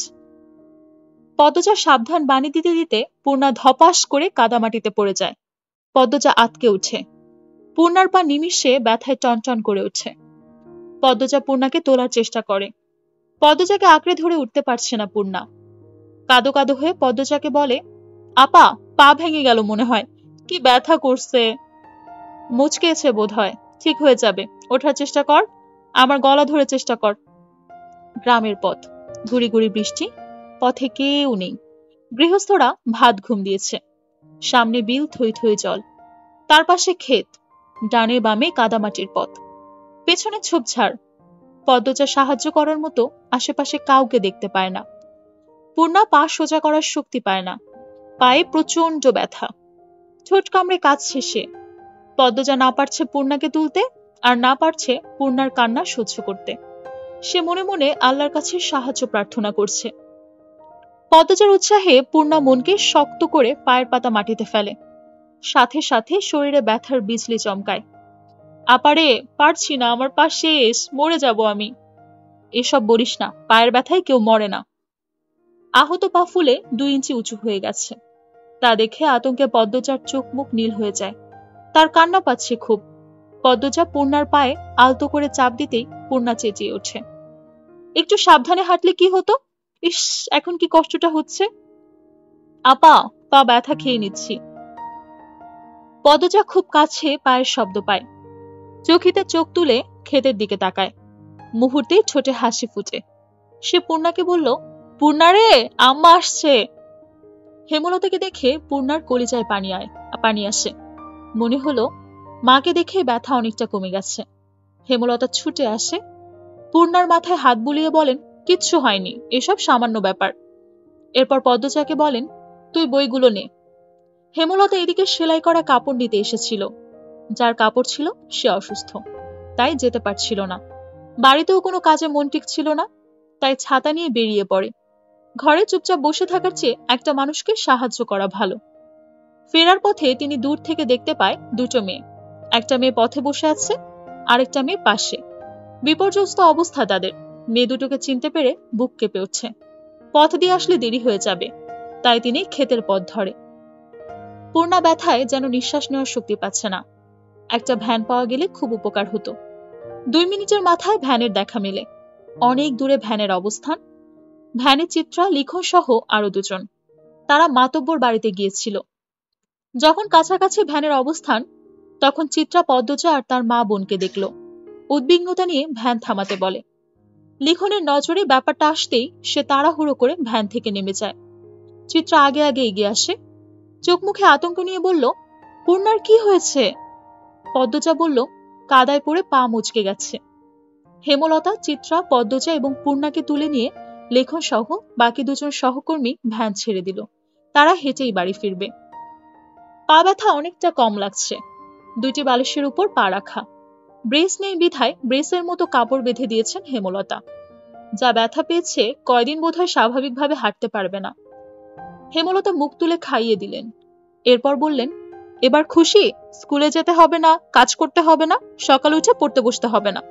পদ্মজা সাবধান বাণী দিতে দিতে পূর্ণা ধপাস করে কাদামাটিতে পড়ে যায়। পদ্মজা আতকে উঠে। পূর্ণার পা নিমিষে ব্যথায় টনটন করে ওঠে। পদ্মজা পূর্ণাকে তোলার চেষ্টা করে। পদ্মজাকে আঁকড়ে ধরে উঠতে পারছে না পূর্ণা। কাদো কাদো হয়ে পদ্মজাকে বলে, আপা পা ভেঙে গেল মনে হয়, কি ব্যথা করছে। মুচকেছে বোধ হয়, ঠিক হয়ে যাবে, ওঠার চেষ্টা কর, আমার গলা ধরে চেষ্টা কর। গ্রামের পথ, গুড়ি গুড়ি বৃষ্টি, পথে কেউ নেই। গৃহস্থরা ভাত ঘুম দিয়েছে। সামনে বিল, থই থই জল, তার পাশে ক্ষেত, ডানে বামে কাদামাটির পথ, পেছনে ঝোপঝাড়। পদ্মজা সাহায্য করার মতো আশেপাশে কাউকে দেখতে পায় না। পূর্ণা পা সোজা করার শক্তি পায় না, পায়ে প্রচন্ড ব্যথা। ঠোঁট কামড়ে কাজ শেষে। পদ্মজা না পারছে পূর্ণাকে তুলতে, আর না পারছে পূর্ণার কান্না সহ্য করতে। সে মনে মনে আল্লাহর কাছে সাহায্য প্রার্থনা করছে। পদ্মজার উৎসাহে পূর্ণা মনকে শক্ত করে পায়ের পাতা মাটিতে ফেলে। সাথে সাথে শরীরে ব্যথার বিজলি চমকায়। আপারে পারছি না, আমার পা শেষ, মরে যাব আমি। এসব বলিস না, পায়ের ব্যথায় কেউ মরে না। আহত পা ফুলে 2 ইঞ্চি উঁচু হয়ে গেছে। তা দেখে আতঙ্কে পদ্মজার চোখ মুখ নীল হয়ে যায়। তার কান্না পাচ্ছে খুব। পদ্মজা পূর্ণার পায়ে আলতো করে চাপ দিতেই পূর্ণা চেঁচিয়ে ওঠে, একটু সাবধানে হাঁটলে কি হতো, ইস এখন কি কষ্টটা হচ্ছে। আপা পা ব্যথা খেয়ে নিচ্ছি। পদ্মজা খুব কাছে পায়ের শব্দ পায়। চোখিতে চোখ তুলে ক্ষেতের দিকে তাকায়। মুহূর্তেই ঠোঁটে হাসি ফুটে। সে পূর্ণাকে বলল, পূর্ণা রে, আম্মা আসছে। হেমলতাকে দেখে পূর্ণার কলিজায় পানি আসে। মনে হলো মাকে দেখে ব্যথা অনেকটা কমে গেছে। হেমলতা ছুটে আসে, পূর্ণার মাথায় হাত বুলিয়ে বলেন, কিচ্ছু হয়নি, এসব সামান্য ব্যাপার। এরপর পদ্মজাকে বলেন, তুই বইগুলো নে। হেমলতা এদিকে সেলাই করা কাপড় নিতে এসেছিল। যার কাপড় ছিল সে অসুস্থ, তাই যেতে পারছিল না। বাড়িতেও কোনো কাজে মন টিকছিল না, তাই ছাতা নিয়ে বেরিয়ে পড়ে। ঘরে চুপচাপ বসে থাকার চেয়ে একটা মানুষকে সাহায্য করা ভালো। ফেরার পথে তিনি দূর থেকে দেখতে পায় দুটো মেয়ে। একটা মেয়ে পথে বসে আছে, আরেকটা মেয়ে পাশে। বিপর্যস্ত অবস্থা তাদের। মেয়ে দুটোকে চিনতে পেরে বুক কেঁপে উঠছে। পথ দিয়ে আসলে দেরি হয়ে যাবে, তাই তিনি ক্ষেতের পথ ধরে। পূর্ণা ব্যথায় যেন নিঃশ্বাস নেওয়ার শক্তি পাচ্ছে না। একটা ভ্যান পাওয়া গেলে খুব উপকার হতো। 2 মিনিটের মাথায় ভ্যানের দেখা মেলে। অনেক দূরে ভ্যানের অবস্থান। ভ্যানে চিত্রা, লিখন সহ আরো দুজন। তারা মাতব্বর বাড়িতে গিয়েছিল। যখন কাছাকাছি ভ্যানের অবস্থান, তখন চিত্রা পদ্মজা আর তার মা বোনকে দেখল। উদ্বিগ্নতা নিয়ে ভ্যান থামাতে বলে। লিখনের নজরে ব্যাপারটা আসতেই সে তাড়াহুড়ো করে ভ্যান থেকে নেমে যায়। চিত্রা আগে আগে এগিয়ে আসে, চোখ মুখে আতঙ্ক নিয়ে বলল, পূর্ণার কি হয়েছে? পদ্মজা বলল, কাদায় পড়ে পা মুচকে গেছে। হেমলতা, চিত্রা, পদ্মজা এবং পূর্ণাকে তুলে নিয়ে লেখন সহ বাকি দুজন সহকর্মী ভ্যান ছেড়ে দিল। তারা হেঁটেই বাড়ি ফিরবে। পা ব্যথা অনেকটা কম লাগছে। 2টি বালিশের উপর পা রাখা। ব্রেস নেই বিধায় ব্রেসের মতো কাপড় বেঁধে দিয়েছেন হেমলতা। যা ব্যথা পেয়েছে, কয়দিন বোধহয় স্বাভাবিকভাবে হাঁটতে পারবে না। হেমলতা মুখ তুলে খাইয়ে দিলেন। এরপর বললেন, এবার খুশি? স্কুলে যেতে হবে না, কাজ করতে হবে না, সকালে উঠে পড়তে বসতে হবে না।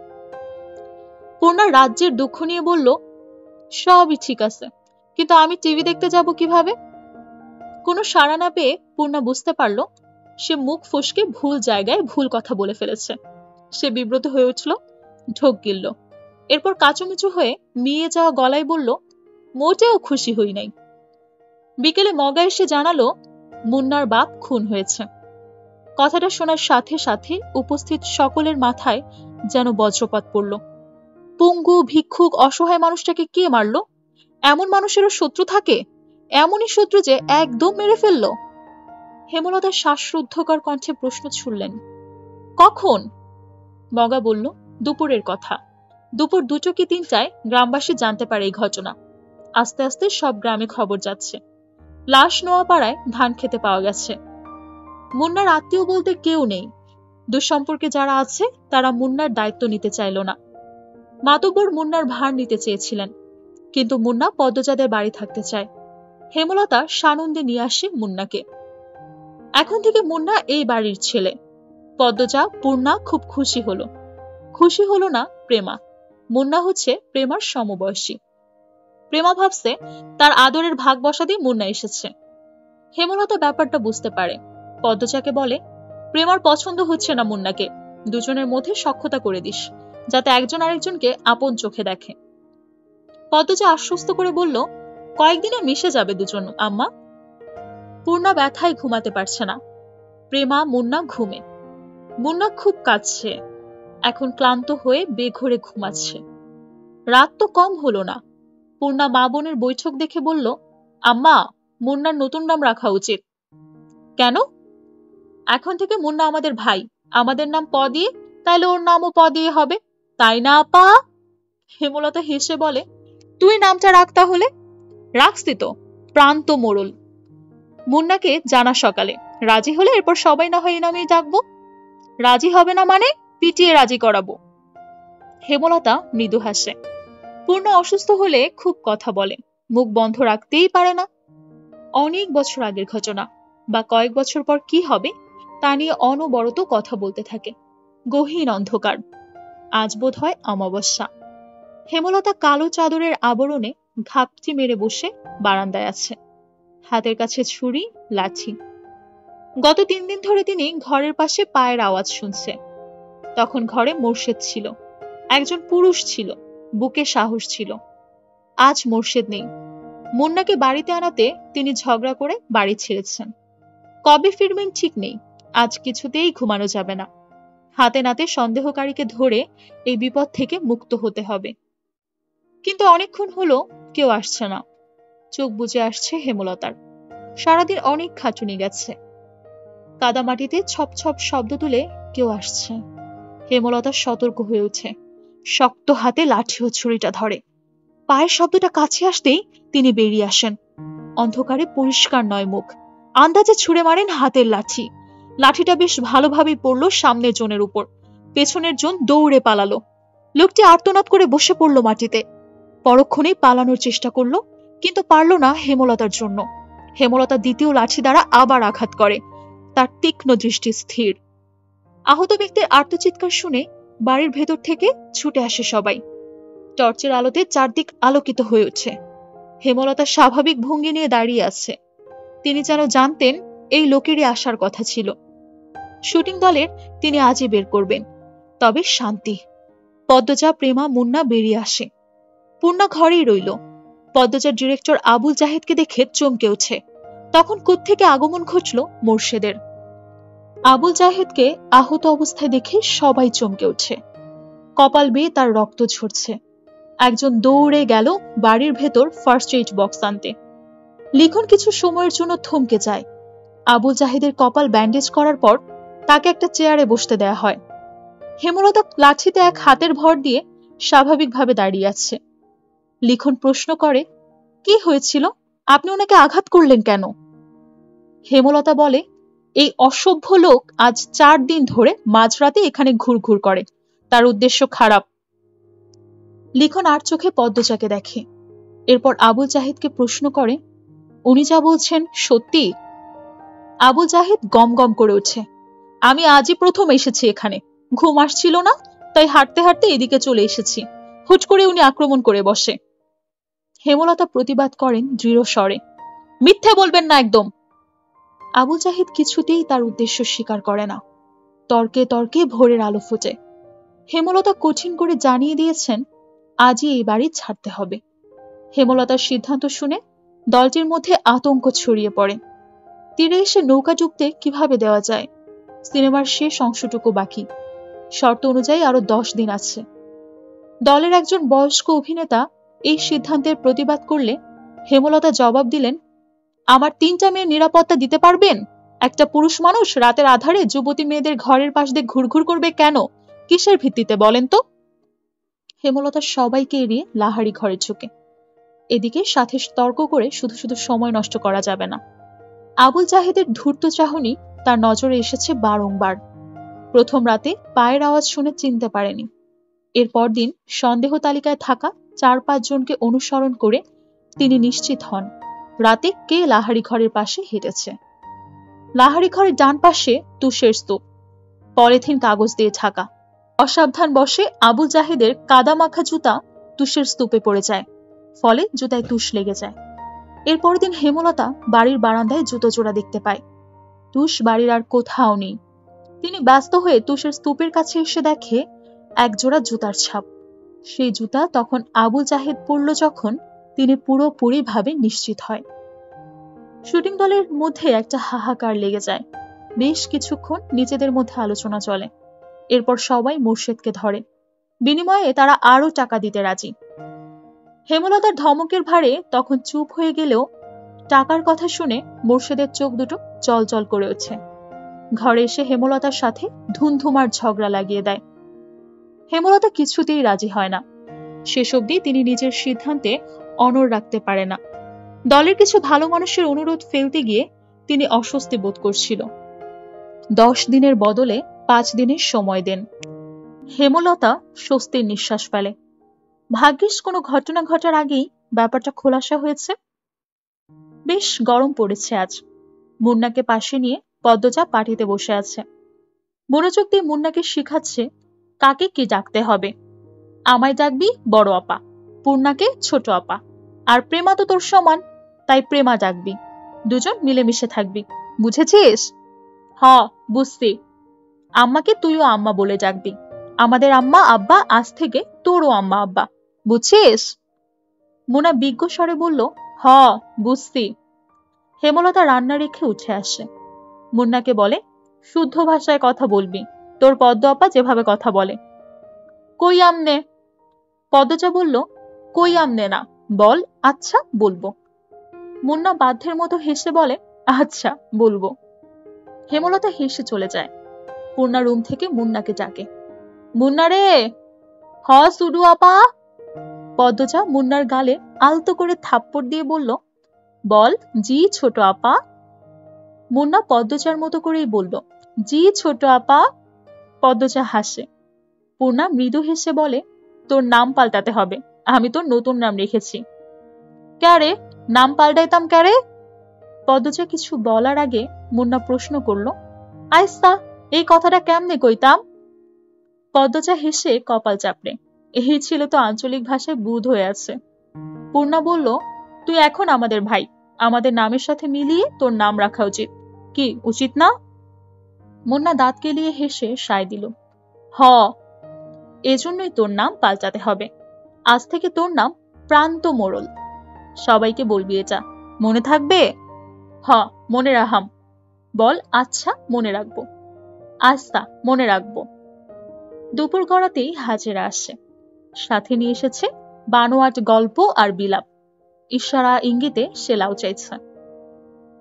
পূর্ণা রাজ্যের দুঃখ নিয়ে বলল, সবই ঠিক আছে, কিন্তু আমি টিভি দেখতে যাব কিভাবে? কোনো সাড়া না পেয়ে পূর্ণা বুঝতে পারল সে মুখ ফসকে ভুল জায়গায় ভুল কথা বলে ফেলেছে। সে বিব্রত হয়ে উঠল, ঢোক গিলল। এরপর কাচুমিচু হয়ে মিয়ে যাওয়া গলায় বলল, মোটেও খুশি হই নাই। বিকেলে মগা এসে জানালো মুন্নার বাপ খুন হয়েছে। কথাটা শোনার সাথে সাথে উপস্থিত সকলের মাথায় যেন বজ্রপাত পড়ল। পঙ্গু, ভিক্ষুক, অসহায় মানুষটাকে কে মারলো? এমন মানুষেরও শত্রু থাকে? এমনই শত্রু যে একদম মেরে ফেললো? হেমলতা শ্বাসরুদ্ধকর কণ্ঠে প্রশ্ন ছুড়লেন, কখন? মগা বলল, দুপুরের কথা। দুপুর 2টো কি 3টায় গ্রামবাসী জানতে পারে এই ঘটনা। আস্তে আস্তে সব গ্রামে খবর যাচ্ছে। লাশ নোয়াপাড়ায় ধান খেতে পাওয়া গেছে। মুন্নার আত্মীয় বলতে কেউ নেই। দুঃসম্পর্কে যারা আছে তারা মুন্নার দায়িত্ব নিতে চাইল না। মাতব্বর মুন্নার ভার নিতে চেয়েছিলেন, কিন্তু মুন্না পদ্মজাদের বাড়ি থাকতে চায়। হেমলতা সানন্দে নিয়ে আসে মুন্নাকে। এখন থেকে মুন্না এই বাড়ির ছেলে। পদ্মজা, পূর্ণা খুব খুশি হলো। খুশি হলো না প্রেমা। মুন্না হচ্ছে প্রেমার সমবয়সী। প্রেমা ভাবছে তার আদরের ভাগ বসাতেই মুন্না এসেছে। হেমলতা ব্যাপারটা বুঝতে পারে। পদ্মজাকে বলে, প্রেমার পছন্দ হচ্ছে না মুন্নাকে। দুজনের মধ্যে সখ্যতা করে দিস, যাতে একজন আরেকজনকে আপন চোখে দেখে। পদ্মজা আশ্বস্ত করে বলল, কয়েকদিনে মিশে যাবে দুজন আম্মা। পূর্ণা ব্যথায় ঘুমাতে পারছে না। প্রেমা, মুন্না ঘুমে। মুন্না খুব কাঁদছে। এখন ক্লান্ত হয়ে বেঘরে ঘুমাচ্ছে। রাত তো কম হলো না। পূর্ণা মা বোনের বৈঠক দেখে বলল, আম্মা, মুন্নার নতুন নাম রাখা উচিত। কেন? এখন থেকে মুন্না আমাদের ভাই। আমাদের নাম প দিয়ে, তাইলে ওর নামও প দিয়ে হবে, তাই না আপা? হেমলতা হেসে বলে, তুই নামটা রাখ তাহলে। রাখছি তো, প্রান্ত মোড়ল। মুন্নাকে জানা সকালে, রাজি হলে এরপর সবাই না হয় এই নামেই ডাকবো। রাজি হবে না মানে পিটিয়ে রাজি করাবো। হেমলতা মৃদু হাসে। পূর্ণ অসুস্থ হলে খুব কথা বলে, মুখ বন্ধ রাখতেই পারে না। অনেক বছর আগের ঘটনা, বা কয়েক বছর পর কি হবে তা নিয়ে অনবরত কথা বলতে থাকে। গহীন অন্ধকার। আজ বোধ হয় অমাবস্যা। হেমলতা কালো চাদরের আবরণে ঘাপটি মেরে বসে বারান্দায় আছে। হাতের কাছে ছুরি, লাঠি। গত 3 দিন ধরে তিনি ঘরের পাশে পায়ের আওয়াজ শুনছে। তখন ঘরে মোর্শেদ ছিল, একজন পুরুষ ছিল, বুকে সাহস ছিল। আজ মোর্শেদ নেই। মুন্নাকে বাড়িতে আনাতে তিনি ঝগড়া করে বাড়ি ছেড়েছেন। কবে ফিরবেন ঠিক নেই। আজ কিছুতেই ঘুমানো যাবে না। হাতে নাতে সন্দেহকারীকে ধরে এই বিপদ থেকে মুক্ত হতে হবে। কিন্তু অনেকক্ষণ হলো কেউ আসছে না। চোখ বুজে আসছে হেমলতার। সারাদিন অনেক খাটুনি গেছে। কাদামাটিতে ছপ ছপ শব্দ তুলে কেউ আসছে। হেমলতা সতর্ক হয়ে ওঠে, শক্ত হাতে লাঠি ও ছুরিটা ধরে। পায়ের শব্দটা কাছে আসতেই তিনি বেরিয়ে আসেন। অন্ধকারে পরিষ্কার নয় মুখ, আন্দাজে ছুঁড়ে মারেন হাতের লাঠি। লাঠিটা বেশ ভালোভাবেই পড়লো সামনের জনের উপর। পেছনের জন দৌড়ে পালালো। লোকটি আর্তনাদ করে বসে পড়ল মাটিতে। পরক্ষণেই পালানোর চেষ্টা করলো, কিন্তু পারল না হেমলতার জন্য। হেমলতা দ্বিতীয় লাঠি দ্বারা আবার আঘাত করে। তার তীক্ষ্ণ দৃষ্টি স্থির। আহত ব্যক্তির আর্তচিৎকার শুনে বাড়ির ভেতর থেকে ছুটে আসে সবাই। টর্চের আলোতে চারদিক আলোকিত হয়ে ওঠে। হেমলতা স্বাভাবিক ভঙ্গি নিয়ে দাঁড়িয়ে আছে। তিনি যেন জানতেন এই লোকেরই আসার কথা ছিল। শুটিং দলের তিনি আজই বের করবেন, তবে শান্তি। পদ্মজা, প্রেমা, মুন্না বেরিয়ে আসে। পূর্ণা ঘরেই রইল। পদ্মজার ডিরেক্টর আবুল জাহেদকে দেখে চমকে ওঠে। তখন কোত্থেকে আগমন ঘটল মোর্শেদের। আবুল জাহেদকে আহত অবস্থায় দেখে সবাই চমকে ওঠে। কপাল বেয়ে তার রক্ত ঝরছে। একজন দৌড়ে গেল বাড়ির ভেতর ফার্স্ট এইড বক্স আনতে। লিখন কিছু সময়ের জন্য থমকে যায়। আবুল জাহেদের কপাল ব্যান্ডেজ করার পর তাকে একটা চেয়ারে বসতে দেয়া হয়। হেমলতা লাঠিতে এক হাতের ভর দিয়ে স্বাভাবিকভাবে দাঁড়িয়ে আছে। লিখন প্রশ্ন করে, কি হয়েছিল? আপনি ওনাকে আঘাত করলেন কেন? হেমলতা বলে, এই অসভ্য লোক আজ 4 দিন ধরে মাঝরাতে এখানে ঘুরঘুর করে। তার উদ্দেশ্য খারাপ। লিখন আর চোখে পদ্মজাকে দেখে। এরপর আবুল জাহেদকে প্রশ্ন করে, উনি যা বলছেন সত্যি? আবুল জাহেদ গম গম করে ওঠে, আমি আজই প্রথম এসেছি এখানে। ঘুম আসছিল না, তাই হাঁটতে হাঁটতে এদিকে চলে এসেছি। হুট করে উনি আক্রমণ করে বসে। হেমলতা প্রতিবাদ করেন দৃঢ় স্বরে, মিথ্যে বলবেন না একদম। আবুল জাহেদ কিছুতেই তার উদ্দেশ্য স্বীকার করে না। তর্কে তর্কে ভোরের আলো ফুটে। হেমলতা কঠিন করে জানিয়ে দিয়েছেন আজই এই বাড়ি ছাড়তে হবে। হেমলতার সিদ্ধান্ত শুনে দলটির মধ্যে আতঙ্ক ছড়িয়ে পড়ে। তীরে এসে নৌকা ডুবতে কিভাবে দেওয়া যায়? সিনেমার শেষ অংশটুকু বাকি। শর্ত অনুযায়ী আরো 10 দিন আছে। দলের একজন বয়স্ক অভিনেতা এই সিদ্ধান্তের প্রতিবাদ করলে হেমলতা জবাব দিলেন, আমার 3টা মেয়ের নিরাপত্তা দিতে পারবেন? একটা পুরুষ মানুষ রাতের আধারে যুবতী মেয়েদের ঘরের পাশ দিয়ে ঘুরঘুর করবে কেন? কিসের ভিত্তিতে বলেন তো? হেমলতা সবাইকে এড়িয়ে লাহারি ঘরে ঢুকে। এদিকে সাথে তর্ক করে শুধু শুধু সময় নষ্ট করা যাবে না। আবুল জাহেদের ধূর্ত চাহনি তার নজরে এসেছে বারংবার। প্রথম রাতে পায়ের আওয়াজ শুনে চিনতে পারেনি। এরপর দিন সন্দেহ তালিকায় থাকা 4-5 জনকে অনুসরণ করে তিনি নিশ্চিত হন রাতে কে লাহারি ঘরের পাশে হেঁটেছে। লাহারি ঘরের ডান পাশে তুষের স্তূপ, পলিথিন কাগজ দিয়ে ঢাকা। অসাবধান বশে আবুল জাহেদের কাদামাখা জুতা তুষের স্তূপে পড়ে যায়, ফলে জুতায় তুষ লেগে যায়। এরপর দিন হেমলতা বাড়ির বারান্দায় জুতো জোড়া দেখতে পায়। তুষ বাড়ির আর কোথাও নেই। তিনি ব্যস্ত হয়ে তুষের স্তূপের কাছে এসে দেখে এক জোড়া জুতার ছাপ। সেই জুতা তখন আবুল জাহেদ পরল যখন তিনি পুরোপুরি ভাবে নিশ্চিত হয়। শুটিং দলের মধ্যে একটা হাহাকার লেগে যায়। বেশ কিছুক্ষণ নিজেদের মধ্যে আলোচনা চলে। এরপর সবাই মোর্শেদকে ধরে। বিনিময়ে তারা আরো টাকা দিতে রাজি। হেমলতার ধমকের ভারে তখন চুপ হয়ে গেলেও টাকার কথা শুনে মোর্শেদের চোখ দুটো জল করে ওঠে। ঘরে এসে হেমলতার সাথে ধুমধুমার ঝগড়া লাগিয়ে দেয়। হেমলতা কিছুতেই রাজি হয় না। শেষ অবধি তিনি নিজের সিদ্ধান্তে অনড় রাখতে পারে না। দলের কিছু ভালো মানুষের অনুরোধ ফেলতে গিয়ে তিনি অস্বস্তি বোধ করছিল। 10 দিনের বদলে 5 দিনের সময় দেন। হেমলতা স্বস্তির নিঃশ্বাস ফেলে। ভাগ্যিস কোনো ঘটনা ঘটার আগেই ব্যাপারটা খোলাসা হয়েছে। বেশ গরম পড়েছে আজ। মুন্নাকে পাশে নিয়ে পদ্মজা পাটিতে বসে আছে। মনোযোগ দিয়ে মুন্নাকে শিখাচ্ছে কাকে কি ডাকতে হবে। আমায় ডাকবি বড় আপা, পূর্ণাকে ছোট আপা, আর প্রেমা তো তোর সমান, তাই প্রেমা ডাকবি। দুজন মিলেমিশে থাকবি, বুঝেছিস? হ, বুঝছি। আম্মাকে তুইও আম্মা বলে ডাকবি। আমাদের আম্মা আব্বা আজ থেকে তোরও আম্মা আব্বা, বুঝছিস? মুন্না বিজ্ঞ স্বরে বলল, হ, বুঝছি। হেমলতা রান্না রেখে উঠে আসে। মুন্নাকে বলে, শুদ্ধ ভাষায় কথা বলবি, তোর পদ্ম আপা যেভাবে কথা বলে। কই আমনে? পদ্মজা বলল, কই আমনে না, বল আচ্ছা বলবো। মুন্না বাধ্যের মতো হেসে বলে, আচ্ছা বলবো। হেমলতা হেসে চলে যায়। পূর্ণা রুম থেকে মুন্নাকে ডাকে। মুন্না রে, হ সুডু আপা। পদ্মজা মুন্নার গালে আলতো করে থাপ্পড় দিয়ে বলল, বল জি ছোট আপা। মুন্না পদ্মজার মতো করেই বলল, জি ছোট আপা। পদ্মজা হাসে। পূর্ণা মৃদু হেসে বলে, তোর নাম পাল্টাতে হবে, আমি তোর নতুন নাম রেখেছি। ক্যারে, নাম পাল্টাইতাম ক্যারে? পদ্মজা কিছু বলার আগে মুন্না প্রশ্ন করল, আইসা এই কথাটা কেমনে কইতাম? পদ্মজা হেসে কপাল চাপড়ে, এই ছিল তো আঞ্চলিক ভাষায় বুধ হয়ে আছে। পূর্ণা বলল, তুই এখন আমাদের ভাই, আমাদের নামের সাথে মিলিয়ে তোর নাম রাখা উচিত। কি উচিত না? মুন্না দাঁত কেলিয়ে হেসে সায় দিল, হ, এজন্যই তোর নাম পাল্টাতে হবে। আজ থেকে তোর নাম প্রান্ত মোড়ল। সবাইকে বলবি এটা, মনে থাকবে? হ, মনে রাখাম। বল, আচ্ছা মনে রাখবো। আচ্ছা মনে রাখবো। দুপুর গড়াতেই হাজেরা আসে। সাথে নিয়ে এসেছে বানোয়াট গল্প আর বিলাপ। ইশারা ইঙ্গিতে সে লাউ চাইছে।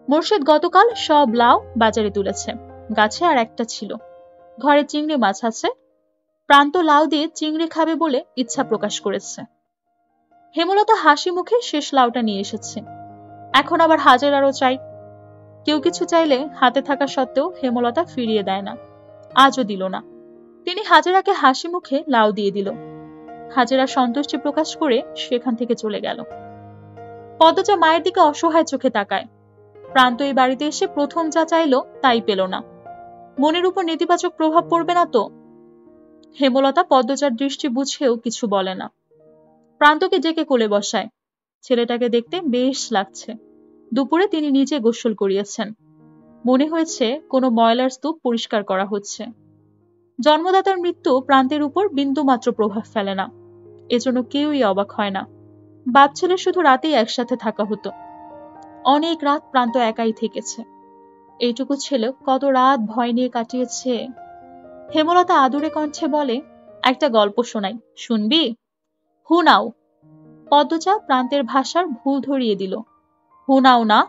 মোর্শেদ গতকাল সব লাউ বাজারে তুলেছে, গাছে আর একটা ছিল। ঘরে চিংড়ি মাছ আছে, প্রান্ত লাউ দিয়ে চিংড়ি খাবে বলে ইচ্ছা প্রকাশ করেছে। হেমলতা হাসি মুখে শেষ লাউটা নিয়ে এসেছে। এখন আবার হাজেরারও চাই। কেউ কিছু চাইলে হাতে থাকা সত্ত্বেও হেমলতা ফিরিয়ে দেয় না, আজও দিল না। তিনি হাজেরাকে হাসি মুখে লাউ দিয়ে দিল। হাজেরা সন্তুষ্টি প্রকাশ করে সেখান থেকে চলে গেল। পদ্মজা মায়ের দিকে অসহায় চোখে তাকায়। প্রান্ত এই বাড়িতে এসে প্রথম যা চাইল তাই পেল না। মনের উপর নেতিবাচক প্রভাব পড়বে না তো? হেমলতা পদ্মজার দৃষ্টি বুঝেও কিছু বলে না। প্রান্তকে ডেকে কোলে বসায়। ছেলেটাকে দেখতে বেশ লাগছে। দুপুরে তিনি নিজে গোসল করিয়েছেন। মনে হয়েছে কোনো ময়লার স্তূপ পরিষ্কার করা হচ্ছে। জন্মদাতার মৃত্যু প্রান্তের উপর বিন্দুমাত্র প্রভাব ফেলে না, এজন্য কেউই অবাক হয় না। বাপ ছেলে শুধু রাতেই একসাথে থাকা হতো। অনেক রাত প্রান্ত একাই থেকেছে। এইটুকু ছেলে কত রাত ভয় নিয়ে কাটিয়েছে। হেমলতা আদুরে কণ্ঠে বলে, একটা গল্প শোনাই, শুনবি? হুনাও। পদ্মজা প্রান্তের ভাষার ভুল ধরিয়ে দিল। হুনাও না,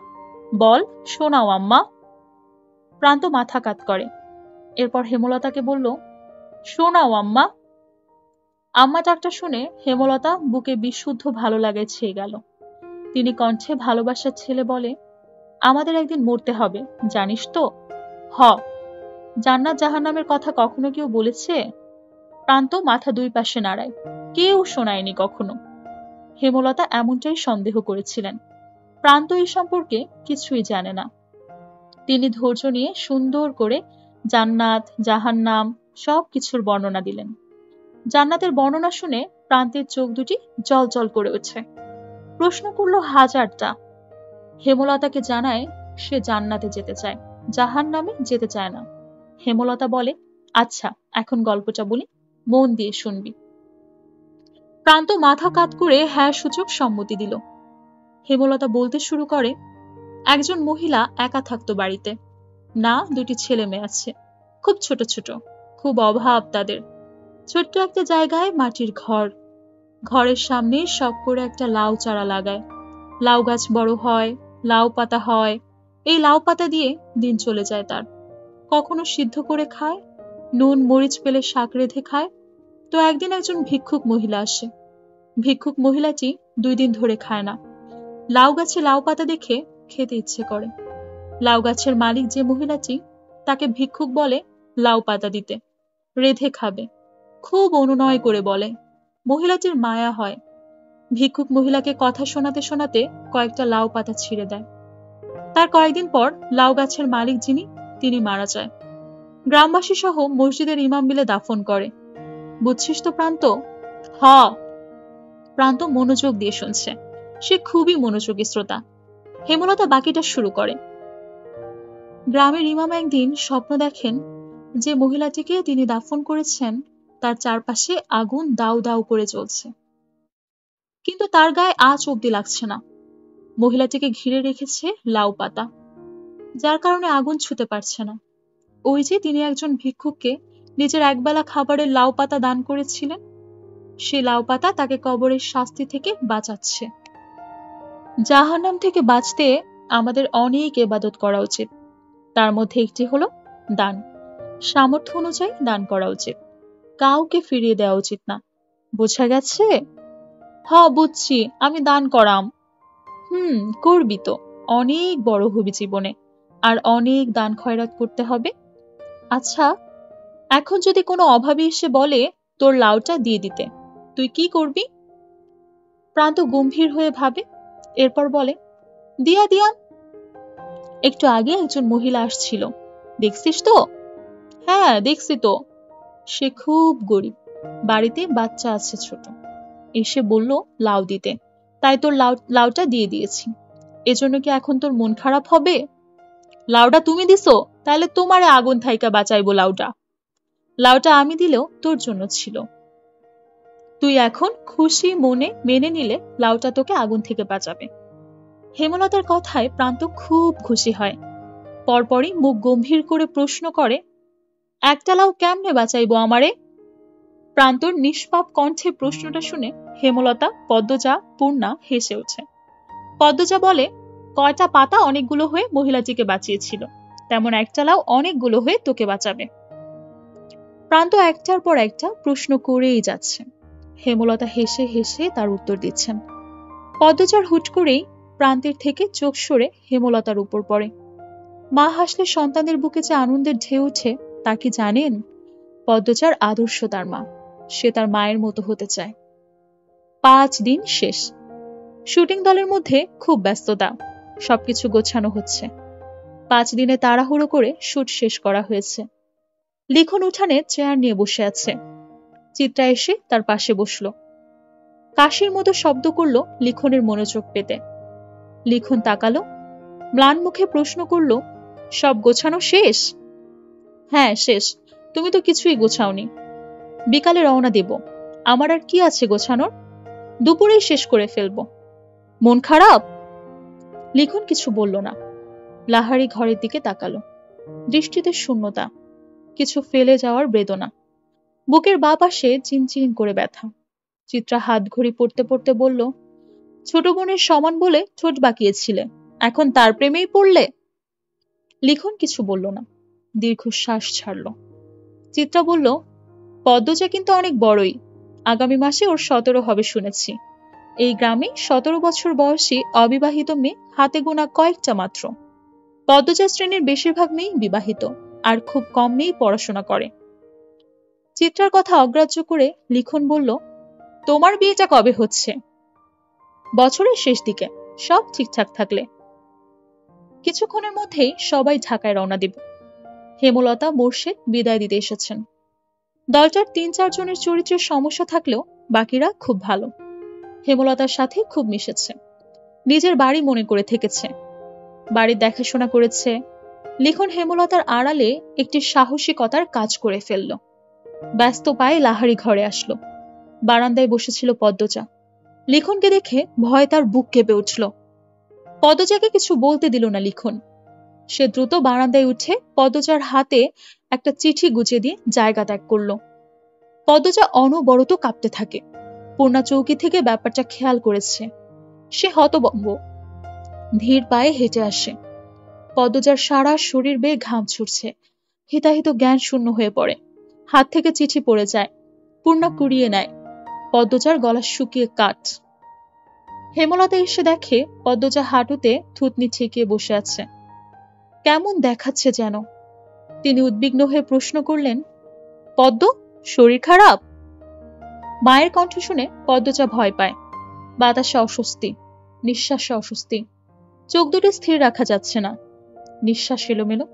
বল শোনাও আম্মা। প্রান্ত মাথা কাত করে। এরপর হেমলতাকে বলল, শোনাও আম্মা। আম্মা ডাকটা শুনে হেমলতা বুকে বিশুদ্ধ ভালো লাগায় ছেয়ে গেল। তিনি কণ্ঠে ভালোবাসার ছেলে বলে, আমাদের একদিন মরতে হবে, জানিস তো? হ। জান্নাত জাহান্নামের কথা কখনো কেউ বলেছে? প্রান্ত মাথা দুই পাশে নাড়ায়। কেউ শোনায়নি কখনো। হেমলতা এমনটাই সন্দেহ করেছিলেন। প্রান্ত এই সম্পর্কে কিছুই জানে না। তিনি ধৈর্য নিয়ে সুন্দর করে জান্নাত জাহান্নাম সবকিছুর বর্ণনা দিলেন। জান্নাতের বর্ণনা শুনে প্রান্তের চোখ দুটি জল জল করে ওঠে। প্রশ্ন করল হাজারটা। হেমলতাকে জানায় সে জান্নাতে যেতে চায়, জাহান্নামে যেতে চায় না। হেমলতা বলে, আচ্ছা এখন গল্পটা বলি, মন দিয়ে শুনবি। প্রান্ত মাথা কাত করে হ্যাঁ সূচক সম্মতি দিল। হেমলতা বলতে শুরু করে, একজন মহিলা একা থাকতো বাড়িতে। না, দুটি ছেলে মেয়ে আছে, খুব ছোট ছোট, খুব অভাব তাদের। ছোট্ট একটা জায়গায় মাটির ঘর। ঘরের সামনে শখ করে একটা লাউ চারা লাগায়। লাউ গাছ বড় হয়, লাউ পাতা হয়। এই লাউ পাতা দিয়ে দিন চলে যায় তার। কখনো সিদ্ধ করে খায়, নুন মরিচ পেলে শাক রেঁধে খায়। তো একদিন একজন ভিক্ষুক মহিলা আসে। ভিক্ষুক মহিলাটি 2 দিন ধরে খায় না। লাউ গাছে লাউ পাতা দেখে খেতে ইচ্ছে করে। লাউ গাছের মালিক যে মহিলাটি, তাকে ভিক্ষুক বলে লাউ পাতা দিতে, রেঁধে খাবে। খুব অনুনয় করে বলে। মহিলাটির মায়া হয়। ভিক্ষুক মহিলাকে কথা শোনাতে শোনাতে কয়েকটা লাউ পাতা ছিঁড়ে দেয়। তার কয়েকদিন পর লাউ গাছের মালিক যিনি, তিনি মারা যায়। গ্রামবাসী সহ মসজিদের ইমাম মিলে দাফন করে। বুঝছিস তো প্রান্ত? হ। প্রান্ত মনোযোগ দিয়ে শুনছে। সে খুবই মনোযোগী শ্রোতা। হেমলতা বাকিটা শুরু করে। গ্রামের ইমাম একদিন স্বপ্ন দেখেন যে মহিলাটিকে তিনি দাফন করেছেন তার চারপাশে আগুন দাউ দাউ করে জ্বলছে, কিন্তু তার গায়ে আঁচ অব্দি লাগছে না। মহিলাটিকে ঘিরে রেখেছে লাউ পাতা, যার কারণে আগুন ছুঁতে পারছে না। ওই যে তিনি একজন ভিক্ষুককে নিজের একবেলা খাবারের লাউ পাতা দান করেছিলেন, সেই লাউ পাতা তাকে কবরের শাস্তি থেকে বাঁচাচ্ছে। জাহান্নাম থেকে বাঁচতে আমাদের অনেক ইবাদত করা উচিত। তার মধ্যে একটি হলো দান। সামর্থ্য অনুযায়ী দান করা উচিত। কাউকে ফিরিয়ে দেওয়া উচিত না। বোঝা গেছে? বুঝছি, আমি দান করাম। করবি তো, অনেক বড় হবি জীবনে, আর অনেক দান খয়রাত করতে হবে। আচ্ছা, এখন যদি কোনো অভাবী এসে বলে তোর লাউটা দিয়ে দিতে, তুই কি করবি? প্রান্ত গম্ভীর হয়ে ভাবে, এরপর বলে, দিয়া দিয়া। একটু আগে একজন মহিলা আসছিল, দেখছিস তো? হ্যাঁ, দেখছি তো। সে খুব গরিব, বাড়িতে বাচ্চা আছে ছোট। এসে বলল লাউ দিতে, তাই তোর লাউটা দিয়ে দিয়েছি। এজন্য কি এখন তোর মন খারাপ হবে? লাউটা তুমি দিছো, তাহলে তোমারে আগুন থাইকা বাঁচাইবো। লাউটা আমি দিলেও তোর জন্য ছিল। তুই এখন খুশি মনে মেনে নিলে লাউটা তোকে আগুন থেকে বাঁচাবে। হেমলতার কথায় প্রান্ত খুব খুশি হয়। পরপরই মুখ গম্ভীর করে প্রশ্ন করে, একটা লাউ কেমনে বাঁচাইবো আমারে? প্রান্তর নিষ্পাপ কণ্ঠে প্রশ্নটা শুনে হেমলতা, পদ্মজা, পূর্ণা হেসে ওঠে। পদ্মজা বলে, কয়টা পাতা অনেকগুলো হয়ে মহিলাটিকে বাঁচিয়েছিল, তেমন একটা লাউ অনেকগুলো হয়ে তোকে বাঁচাবে। প্রান্ত একটার পর একটা প্রশ্ন করেই যাচ্ছে। হেমলতা হেসে হেসে তার উত্তর দিচ্ছেন। পদ্মজার হুট করেই প্রান্তের থেকে চোখ সরে হেমলতার উপর পড়ে। মা হাসলে সন্তানের বুকে যে আনন্দের ঢেউ ওঠে তা কি জানেন? পদ্মজার আদর্শ তার মা, সে তার মায়ের মতো হতে চায়। 5 দিন শেষ। শুটিং দলের মধ্যে খুব ব্যস্ততা, সবকিছু গোছানো হচ্ছে। 5 দিনে তাড়াহুড়ো করে শুট শেষ করা হয়েছে। লিখন উঠানে চেয়ার নিয়ে বসে আছে। চিত্রা এসে তার পাশে বসলো। কাশির মতো শব্দ করলো লিখনের মনোযোগ পেতে। লিখন তাকালো, ম্লান মুখে প্রশ্ন করলো, সব গোছানো শেষ? হ্যাঁ শেষ, তুমি তো কিছুই গোছাওনি। বিকালে রওনা দেব, আমার আর কি আছে গোছানোর? দুপুরেই শেষ করে ফেলবো। মন খারাপ? লিখন কিছু বলল না। লাহারি ঘরের দিকে তাকালো। দৃষ্টিতে শূন্যতা, কিছু ফেলে যাওয়ার বেদনা। বুকের বাঁ পাশে চিনচিন করে ব্যথা। চিত্রা হাত ঘড়ি পড়তে পড়তে বলল, ছোট বোনের সমান বলে ঠোঁট বাঁকিয়েছিলে, এখন তার প্রেমেই পড়লে? লিখন কিছু বলল না, দীর্ঘশ্বাস ছাড়ল। চিত্রা বলল, পদ্মজা কিন্তু অনেক বড়ই, আগামী মাসে ওর 17 হবে শুনেছি। এই গ্রামে 17 বছর বয়সী অবিবাহিত মেয়ে হাতে গোনা কয়েকটা মাত্র। পদ্মজা শ্রেণীর বেশিরভাগ মেয়েই বিবাহিত, আর খুব কম মেয়েই পড়াশোনা করে। চিত্রার কথা অগ্রাহ্য করে লিখন বলল, তোমার বিয়েটা কবে হচ্ছে? বছরের শেষ দিকে, সব ঠিকঠাক থাকলে। কিছুক্ষণের মধ্যেই সবাই ঢাকায় রওনা দেব। হেমলতা, মোর্শেদ বিদায় দিতে এসেছেন। দলটার 3-4 জনের চরিত্রের সমস্যা থাকলেও বাকিরা খুব ভালো। হেমলতার সাথে খুব মিশেছে, নিজের বাড়ি মনে করে থেকেছে, বাড়ির দেখাশোনা করেছে। লিখন হেমলতার আড়ালে একটি সাহসিকতার কাজ করে ফেলল। ব্যস্ত পায়ে লাহারি ঘরে আসলো। বারান্দায় বসেছিল পদ্মজা। লিখনকে দেখে ভয় তার বুক কেঁপে উঠল। পদ্মজাকে কিছু বলতে দিল না লিখন। সে দ্রুত বারান্দায় উঠে পদ্মজার হাতে একটা চিঠি গুজে দিয়ে জায়গা ত্যাগ করল। পদ্মজা অনবরত কাঁপতে থাকে। পূর্ণা চৌকি থেকে ব্যাপারটা খেয়াল করেছে। সে হতভম্ব, ধীর পায়ে হেঁটে আসে। পদ্মজার সারা শরীর বেয়ে ঘাম ছুটছে। হিতাহিত জ্ঞান শূন্য হয়ে পড়ে। হাত থেকে চিঠি পড়ে যায়। পূর্ণা কুড়িয়ে নেয়। পদ্মজার গলা শুকিয়ে কাঠ। হেমলতা এসে দেখে পদ্মজা হাঁটুতে থুতনি ঠেকিয়ে বসে আছে। কেমন দেখাচ্ছে যেন। তিনি উদ্বিগ্ন হয়ে প্রশ্ন করলেন, পদ্ম, শরীর খারাপ? মায়ের কণ্ঠ শুনে পদ্মজা ভয় পায়। বাতাসে অস্বস্তি, নিঃশ্বাসে অস্বস্তি। চোখ দুটো স্থির রাখা যাচ্ছে না, নিঃশ্বাস এলোমেলো।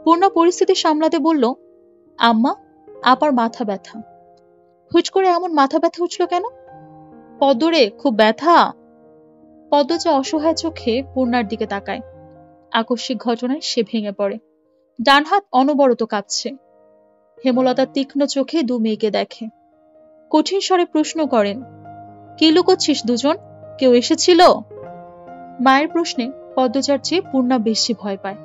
পূর্ণা পরিস্থিতি সামলাতে বলল, আম্মা, আপার মাথা ব্যথা। হুট করে এমন মাথা ব্যথা উঠল কেন? পদ্মরে, খুব ব্যথা। পদ্মজা অসহায় চোখে পূর্ণার দিকে তাকায়। আকস্মিক ঘটনায় সে ভেঙে পড়ে। ডান হাত অনবরত কাঁপছে। হেমলতা তীক্ষ্ণ চোখে 2 মেয়েকে দেখে। কঠিন স্বরে প্রশ্ন করেন, কি লুকোচ্ছিস দুজন? কেউ এসেছিল? মায়ের প্রশ্নে পদ্মজার চেয়ে পূর্ণা বেশি ভয় পায়।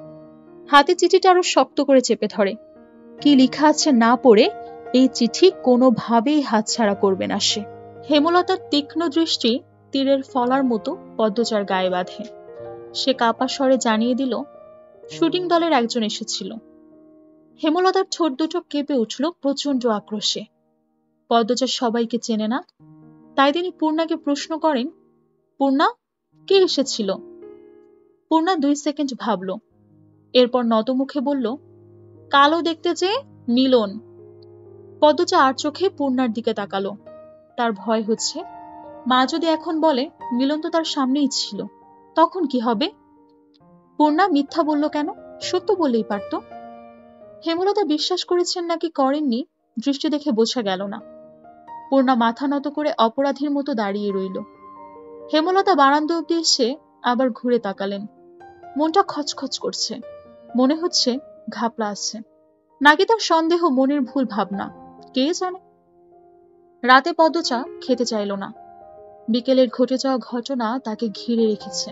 হাতে চিঠিটা আরো শক্ত করে চেপে ধরে। কি লেখা আছে না পড়ে এই চিঠি কোনোভাবেই হাতছাড়া করবে না সে। হেমলতার তীক্ষ্ণ দৃষ্টি তীরের ফলার মতো পদ্মজার গায়ে বাঁধে। সে কাঁপা স্বরে জানিয়ে দিল, শুটিং দলের একজন এসেছিল। হেমলতার ঠোঁট দুটো কেঁপে উঠল প্রচন্ড আক্রোশে। পদ্মজা সবাইকে চেনে না, তাই তিনি পূর্ণাকে প্রশ্ন করেন, পূর্ণা, কে এসেছিল? পূর্ণা 2 সেকেন্ড ভাবল, এরপর নতমুখে বলল, কালো দেখতে যে মিলন। পদ্মজা আর চোখে পূর্ণার দিকে তাকালো। তার ভয় হচ্ছে, মা যদি এখন বলে মিলন তো তার সামনেই ছিল, তখন কি হবে? পূর্ণা মিথ্যা বলল কেন? সত্য বললেই পারত। হেমলতা বিশ্বাস করেছেন নাকি করেননি দৃষ্টি দেখে বোঝা গেল না। পূর্ণা মাথা নত করে অপরাধীর মতো দাঁড়িয়ে রইল। হেমলতা বারান্দা অব্দি এসে আবার ঘুরে তাকালেন। মনটা খচখচ করছে, মনে হচ্ছে ঘাপলা আছে, নাকি তার সন্দেহ মনের ভুল ভাবনা, কে জানে। রাতে পদ্মজা খেতে চাইল না। বিকেলের ঘটে যাওয়া ঘটনা তাকে ঘিরে রেখেছে।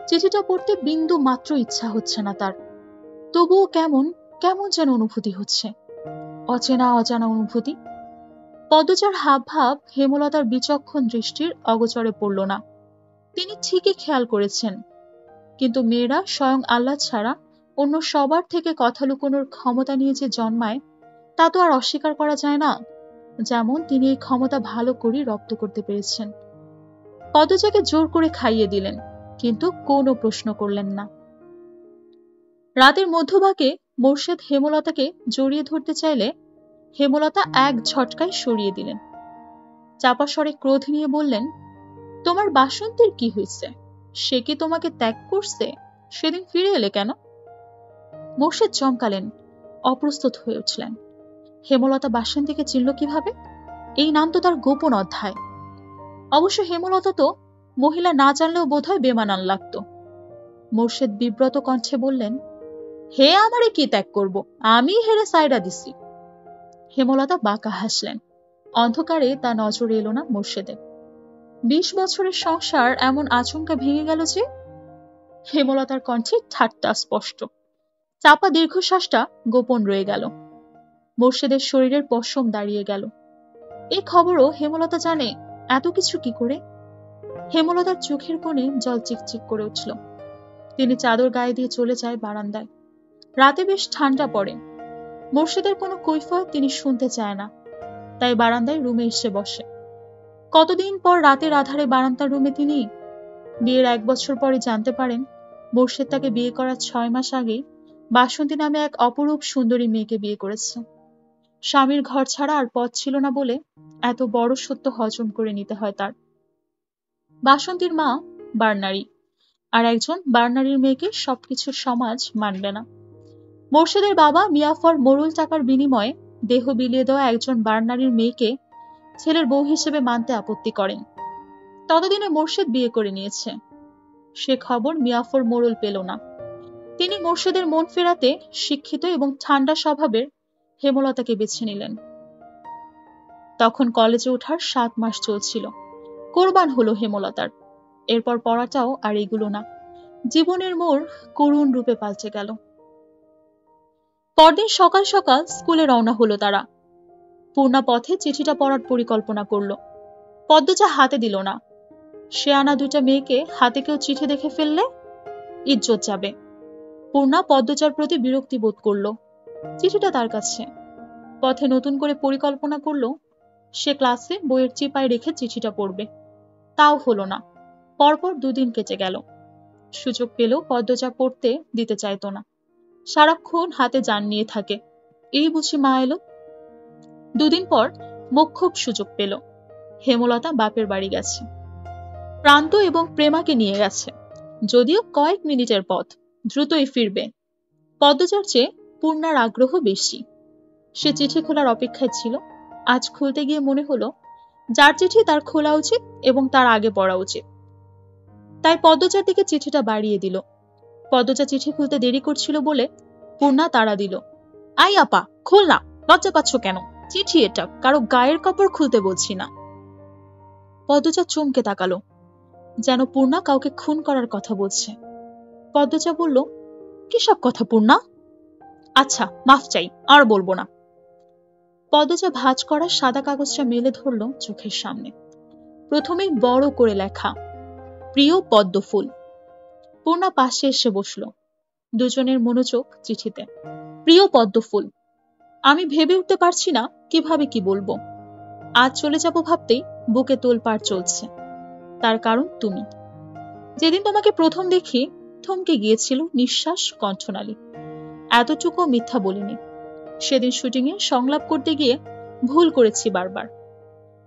চিঠিটা পড়তে বিন্দু মাত্র ইচ্ছা হচ্ছে না তার। তবুও কেমন কেমন যেন অনুভূতি হচ্ছে, অচেনা অজানা অনুভূতি। পদ্মজার হাব ভাব হেমলতার বিচক্ষণ দৃষ্টির অগোচরে পড়ল না। তিনি ঠিকই খেয়াল করেছেন, কিন্তু মেয়েরা স্বয়ং আল্লাহ ছাড়া অন্য সবার থেকে কথা লুকোনোর ক্ষমতা নিয়ে যে জন্মায়, তা তো আর অস্বীকার করা যায় না। যেমন তিনি এই ক্ষমতা ভালো করে রপ্ত করতে পেরেছেন। পদ্মজাকে জোর করে খাইয়ে দিলেন, কিন্তু কোনো প্রশ্ন করলেন না। রাতের মধ্যভাগে মোর্শেদ হেমলতাকে জড়িয়ে ধরতে চাইলে হেমলতা এক ঝটকায় সরিয়ে দিলেন। চাপা স্বরে ক্রোধ নিয়ে বললেন, তোমার বাসন্তীর কি হয়েছে? সে কি তোমাকে ত্যাগ করছে? সেদিন ফিরে এলে কেন? মোর্শেদ চমকালেন, অপ্রস্তুত হয়ে উঠলেন। হেমলতা বাসন্তীকে চিনল কিভাবে? এই নাম তো তার গোপন অধ্যায়। অবশ্য হেমলতা তো মহিলা না জানলেও বোধহয় বেমানান লাগতো। মোর্শেদ বিব্রত কণ্ঠে বললেন, হে আমারে কি ত্যাগ করব, আমি হেরে সাইডা দিছি। হেমলতা বাঁকা হাসলেন। অন্ধকারে তা নজরে এলো না মোর্শেদের। 20 বছরের সংসার এমন আচমকা ভেঙে গেল যে? হেমলতার কণ্ঠে ঠাট্টা স্পষ্ট। চাপা দীর্ঘশ্বাসটা গোপন রয়ে গেল। মোর্শেদের শরীরের পশম দাঁড়িয়ে গেল। এই খবরও হেমলতা জানে, এত কিছু কি করে? হেমলতার চোখের কোণে জল চিকচিক করে উঠল। তিনি চাদর গায়ে দিয়ে চলে যায় বারান্দায়। রাতে বেশ ঠান্ডা পড়ে। মোর্শেদের কোনো কৈফিয়ত তিনি শুনতে চায় না, তাই বারান্দায় রুমে এসে বসে। কতদিন পর রাতের আধারে বারান্দার রুমে তিনি? বিয়ের 1 বছর পরে জানতে পারেন মোর্শেদ তাকে বিয়ে করার 6 মাস আগেই বাসন্তী নামে এক অপরূপ সুন্দরী মেয়েকে বিয়ে করেছে। স্বামীর ঘর ছাড়া আর পথ ছিল না বলে এত বড় সত্য হজম করে নিতে হয় তার। বাসন্তীর মা বার্নারী, আর একজন বার্নারীর মেয়েকে সবকিছু সমাজ মানবে না। মোর্শেদের বাবা মিয়াফর মোরুল টাকার বিনিময়ে দেহ বিলিয়ে দেওয়া একজন বার্নারীর মেয়েকে ছেলের বউ হিসেবে মানতে আপত্তি করেন। ততদিনে মোর্শেদ বিয়ে করে নিয়েছে। সে খবর মিয়াফর মোরুল পেল না। তিনি মোর্শেদের মন ফেরাতে শিক্ষিত এবং ঠান্ডা স্বভাবের হেমলতাকে বেছে নিলেন। তখন কলেজে ওঠার 7 মাস চলছিল। কোরবান হলো হেমলতার। এরপর পড়াটাও আর এগুলো না। জীবনের মোড় করুণ রূপে পাল্টে গেল। পরদিন সকাল সকাল স্কুলে রওনা হলো তারা। পূর্ণা পথে চিঠিটা পড়ার পরিকল্পনা করল। পদ্মজা হাতে দিল না। সে আনা 2টা মেয়েকে হাতে কেউ চিঠি দেখে ফেললে ইজ্জত যাবে। পূর্ণা পদ্মজার প্রতি বিরক্তি বোধ করল। চিঠিটা তার কাছে। পথে নতুন করে পরিকল্পনা করল, সে ক্লাসে বইয়ের চিপায় রেখে চিঠিটা পড়বে। তাও হলো না। পরপর 2 দিন কেটে গেল। সুযোগ পেলেও পদ্মজা পড়তে দিতে চাইতো না। সারাক্ষণ হাতে যান নিয়ে থাকে। এই বুঝি মা এলো। 2 দিন পর মোক্ষম সুযোগ পেল। হেমলতা বাপের বাড়ি গেছে। প্রান্ত এবং প্রেমাকে নিয়ে গেছে। যদিও কয়েক মিনিটের পথ, দ্রুতই ফিরবে। পদ্মজার চেয়ে পূর্ণার আগ্রহ বেশি। সে চিঠি খোলার অপেক্ষায় ছিল। আজ খুলতে গিয়ে মনে হলো, যার চিঠি তার খোলা উচিত এবং তার আগে পড়া উচিত। তাই পদ্মজার দিকে চিঠিটা বাড়িয়ে দিল। পদ্মজা চিঠি খুলতে দেরি করছিল বলে পূর্ণা তাড়া দিল, আই আপা, খোল না, লজ্জা পাচ্ছ কেন? চিঠি এটা, কারো গায়ের কাপড় খুলতে বলছি না। পদ্মজা চমকে তাকালো, যেন পূর্ণা কাউকে খুন করার কথা বলছে। পদ্মজা বলল, কি সব কথা পূর্ণা? আচ্ছা, মাফ চাই, আর বলবো না। পদ্মজা ভাঁজ করা সাদা কাগজটা মেলে ধরল চোখের সামনে। প্রথমেই বড় করে লেখা, প্রিয় পদ্মফুল। পূর্ণা পাশে এসে বসল। দুজনের মনোযোগ চিঠিতে। প্রিয় পদ্মফুল, আমি ভেবে উঠতে পারছি না কিভাবে কি বলবো। আজ চলে যাব ভাবতেই বুকে তোলপাড় চলছে। তার কারণ তুমি। যেদিন তোমাকে প্রথম দেখি থমকে গিয়েছিল নিঃশ্বাস, কণ্ঠনালী। এতটুকু মিথ্যা বলিনি। সেদিন শুটিংয়ে সংলাপ করতে গিয়ে ভুল করেছি বারবার।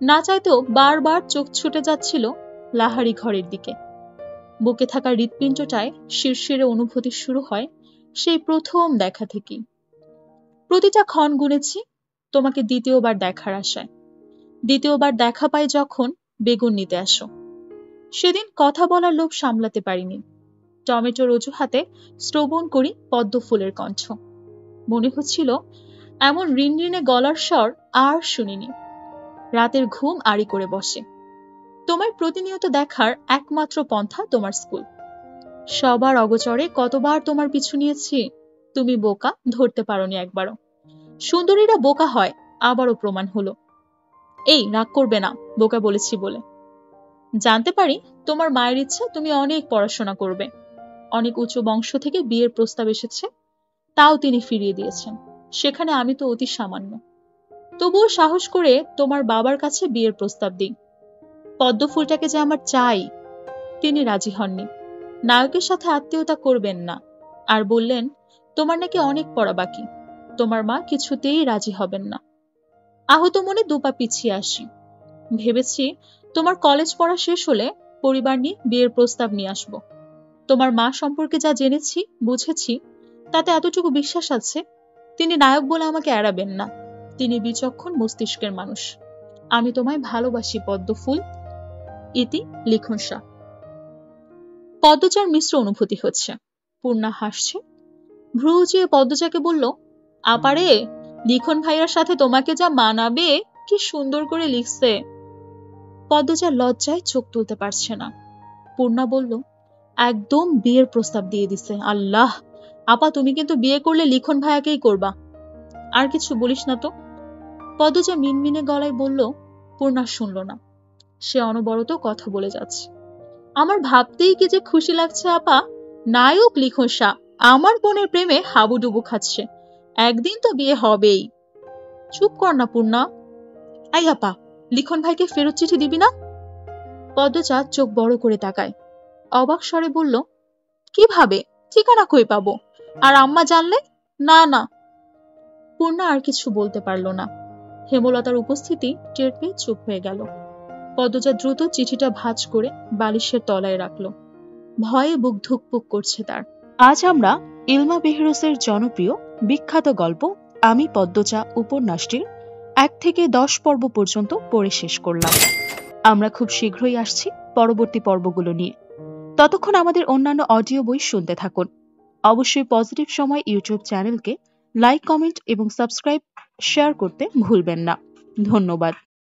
না চাইতেও বারবার চোখ ছুটে যাচ্ছিল লাহারি ঘরের দিকে। বুকে থাকা হৃৎপিণ্ডটায় শিরশিরে অনুভূতি শুরু হয় সেই প্রথম দেখা থেকেই। প্রতিটা ক্ষণ গুনেছি তোমাকে দ্বিতীয়বার দেখার আশায়। দ্বিতীয়বার দেখা পাই যখন বেগুন নিতে আসো। সেদিন কথা বলার লোভ সামলাতে পারিনি। টমেটোর অজুহাতে শ্রবণ করি পদ্ম ফুলের কণ্ঠ। মনে হচ্ছিল এমন রিনরিনে গলার স্বর আর শুনিনি। রাতের ঘুম আড়ি করে বসে। তোমায় প্রতিনিয়ত দেখার একমাত্র পন্থা তোমার স্কুল। সবার অগোচরে কতবার তোমার পিছু নিয়েছি, তুমি বোকা, ধরতে পারোনি একবারও। সুন্দরীরা বোকা হয়, আবারও প্রমাণ হলো। এই রাগ করবে না, বোকা বলেছি বলে। জানতে পারি তোমার মায়ের ইচ্ছা তুমি অনেক পড়াশোনা করবে। অনেক উঁচু বংশ থেকে বিয়ের প্রস্তাব এসেছে, তাও তিনি ফিরিয়ে দিয়েছেন। সেখানে আমি তো অতি সামান্য। তবুও সাহস করে তোমার বাবার কাছে বিয়ের প্রস্তাব দিই। পদ্ম ফুলটাকে যে আমার চাই, তিনি রাজি হননি। নায়কের সাথে আত্মীয়তা করবেন না, আর বললেন তোমার নাকি অনেক পড়া বাকি, তোমার মা কিছুতেই রাজি হবেন না। আহত মনে দুপা পিছিয়ে আসি। ভেবেছি তোমার কলেজ পড়া শেষ হলে পরিবার নিয়ে বিয়ের প্রস্তাব নিয়ে আসব। তোমার মা সম্পর্কে যা জেনেছি, বুঝেছি, তাতে এতটুকু বিশ্বাস আছে তিনি নায়ক বলে আমাকে এড়াবেন না। তিনি বিচক্ষণ মস্তিষ্কের মানুষ। আমি তোমায় ভালোবাসি পদ্ম ফুল। ইতি লিখন শাহ। পদ্মজার মিশ্র অনুভূতি হচ্ছে। পূর্ণা হাসছে। ভ্রু উঁচিয়ে পদ্মজাকে বলল, আপারে, লিখন ভাইয়ার সাথে তোমাকে যা মানাবে, কি সুন্দর করে লিখছে। পদ্মজা লজ্জায় চোখ তুলতে পারছে না। পূর্ণা বলল, একদম বিয়ের প্রস্তাব দিয়ে দিছে। আল্লাহ, আপা তুমি কিন্তু বিয়ে করলে লিখন ভাইয়াকেই করবা। আর কিছু বলিস না তো। পদ্মজা মিনমিনে গলায় বলল। পূর্ণা শুনল না। সে অনবরত কথা বলে যাচ্ছে। আমার ভাবতেই কি যে খুশি লাগছে আপা। নায়ক লিখন শাহ আমার বোনের প্রেমে হাবুডুবু খাচ্ছে। একদিন তো বিয়ে হবেই। চুপ কর না পূর্ণা। আই আপা, লিখন ভাইকে ফেরত চিঠি দিবি না? পদ্মজা চোখ বড় করে তাকায়। অবাক স্বরে বলল, কিভাবে? ঠিকানা কই পাবো? আর আম্মা জানলে? না না। পূর্ণা আর কিছু বলতে পারল না। হেমলতার উপস্থিতি টের পেয়ে চুপ হয়ে গেল। পদ্মজা দ্রুত চিঠিটা ভাঁজ করে বালিশের তলায় রাখল। ভয়ে বুক ধুকপুক করছে তার। আজ আমরা ইলমা বেহরুজের জনপ্রিয় বিখ্যাত গল্প আমি পদ্মজা উপন্যাসটির 1 থেকে 10 পর্ব পর্যন্ত পড়ে শেষ করলাম। আমরা খুব শীঘ্রই আসছি পরবর্তী পর্বগুলো নিয়ে। ততক্ষণ আমাদের অন্যান্য অডিও বই শুনতে থাকুন। অবশ্যই পজিটিভ সময় ইউটিউব চ্যানেলকে লাইক, কমেন্ট এবং সাবস্ক্রাইব, শেয়ার করতে ভুলবেন না। ধন্যবাদ।